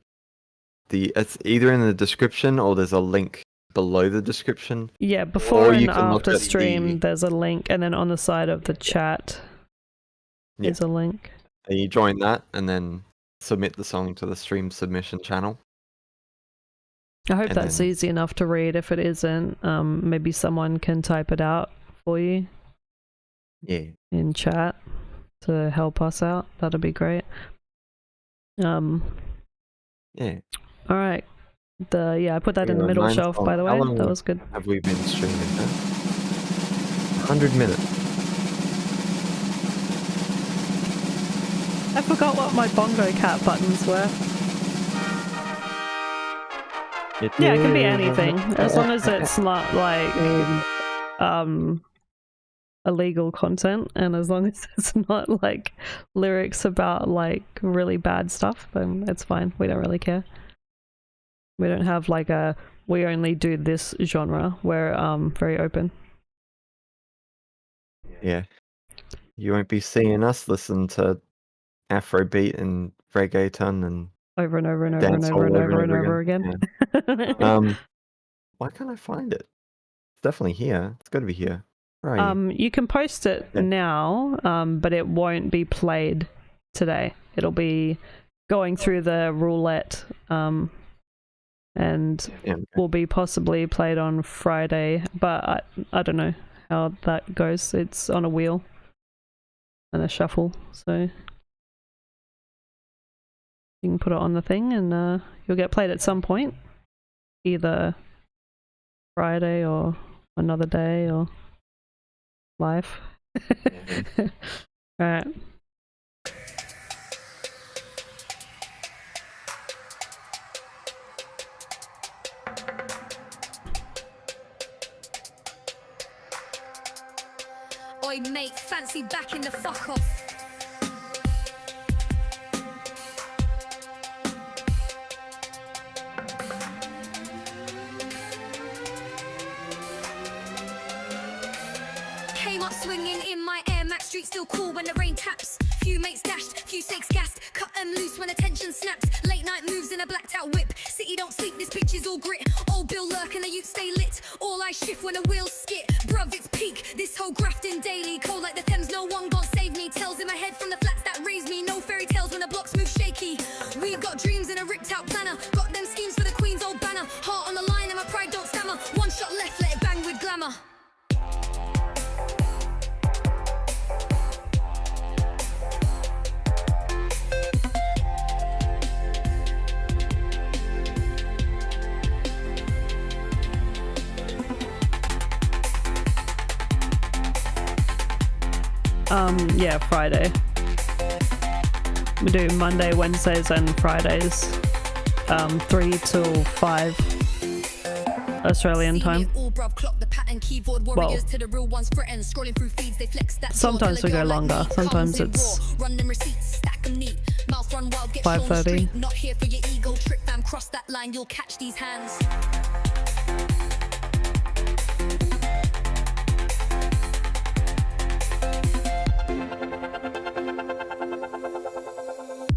it's either in the description or there's a link below the description. Yeah, before and after at stream, there's a link, and then on the side of the chat, there's a link. And you join that, and then submit the song to the stream submission channel. I hope And that's then- easy enough to read. If it isn't, maybe someone can type it out for you Yeah. in chat to help us out. That'd be great. Yeah. All right. I put that in the Yeah, middle mine's shelf, on- by the how way. long That was good. Have we been streaming? 100 minutes. I forgot what my bongo cat buttons were. Yeah, it can be anything as long as it's not like illegal content, and as long as it's not like lyrics about like really bad stuff, then it's fine. We don't really care. We don't have like we only do this genre. We're very open. Yeah. You won't be seeing us listen to Afrobeat and reggaeton and Over and over and over and dance over all and over and over again. again. Why can't I find it? It's definitely here. It's got to be here. Where are you? You can post it Yeah. now, but it won't be played today. It'll be going through the roulette, and Yeah, okay. will be possibly played on Friday, but I don't know how that goes. It's on a wheel and a shuffle, so you can put it on the thing and you'll get played at some point, either Friday or another day or live. Alright. Oi mate, fancy backing the fuck off. Came up swinging in my Air Max, street still cool when the rain taps. Few mates dashed, few sakes gassed, cut them loose when attention snaps. Late night moves in a blacked out whip. City don't sleep, this bitch is all grit. Old Bill lurk and the youth stay lit. All I shift when the wheels skit. Bruv, it's peak. This whole grafting daily, cold like the Thames. No one gon' save me. Tells in my head from the flats that raise me. No fairy tales when the blocks move shaky. We've got dreams in a ripped out planner. Got them schemes for the Queen's old banner. Heart on the line and my pride don't stammer. One shot left, let it bang with glamour. Yeah, Friday. We do Monday, Wednesdays, and Fridays, 3 till 5 Australian time. All bruv, clock the pattern, keyboard warriors to the real ones threatened. Scrolling through feeds, they flex that. Sometimes we go longer. Sometimes it's run them receipts, stack them neat. Mouth run wild, get 5:30. Not here for your ego trip, fam. Cross that line, you'll catch these hands.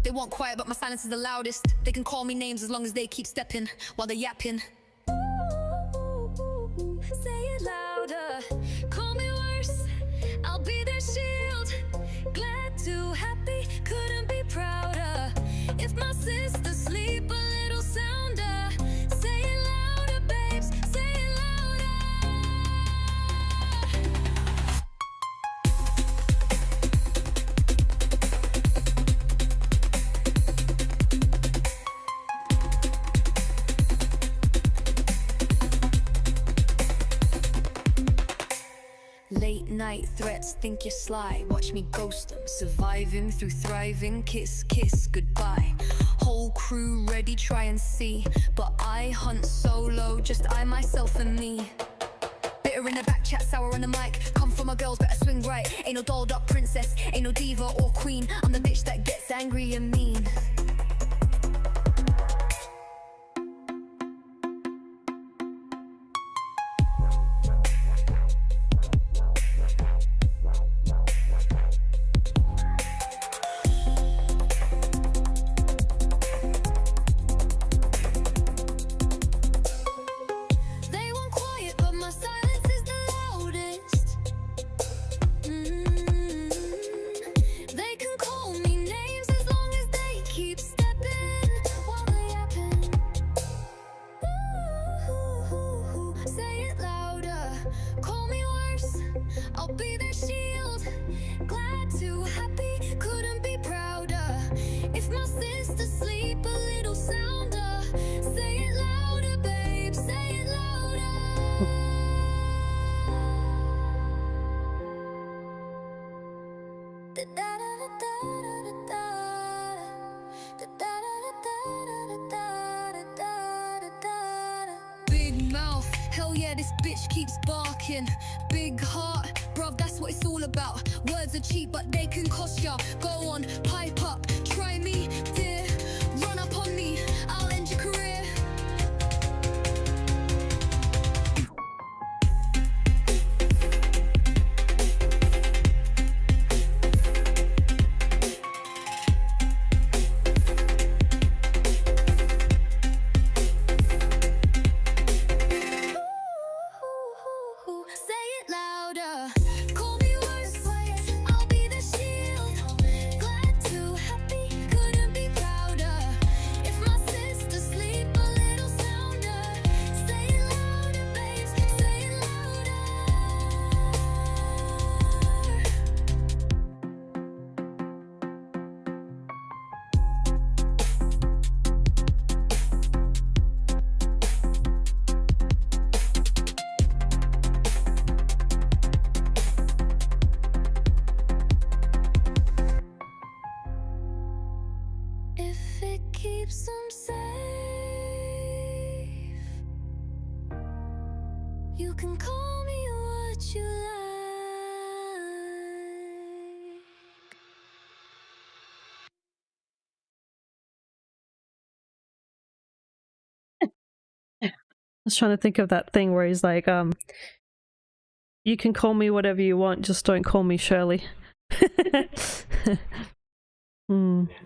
They want quiet, but my silence is the loudest. They can call me names as long as they keep stepping while they're yapping. Say it louder, call me worse. I'll be their shield. Glad to, happy, couldn't be prouder. If my sister sleep a little sounder, say it louder, babes, say it louder. Late night threats, think you're sly. Watch me ghost them, surviving through thriving. Kiss, kiss, goodbye. Whole crew ready, try and see. But I hunt solo, just I, myself and me. Bitter in the back, chat sour on the mic. Come for my girls, better swing right. Ain't no dolled up princess, ain't no diva or queen. I'm the bitch that gets angry and mean. They want quiet, but my silence is the loudest. They can call me names as long as they Big mouth, hell yeah, this bitch keeps barking. Big heart, bruv, that's what it's all about. Words are cheap, but they can cost ya. Go on, pipe up, try me, dear. Run up on me, I'll end your career. Say it louder. Call me worse. I'll be the shield. Glad to happy, couldn't be prouder. If my sister sleep a little sounder. Say it louder, babes. Say it louder. If it keeps them safe, you can call me what you like. I was trying to think of that thing where he's like, you can call me whatever you want, just don't call me Shirley.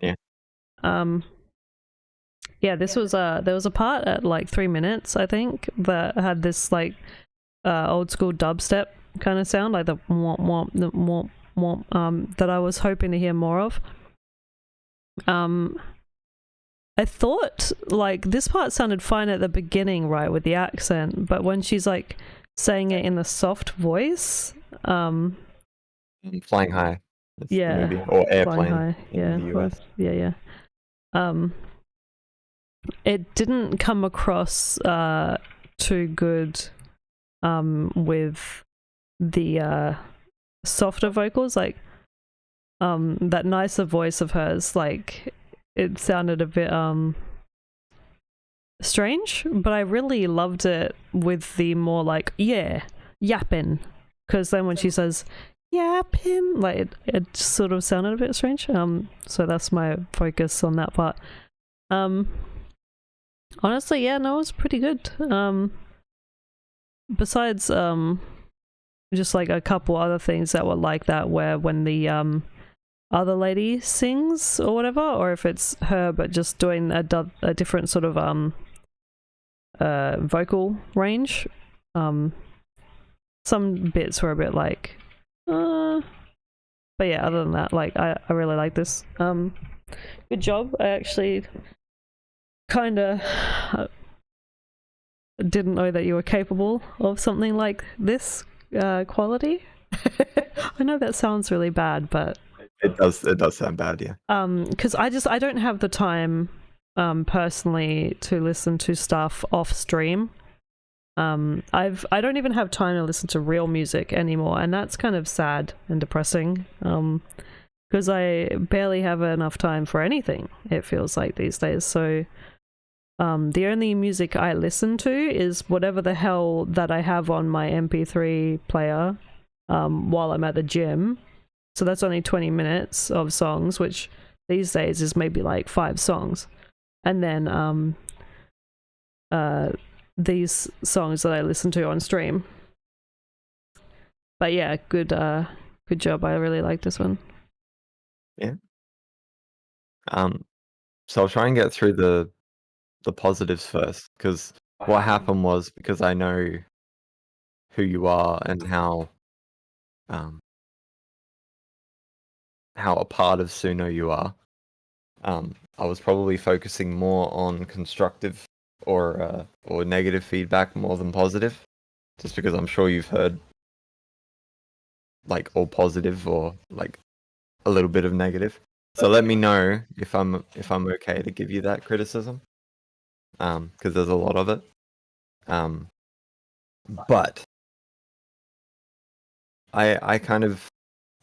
Yeah. Yeah, this was there was a part at like 3 minutes, I think, that had this like old school dubstep kind of sound, like the womp womp, the womp womp, that I was hoping to hear more of. I thought like this part sounded fine at the beginning, right, with the accent, but when she's like saying it in the soft voice, Flying High. That's the yeah, movie. Or Flying Airplane High, in yeah, the US. yeah. It didn't come across too good with the softer vocals, like that nicer voice of hers, like it sounded a bit strange, but I really loved it with the more like yapping, because then when she says yapping, like it sort of sounded a bit strange. So that's my focus on that part. Honestly, yeah, no, it was pretty good. Besides just like a couple other things that were like that, where when the other lady sings or whatever, or if it's her but just doing a different sort of vocal range, some bits were a bit like but yeah, other than that, like I really like this. Good job. I actually kind of didn't know that you were capable of something like this quality. I know that sounds really bad, but It does sound bad, yeah. because I don't have the time personally to listen to stuff off stream. I don't even have time to listen to real music anymore, and that's kind of sad and depressing. Because I barely have enough time for anything, it feels like these days. So the only music I listen to is whatever the hell that I have on my MP3 player while I'm at the gym. So that's only 20 minutes of songs, which these days is maybe like 5 songs. And then these songs that I listen to on stream. But yeah, good job. I really like this one. Yeah. So I'll try and get through the positives first, because what happened was, because I know who you are and how a part of Suno you are, I was probably focusing more on constructive or negative feedback more than positive, just because I'm sure you've heard like all positive or like a little bit of negative. So let me know if I'm okay to give you that criticism, because there's a lot of it. But I kind of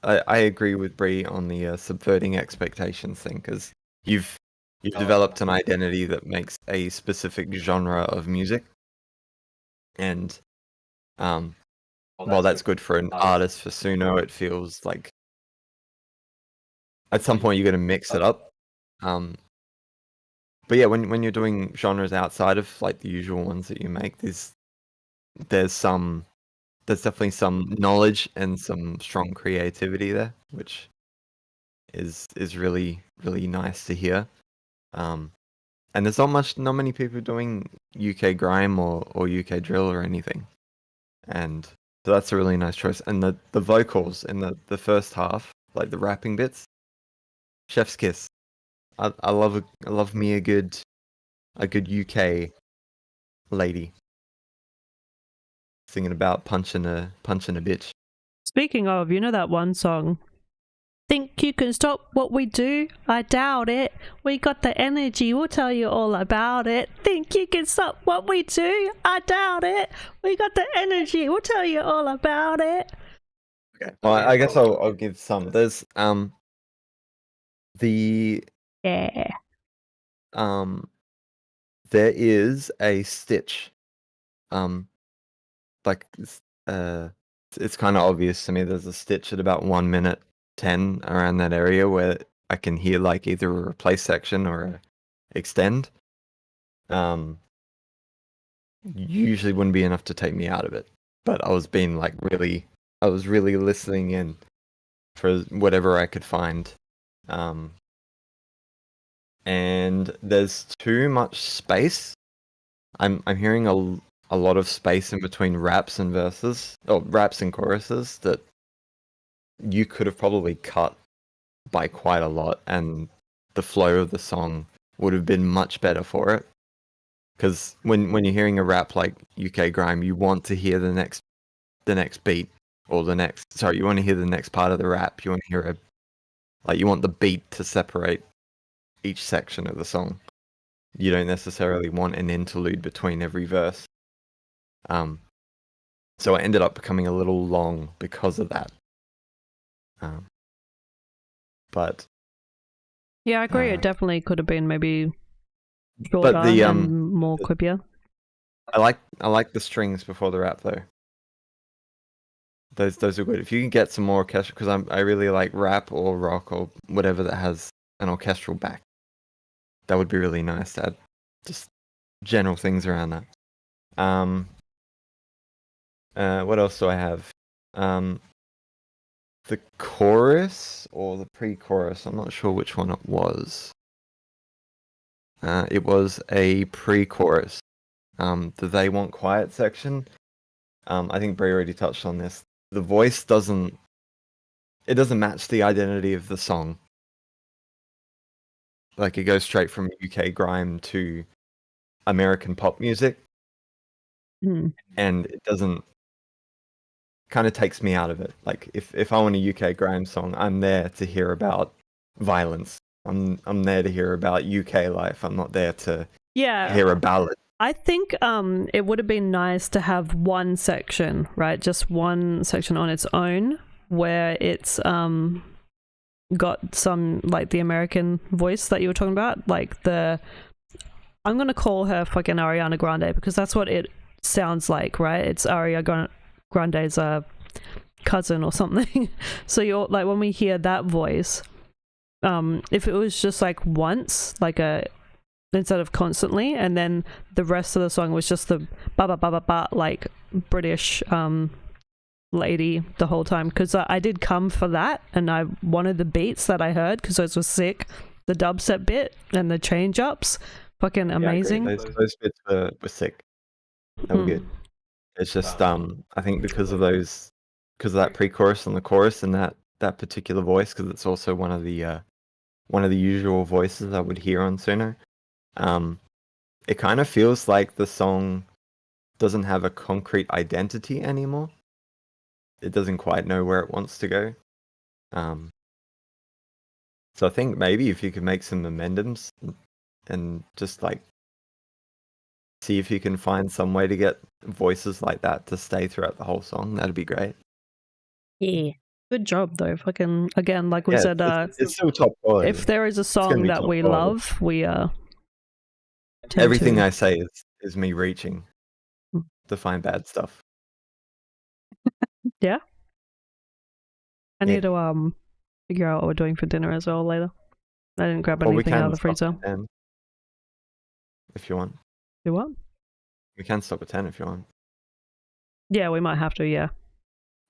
I agree with Bree on the subverting expectations thing, because you've developed an identity that makes a specific genre of music, and while that's good for an artist, for Suno, it feels like at some point you're going to mix it up. But yeah, when you're doing genres outside of like the usual ones that you make, there's definitely some knowledge and some strong creativity there, which is really nice to hear. And there's not many people doing UK grime or UK drill or anything, and so that's a really nice choice. And the vocals in the first half, like the rapping bits, chef's kiss. I love me a good UK lady singing about punching a bitch. Speaking of, you know that one song? Think you can stop what we do? I doubt it. We got the energy, we'll tell you all about it. Think you can stop what we do? I doubt it. We got the energy, we'll tell you all about it. Okay. Well, I guess I'll give some. There's the Yeah. there is a stitch. Like it's kind of obvious to me. There's a stitch at about 1:10 around that area where I can hear like either a replace section or a extend. Usually wouldn't be enough to take me out of it, but I was really listening in for whatever I could find. And there's too much space. I'm hearing a lot of space in between raps and verses, or raps and choruses, that you could have probably cut by quite a lot, and the flow of the song would have been much better for it. Because when you're hearing a rap like UK grime, you want to hear the next beat, or you want to hear the next part of the rap. You want to hear you want the beat to separate each section of the song. You don't necessarily want an interlude between every verse. So it ended up becoming a little long because of that. But yeah, I agree. It definitely could have been maybe shorter and more quippier. I like the strings before the rap though. Those are good. If you can get some more orchestral, because I really like rap or rock or whatever that has an orchestral back. That would be really nice to add just general things around that. What else do I have? The chorus or the pre-chorus? I'm not sure which one it was. It was a pre-chorus. The They Want Quiet section. I think Bree already touched on this. The voice doesn't match the identity of the song. Like, it goes straight from UK grime to American pop music. And it doesn't, kind of takes me out of it. Like, if I want a UK grime song, I'm there to hear about violence. I'm there to hear about UK life. I'm not there to hear a ballad. I think it would have been nice to have one section, right? Just one section on its own where it's got some like the American voice that you were talking about, like I'm gonna call her fucking Ariana Grande because that's what it sounds like, right? It's Ariana Grande's cousin or something. So you're like, when we hear that voice, if it was just like once, like instead of constantly, and then the rest of the song was just the ba ba ba ba ba, like British lady the whole time, because I did come for that, and I wanted the beats that I heard because those were sick. The dubstep bit and the change ups, fucking amazing. Those bits were sick. They were good. It's just I think because of that pre-chorus and the chorus and that particular voice, because it's also one of the usual voices I would hear on Suno. It kind of feels like the song doesn't have a concrete identity anymore. It doesn't quite know where it wants to go. So I think maybe if you could make some amendments and just like see if you can find some way to get voices like that to stay throughout the whole song, that'd be great. Yeah. Good job though. Fucking again, like we Yeah, said, it's still top quality. if there is a gonna song be that top we quality. love, we tend Everything to. I say is me reaching Mm. to find bad stuff. Yeah. I Yeah. need to figure out what we're doing for dinner as well later. I didn't grab Or we anything out can of the stop freezer. at 10 if you want. Do what? We can stop at 10 if you want. Yeah, we might have to. Yeah,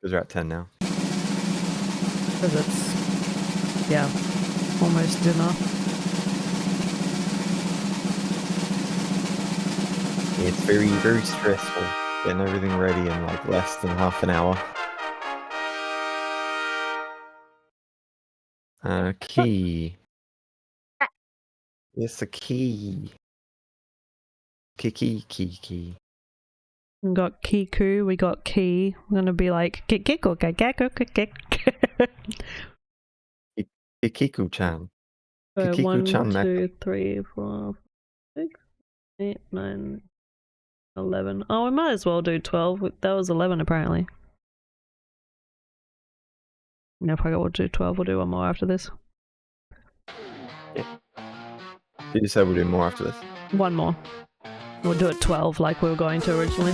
Because we're at 10 now. because it's almost dinner. It's very, very stressful getting everything ready in like less than half an hour. Key. Yes, a key. Key. We got Kiku, we got Key. We're gonna be like Kiku. Kikiku-chan. 1, Kikiku-chan 2, 3, 4, 6, 8, 9, 11. Oh, we might as well do 12. That was 11 apparently. No, if I got to do 12, we'll do one more after this. Did you say we'll do more after this? One more. We'll do it 12 like we were going to originally.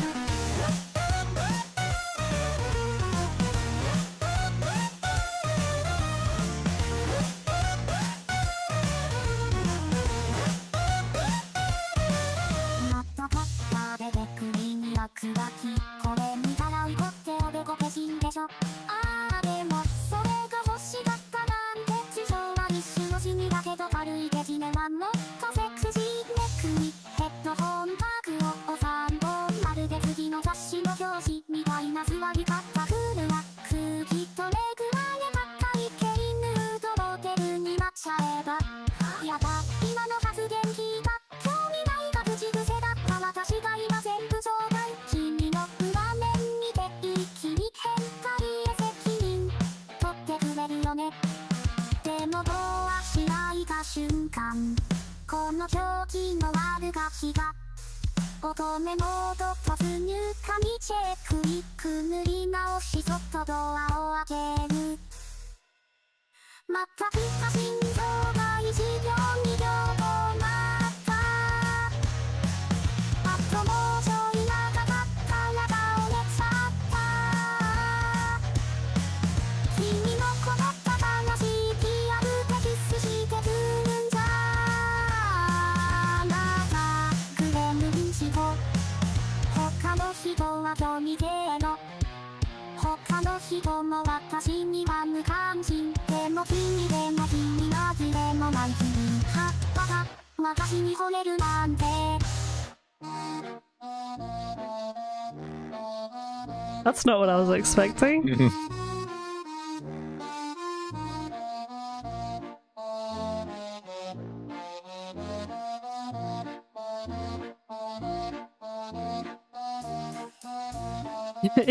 That's not what I was expecting.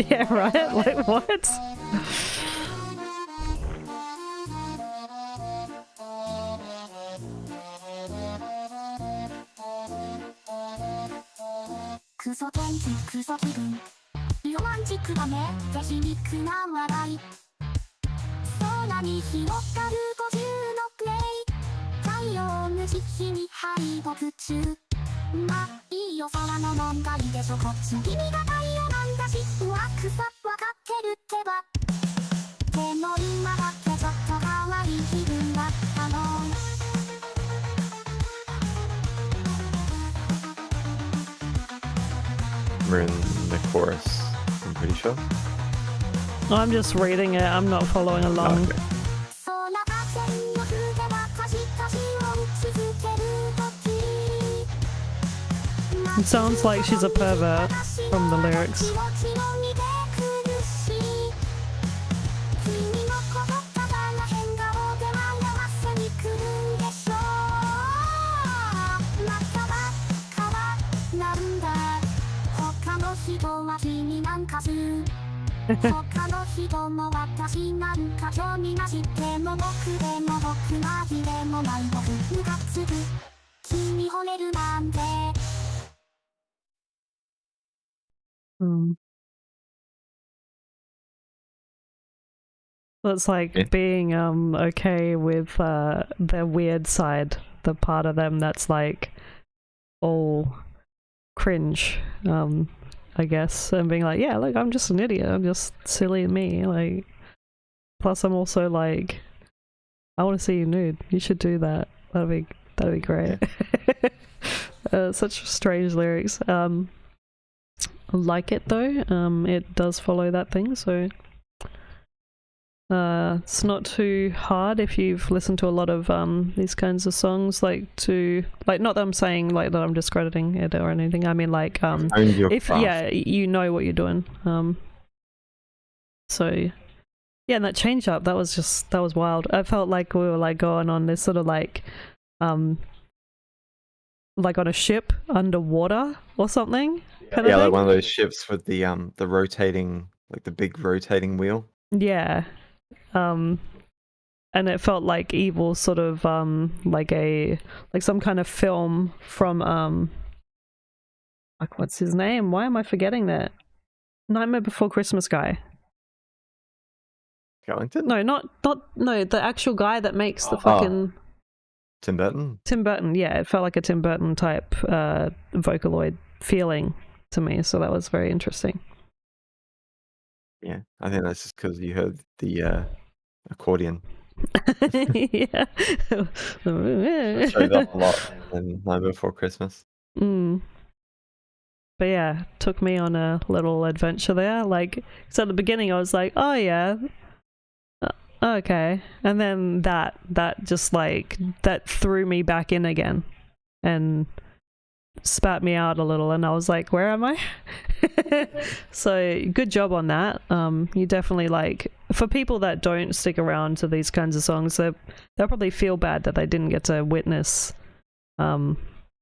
Yeah, right? Like, what? We're in the chorus, I'm pretty sure. I'm just reading it. I'm not following along. Okay. It sounds like she's a pervert from the lyrics. It's like Yeah. being okay with their weird side, the part of them that's like all cringe, I guess, and being like, yeah, look, I'm just an idiot. I'm just silly me. Like, plus I'm also like, I want to see you nude. You should do that. That'd be great. Such strange lyrics. I like it though. It does follow that thing, so it's not too hard if you've listened to a lot of these kinds of songs. Like not that I'm saying like that I'm discrediting it or anything. I mean like Owned your if craft. you know what you're doing. So yeah, and that change up, that was wild. I felt like we were like going on this sort of like on a ship underwater or something. Kind Yeah, of like thing. one of those ships with the rotating, like the big rotating wheel. Yeah. And it felt like evil sort of like some kind of film from like what's his name? Why am I forgetting that? Nightmare Before Christmas guy. Kellington? No, not no, the actual guy that makes the fucking Tim Burton? Tim Burton. Yeah, it felt like a Tim Burton type Vocaloid feeling to me, so that was very interesting. Yeah, I think that's just because you heard the accordion. Yeah. It showed up a lot in Night Before Christmas. Mm. But yeah, took me on a little adventure there. Like, so at the beginning I was like, oh yeah, okay. And then that just like, that threw me back in again and spat me out a little. And I was like, where am I? So good job on that. You definitely like, for people that don't stick around to these kinds of songs, they'll probably feel bad that they didn't get to witness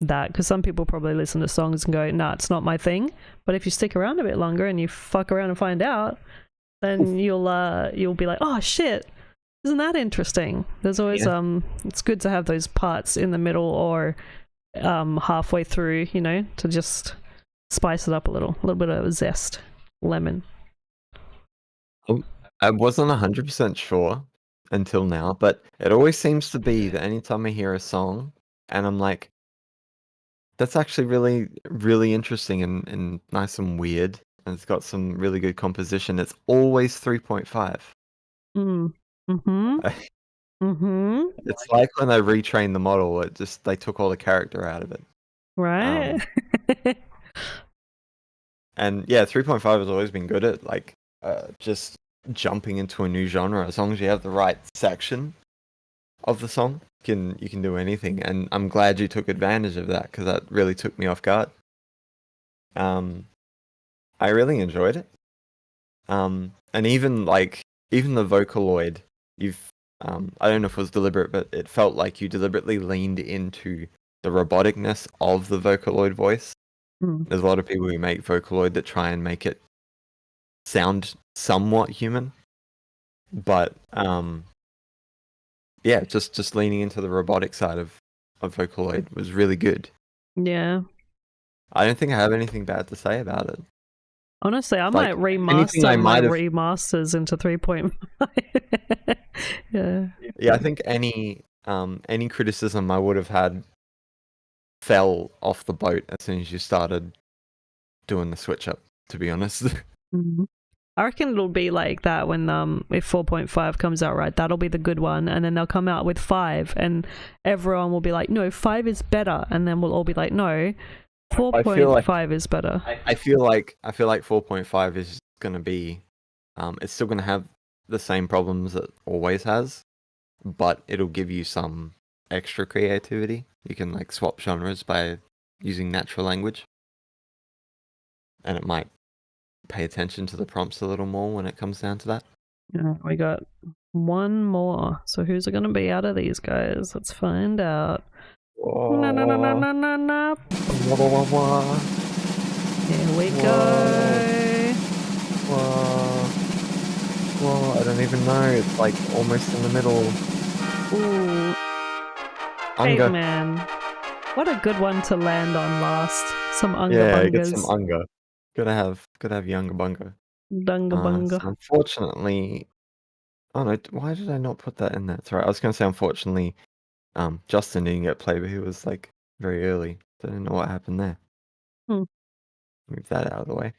that, because some people probably listen to songs and go, nah, it's not my thing. But if you stick around a bit longer and you fuck around and find out, then you'll be like, oh shit, isn't that interesting? There's always it's good to have those parts in the middle or halfway through, you know, to just spice it up a little bit of zest, lemon. I wasn't 100% sure until now, but it always seems to be that anytime I hear a song and I'm like, that's actually really, really interesting and nice and weird, and it's got some really good composition, it's always 3.5. It's like when they retrained the model, they took all the character out of it. Right? And yeah, 3.5 has always been good at like just jumping into a new genre. As long as you have the right section of the song, you can do anything. And I'm glad you took advantage of that, because that really took me off guard. I really enjoyed it. And even the Vocaloid, I don't know if it was deliberate, but it felt like you deliberately leaned into the roboticness of the Vocaloid voice. There's a lot of people who make Vocaloid that try and make it sound somewhat human, but yeah, just leaning into the robotic side of Vocaloid was really good. Yeah. I don't think I have anything bad to say about it. Honestly, I Like, might anything I remaster my might have- remasters into 3.5. Yeah. Yeah, I think any criticism I would have had fell off the boat as soon as you started doing the switch up, to be honest. I reckon it'll be like that when if 4.5 comes out, right? That'll be the good one, and then they'll come out with 5, and everyone will be like, no, 5 is better, and then we'll all be like, no, 4.5 is better. I feel like 4.5 is going to be it's still going to have the same problems it always has, but it'll give you some extra creativity. You can like swap genres by using natural language, and it might pay attention to the prompts a little more when it comes down to that. Yeah, we got one more. So who's it going to be out of these guys? Let's find out. No. Here we go. Whoa, I don't even know. It's like almost in the middle. Ooh. Hey Unga. man. What a good one to land on last. Some Unga Yeah, Bungas. get some Unga. Gotta have Younger Bunga. Dunga Bunga. So unfortunately, Oh no, why did I not put that in there? Sorry, I was gonna say unfortunately, Justin didn't get played, but he was like very early. So I don't know what happened there. Hmm. Move that out of the way.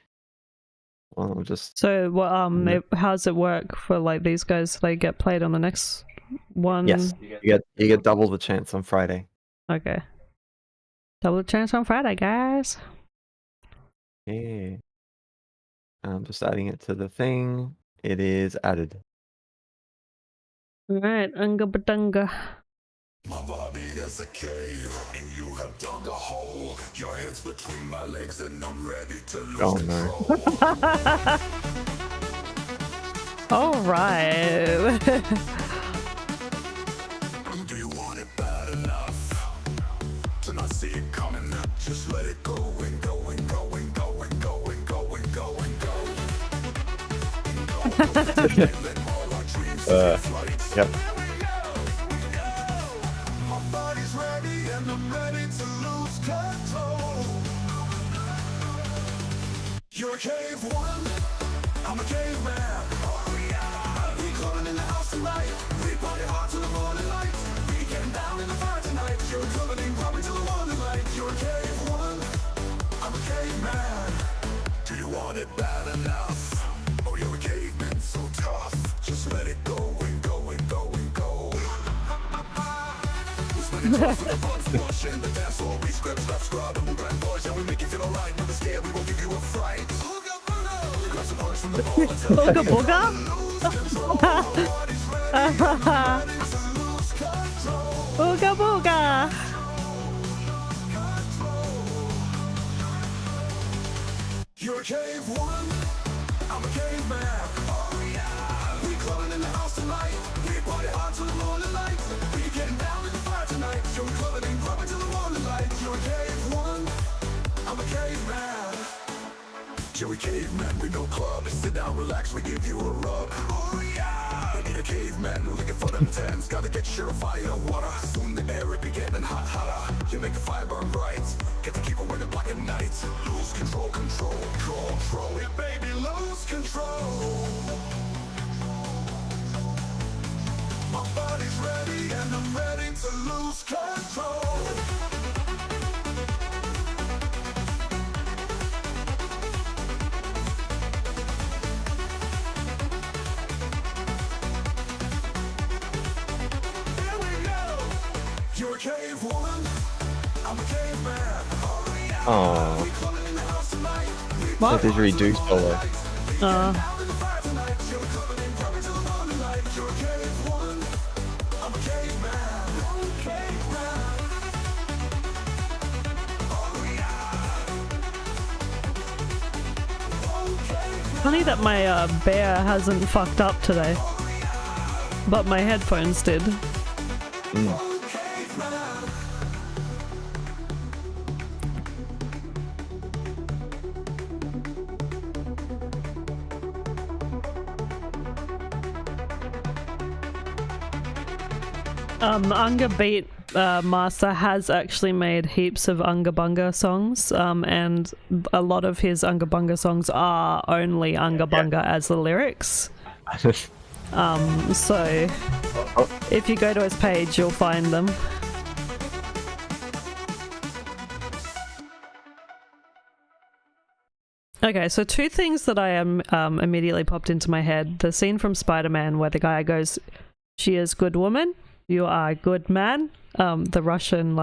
Well, I'll just So what Mm. how does it work for like these guys? They get played on the next one? yes, you get double the chance on Friday. Okay. Double chance on Friday, guys. Yeah. I'm just adding it to the thing. It is added. Alright, unga badunga. My body is a cave, and you have dug a hole. Your head's between my legs, and I'm ready to lose Oh no. control. Alright. Do you want it bad enough to not see it coming? Just let it go and go and go and go and go and go and go and go. Let all our dreams take flight. Yep. My body's ready and I'm ready to lose control. You're a cave one, I'm a caveman. We calling in the house tonight. We party hard till the morning light. We getting down in the fire tonight. You're coming in probably till the morning light. You're a cave one, I'm a caveman. Do you want it bad enough? Oh, you're a caveman, so tough. Just let it go and go and go and go. We're spending time for the fun to wash in the dance floor. We scrap, slap, scrub, and we grind boys, and we make you feel alright. Never scared, we won't give you a fright. Grab some punch from the ball and tell Booga booga? Booga booga! You're a cave one, I'm a caveman. We clubbing in the house tonight. We party hard till the morning light. We getting down in the fire tonight. You're clubbing and clubbing till the morning light. You're a cave one, I'm a caveman. You're a caveman with no club. Sit down, relax, we give you a rub. Oh yeah! I need a caveman looking for them tens. Gotta get your fire water. Soon the air it be getting hot, hotter. You make the fire burn bright. Get to keep on working black at night. Lose control, control, control. Yeah, baby, lose control. My body's ready and I'm ready to lose control. Here we go. You're a cave woman, I'm a caveman. Oh, We calling in the house tonight. We What? did redo solo. down in the fire tonight. You're coming in probably till the morning light. You're a cave woman, I'm a caveman. Caveman. Oh yeah. Funny that my bear hasn't fucked up today. But my headphones did. Unga Beat Master has actually made heaps of Unga Bunga songs, and a lot of his Unga Bunga songs are only Unga Bunga as the lyrics. So if you go to his page, you'll find them. Okay, so two things that I am immediately popped into my head. The scene from Spider-Man where the guy goes, "She is good woman, you are good man." The Russian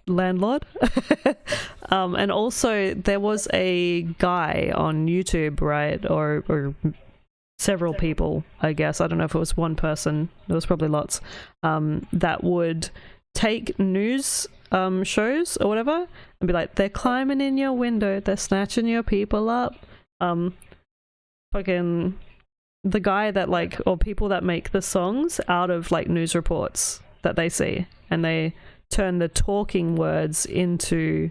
landlord. And also there was a guy on YouTube, right, or several people, I guess. I don't know if it was one person. There was probably lots. That would take news shows or whatever and be like, they're climbing in your window, they're snatching your people up. Fucking the guy that or people that make the songs out of news reports that they see, and they turn the talking words into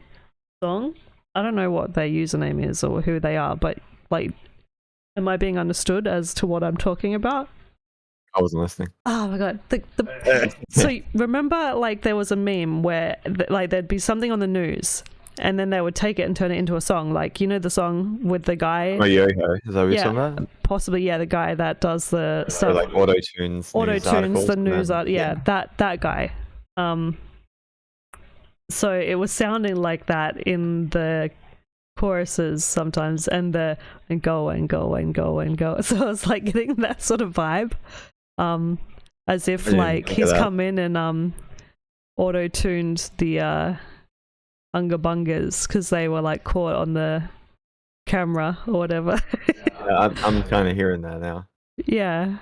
song. I don't know what their username is or who they are, but am I being understood as to what I'm talking about? I wasn't listening. Oh my god. So remember there was a meme where there'd be something on the news and then they would take it and turn it into a song. Like, you know, the song with the guy. Oh, Yo-Ho. Is that what you're talking about? Possibly, yeah, the guy that does the So, stuff. like auto-tunes The news and art. Yeah, that guy. So it was sounding like that in the choruses sometimes, and go and go and go and go. So I was like getting that sort of vibe, as if like he's come in and auto-tuned the Unga Bungas because they were like caught on the camera or whatever. Yeah, I'm kind of hearing that now. Yeah,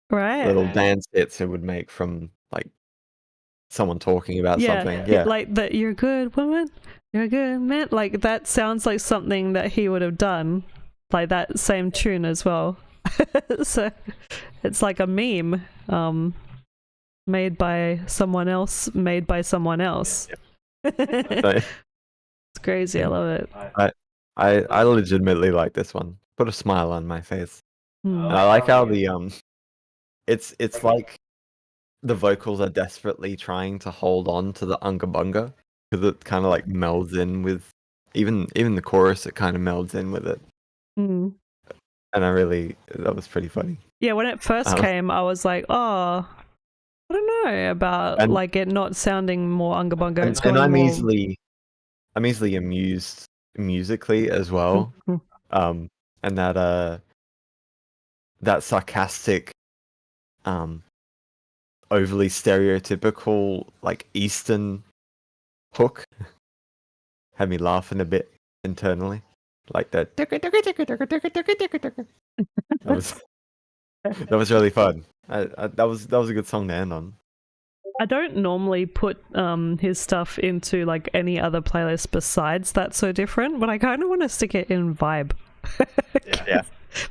right. Little dance hits it would make from like someone talking about something. Yeah, like that. You're a good woman. You're a good man. Like that sounds like something that he would have done, like that same tune as well. So it's like a meme, made by someone else, made by someone else. It's crazy. I love it. I legitimately like this one. Put a smile on my face. Hmm. And I like how the it's like the vocals are desperately trying to hold on to the Unga Bunga because it kind of like melds in with even the chorus. It kind of melds in with it, Hmm. and that was pretty funny. Yeah, when it first came, I was like, oh, I don't know about like it not sounding more Unga Bunga. And I'm easily amused musically as well. And that sarcastic, overly stereotypical like Eastern hook had me laughing a bit internally, like that. That was really fun. That was a good song to end on. I don't normally put his stuff into like any other playlist besides That's So Different, but I kind of want to stick it in Vibe. Yeah.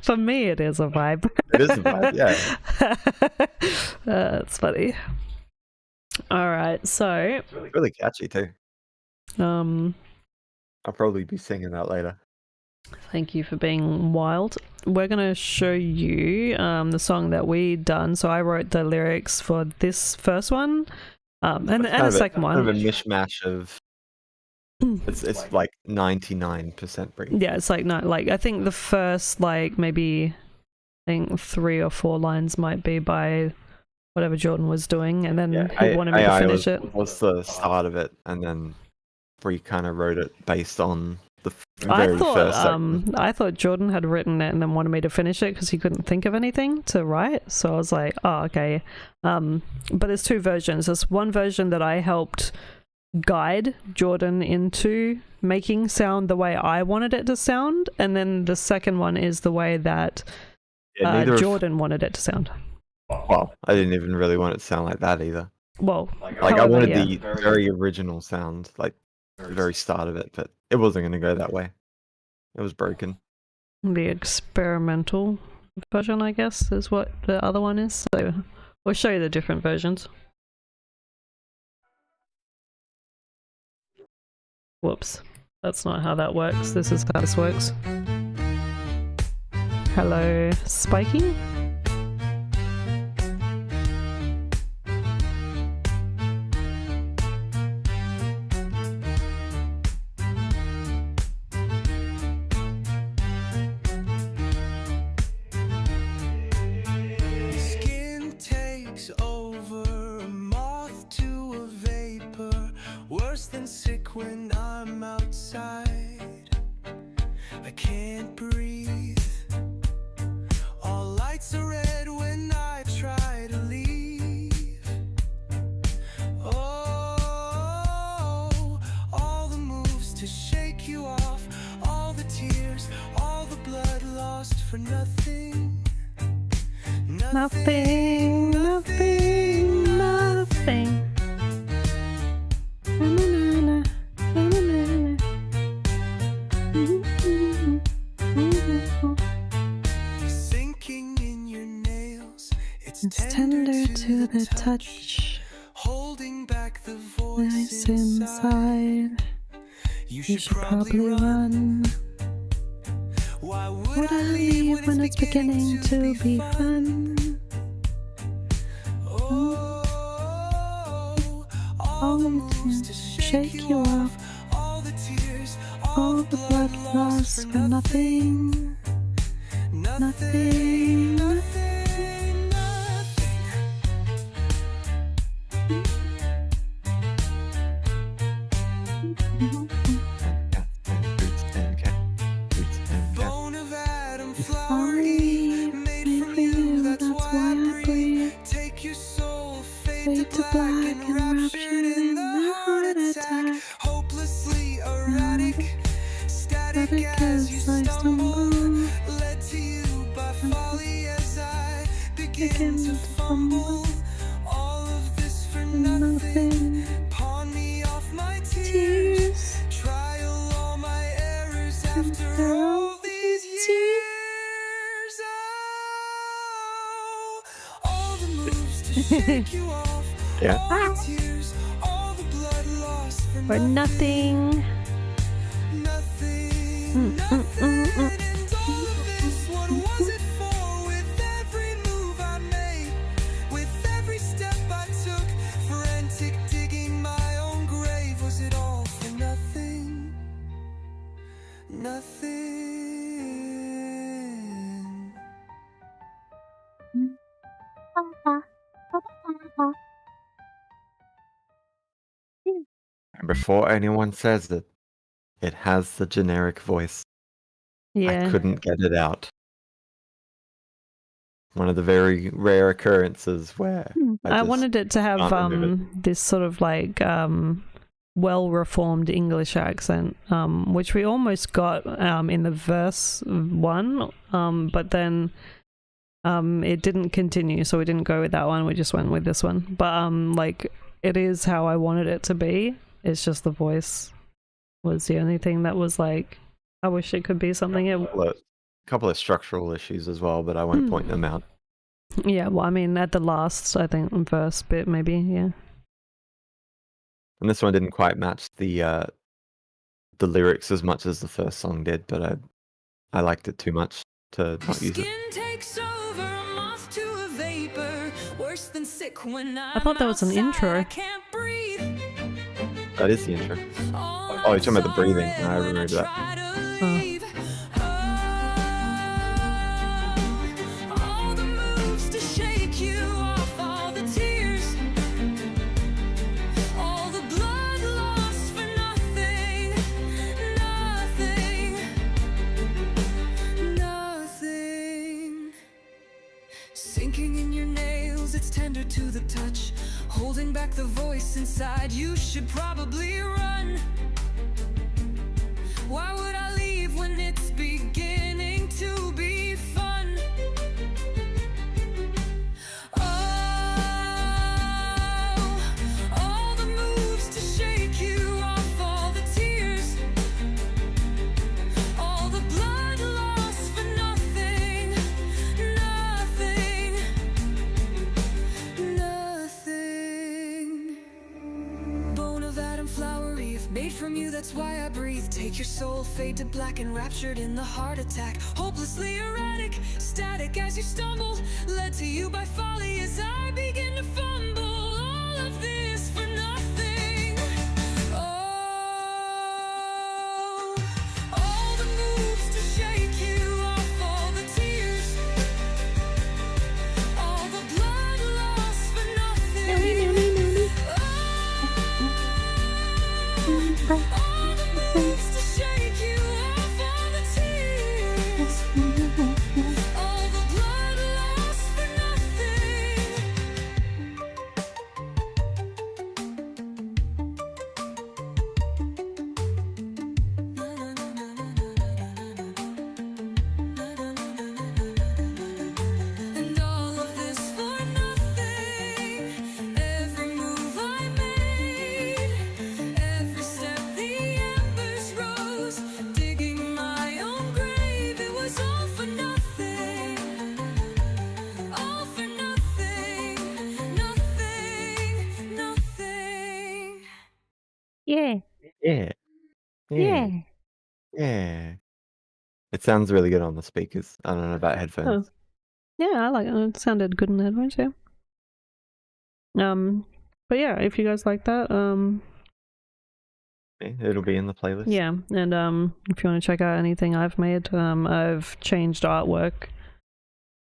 For me, it is a vibe. It is a vibe, yeah. That's funny. All right, so Really catchy too. I'll probably be singing that later. Thank you for being wild. We're going to show you the song that we done. So I wrote the lyrics for this first one and the second one. Kind of a mishmash of... It's like 99% Bree. Yeah, it's like, no, like I think the first like maybe I think 3 or 4 lines might be by whatever Jordan was doing, and then he wanted me to finish it. Was the start of it, and then Bree kind of wrote it based on the very first section. I thought Jordan had written it and then wanted me to finish it because he couldn't think of anything to write. So I was like, oh, okay. But there's 2 versions. There's one version that I helped guide Jordan into making sound the way I wanted it to sound, and then the second one is the way that Jordan wanted it to sound. Well, I didn't even really want it to sound like that either. Well, like I wanted the very original sound, like the very start of it, but it wasn't going to go that way. It was broken. The experimental version, I guess, is what the other one is. So we'll show you the different versions. Whoops, that's not how that works. This is how this works. Hello, Spiky. Skin takes over, a moth to a vapor, worse than sick when I'm outside. I can't breathe. All lights are red when I try to leave. Oh, all the moves to shake you off, all the tears, all the blood lost for nothing. Nothing, nothing, nothing. Sinking in your nails, it's Tender to the touch, holding back the voice nice inside. You You should probably run. Why Would I leave when it's beginning to be fun? Oh, All the moves to shake you off, all the tears, All the blood lost for nothing. Nothing. nothing, nothing. Bone of Adam, flower Eve, made from you, that's why I breathe. Take your soul, fade to black, and raptured in the heart attack. Hopelessly erratic, static as you stumble, led to you by folly as I begin to fumble. All of this for nothing, pawn me off my tears. Trial all my errors after all these years. Oh, all the moves to shake you off, Yeah. all the tears, all the blood lost for For nothing. nothing, nothing. And all of this, what was it for? With every move I made, with every step I took, frantic digging my own grave, was it all for nothing? Nothing. And before anyone says it, it has the generic voice. I Yeah. couldn't get it out. One of the very rare occurrences where I just wanted it to have can't remove this sort of like well-reformed English accent, which we almost got in the verse one, but then it didn't continue, so we didn't go with that one. We just went with this one. But like it is how I wanted it to be. It's just the voice was the only thing that was like, I wish it could be something. a couple of structural issues as well, but I won't point them out. Yeah, well, I mean, at the last, I think, verse bit, maybe, yeah. And this one didn't quite match the lyrics as much as the first song did, but I liked it too much to not use it. Skin takes over, a moth to a vapor, worse than sick when I thought that was an outside, intro. I can't breathe. That is the intro. Oh, you're talking about the breathing. I remember that. All the moves to shake you off, all the tears, all the blood lost for nothing, nothing, nothing. Sinking in your nails, it's tender to the touch, holding back the voice inside. You should probably run. Why would I leave when it's beginning to be fun? Oh, all the moves to shake you off, all the tears, all the blood lost for nothing, nothing, nothing. Bone of Adam, flower Eve, made from you, that's why I breathe. Take your soul, fade to black, and raptured in the heart attack. Hopelessly erratic, static as you stumble, led to you by folly as I begin to fumble. All of this for nothing. Oh, all the moves to shake you off, all the tears, all the blood lost for nothing. All the moves to shake you off, all the tears, all the blood lost for nothing. And all of this for nothing. Every move I made, every step the embers rose, digging my own grave. It was all for nothing. All for nothing. Nothing. Nothing. Yeah, Yeah. yeah. Yeah. It sounds really good on the speakers. I don't know about headphones. Yeah, I like it. It sounded good in the headphones, yeah. But yeah, if you guys like that, Okay, it'll be in the playlist. Yeah, and if you want to check out anything I've made, I've changed artwork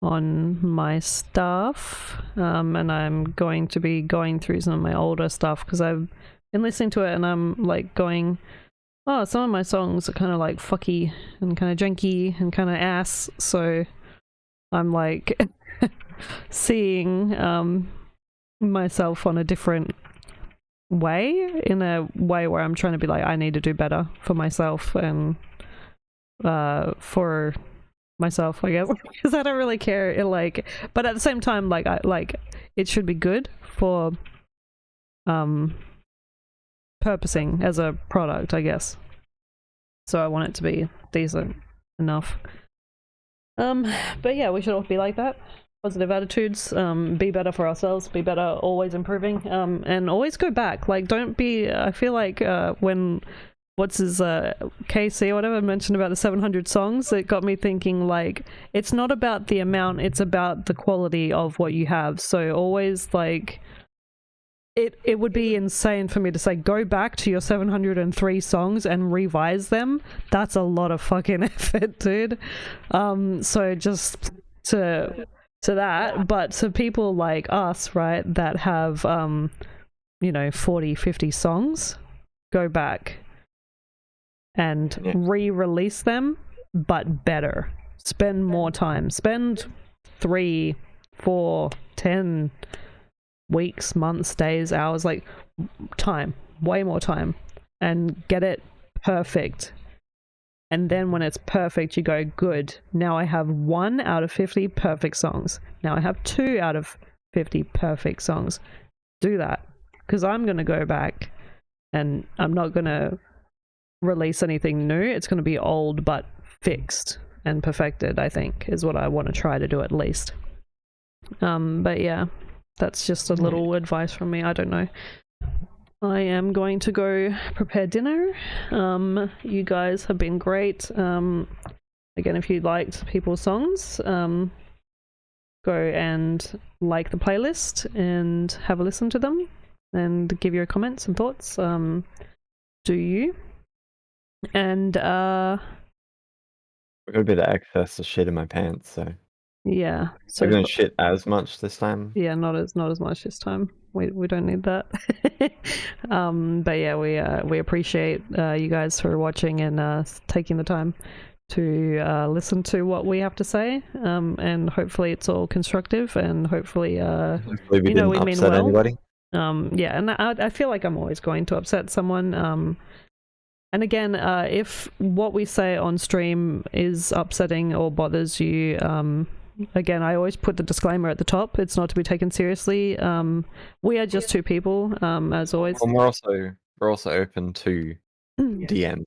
on my stuff, and I'm going to be going through some of my older stuff because I've been listening to it and I'm like going, oh, some of my songs are kind of like fucky and kind of janky and kind of ass, so I'm like seeing myself on a different way, in a way where I'm trying to be like, I need to do better for myself and for myself, I guess, because I don't really care, like, but at the same time, like, I like it should be good for purposing as a product, I guess, so I want it to be decent enough. But yeah, we should all be like that. Positive attitudes, be better for ourselves, be better, always improving, and always go back. Like, don't be, I feel like when what's his KC or whatever mentioned about the 700 songs, it got me thinking, like, it's not about the amount, it's about the quality of what you have. So always, like, it would be insane for me to say go back to your 703 songs and revise them. That's a lot of fucking effort, dude. So just to that, but to people like us, right, that have 40, 50 songs, go back and re-release them, but better. Spend more time. Spend 3, 4, 10 weeks, months, days, hours, like time, way more time, and get it perfect. And then when it's perfect, you go, good, now I have 1 out of 50 perfect songs. Now I have 2 out of 50 perfect songs. Do that. Because I'm going to go back and I'm not going to release anything new. It's going to be old but fixed and perfected, I think, is what I want to try to do at least. But yeah, that's just a little advice from me. I don't know. I am going to go prepare dinner. You guys have been great. Again, if you liked people's songs, go and like the playlist and have a listen to them and give your comments and thoughts. Do you? And I got a bit of excess of shit in my pants, so yeah. So I'm gonna shit as much this time. yeah, not as much this time. We don't need that. But yeah, we appreciate you guys for watching and taking the time to listen to what we have to say. And hopefully it's all constructive, and hopefully Hopefully we didn't upset anybody. Yeah, and I feel like I'm always going to upset someone. And again, if what we say on stream is upsetting or bothers you, again, I always put the disclaimer at the top. It's not to be taken seriously. We are just two people, as always. And we're also open to DMs.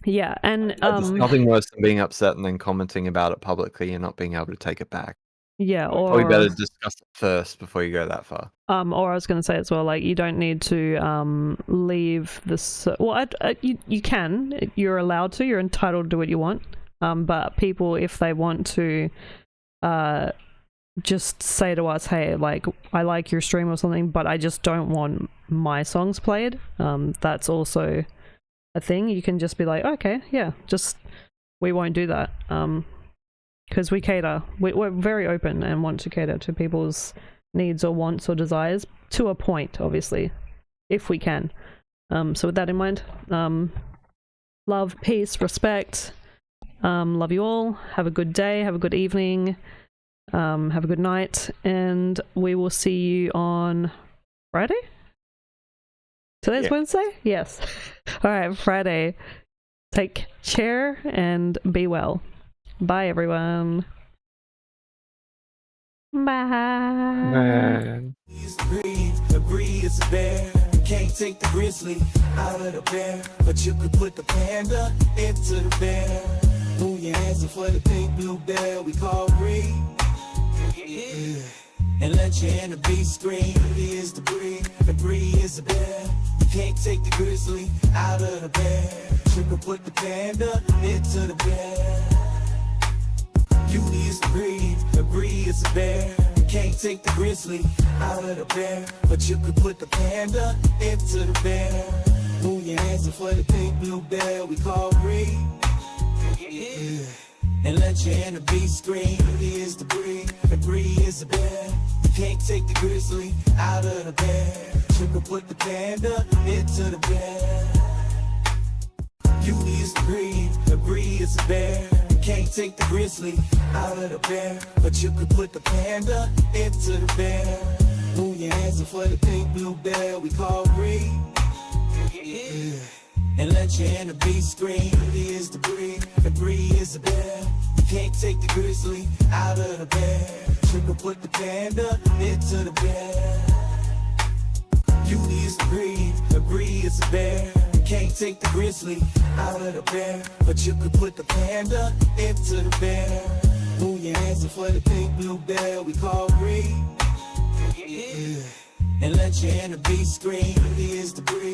Yeah, and There's nothing worse than being upset and then commenting about it publicly and not being able to take it back. yeah, or Probably better discuss it first before you go that far. or I was going to say as well, like, you don't need to leave this. Well, you can. You're allowed to. You're entitled to do what you want. But people, if they want to, just say to us, hey, like, I like your stream or something, but I just don't want my songs played. That's also a thing. You can just be like, okay, yeah, just we won't do that. Because we cater. We're very open and want to cater to people's needs or wants or desires to a point, obviously, if we can. So with that in mind, love, peace, respect. Love you all. Have a good day. Have a good evening. Have a good night. And we will see you on Friday? Today's Wednesday? Yes. All right, Friday. Take care and be well. Bye, everyone. Bye. Bree is a bear. Can't take the grizzly out of the bear, but you could put the panda into the bear. Move your hands in for the pink blue bear we call Bree. And let your inner beast scream. Bree is the Bree, and Bree is a bear. You can't take the grizzly out of the bear. You could put the panda into the bear. Beauty is the Bree, and Bree is a bear. You can't take the grizzly out of the bear, but you could put the panda into the bear. Move your hands for the pink blue bell we call Bree. Yeah. And let your inner beast scream. He is the Bree, and Bree is the bear. You can't take the grizzly out of the bear. You can put the panda into the bear. Beauty is the Bree, and Bree is the bear. You can't take the grizzly out of the bear, but you can put the panda into the bear. Move your hands for the pink blue bell we call Bree. Yeah. And let your inner beast scream. He is the Bree, and Bree is the bear. You can't take the grizzly out of the bear. You can put the panda into the bear. Beauty is the Bree, and Bree is the bear. You can't take the grizzly out of the bear, but you can put the panda into the bear. Move your hands for the pink blue bell we call Bree. Yeah. And let your inner beast scream. He is the Bree.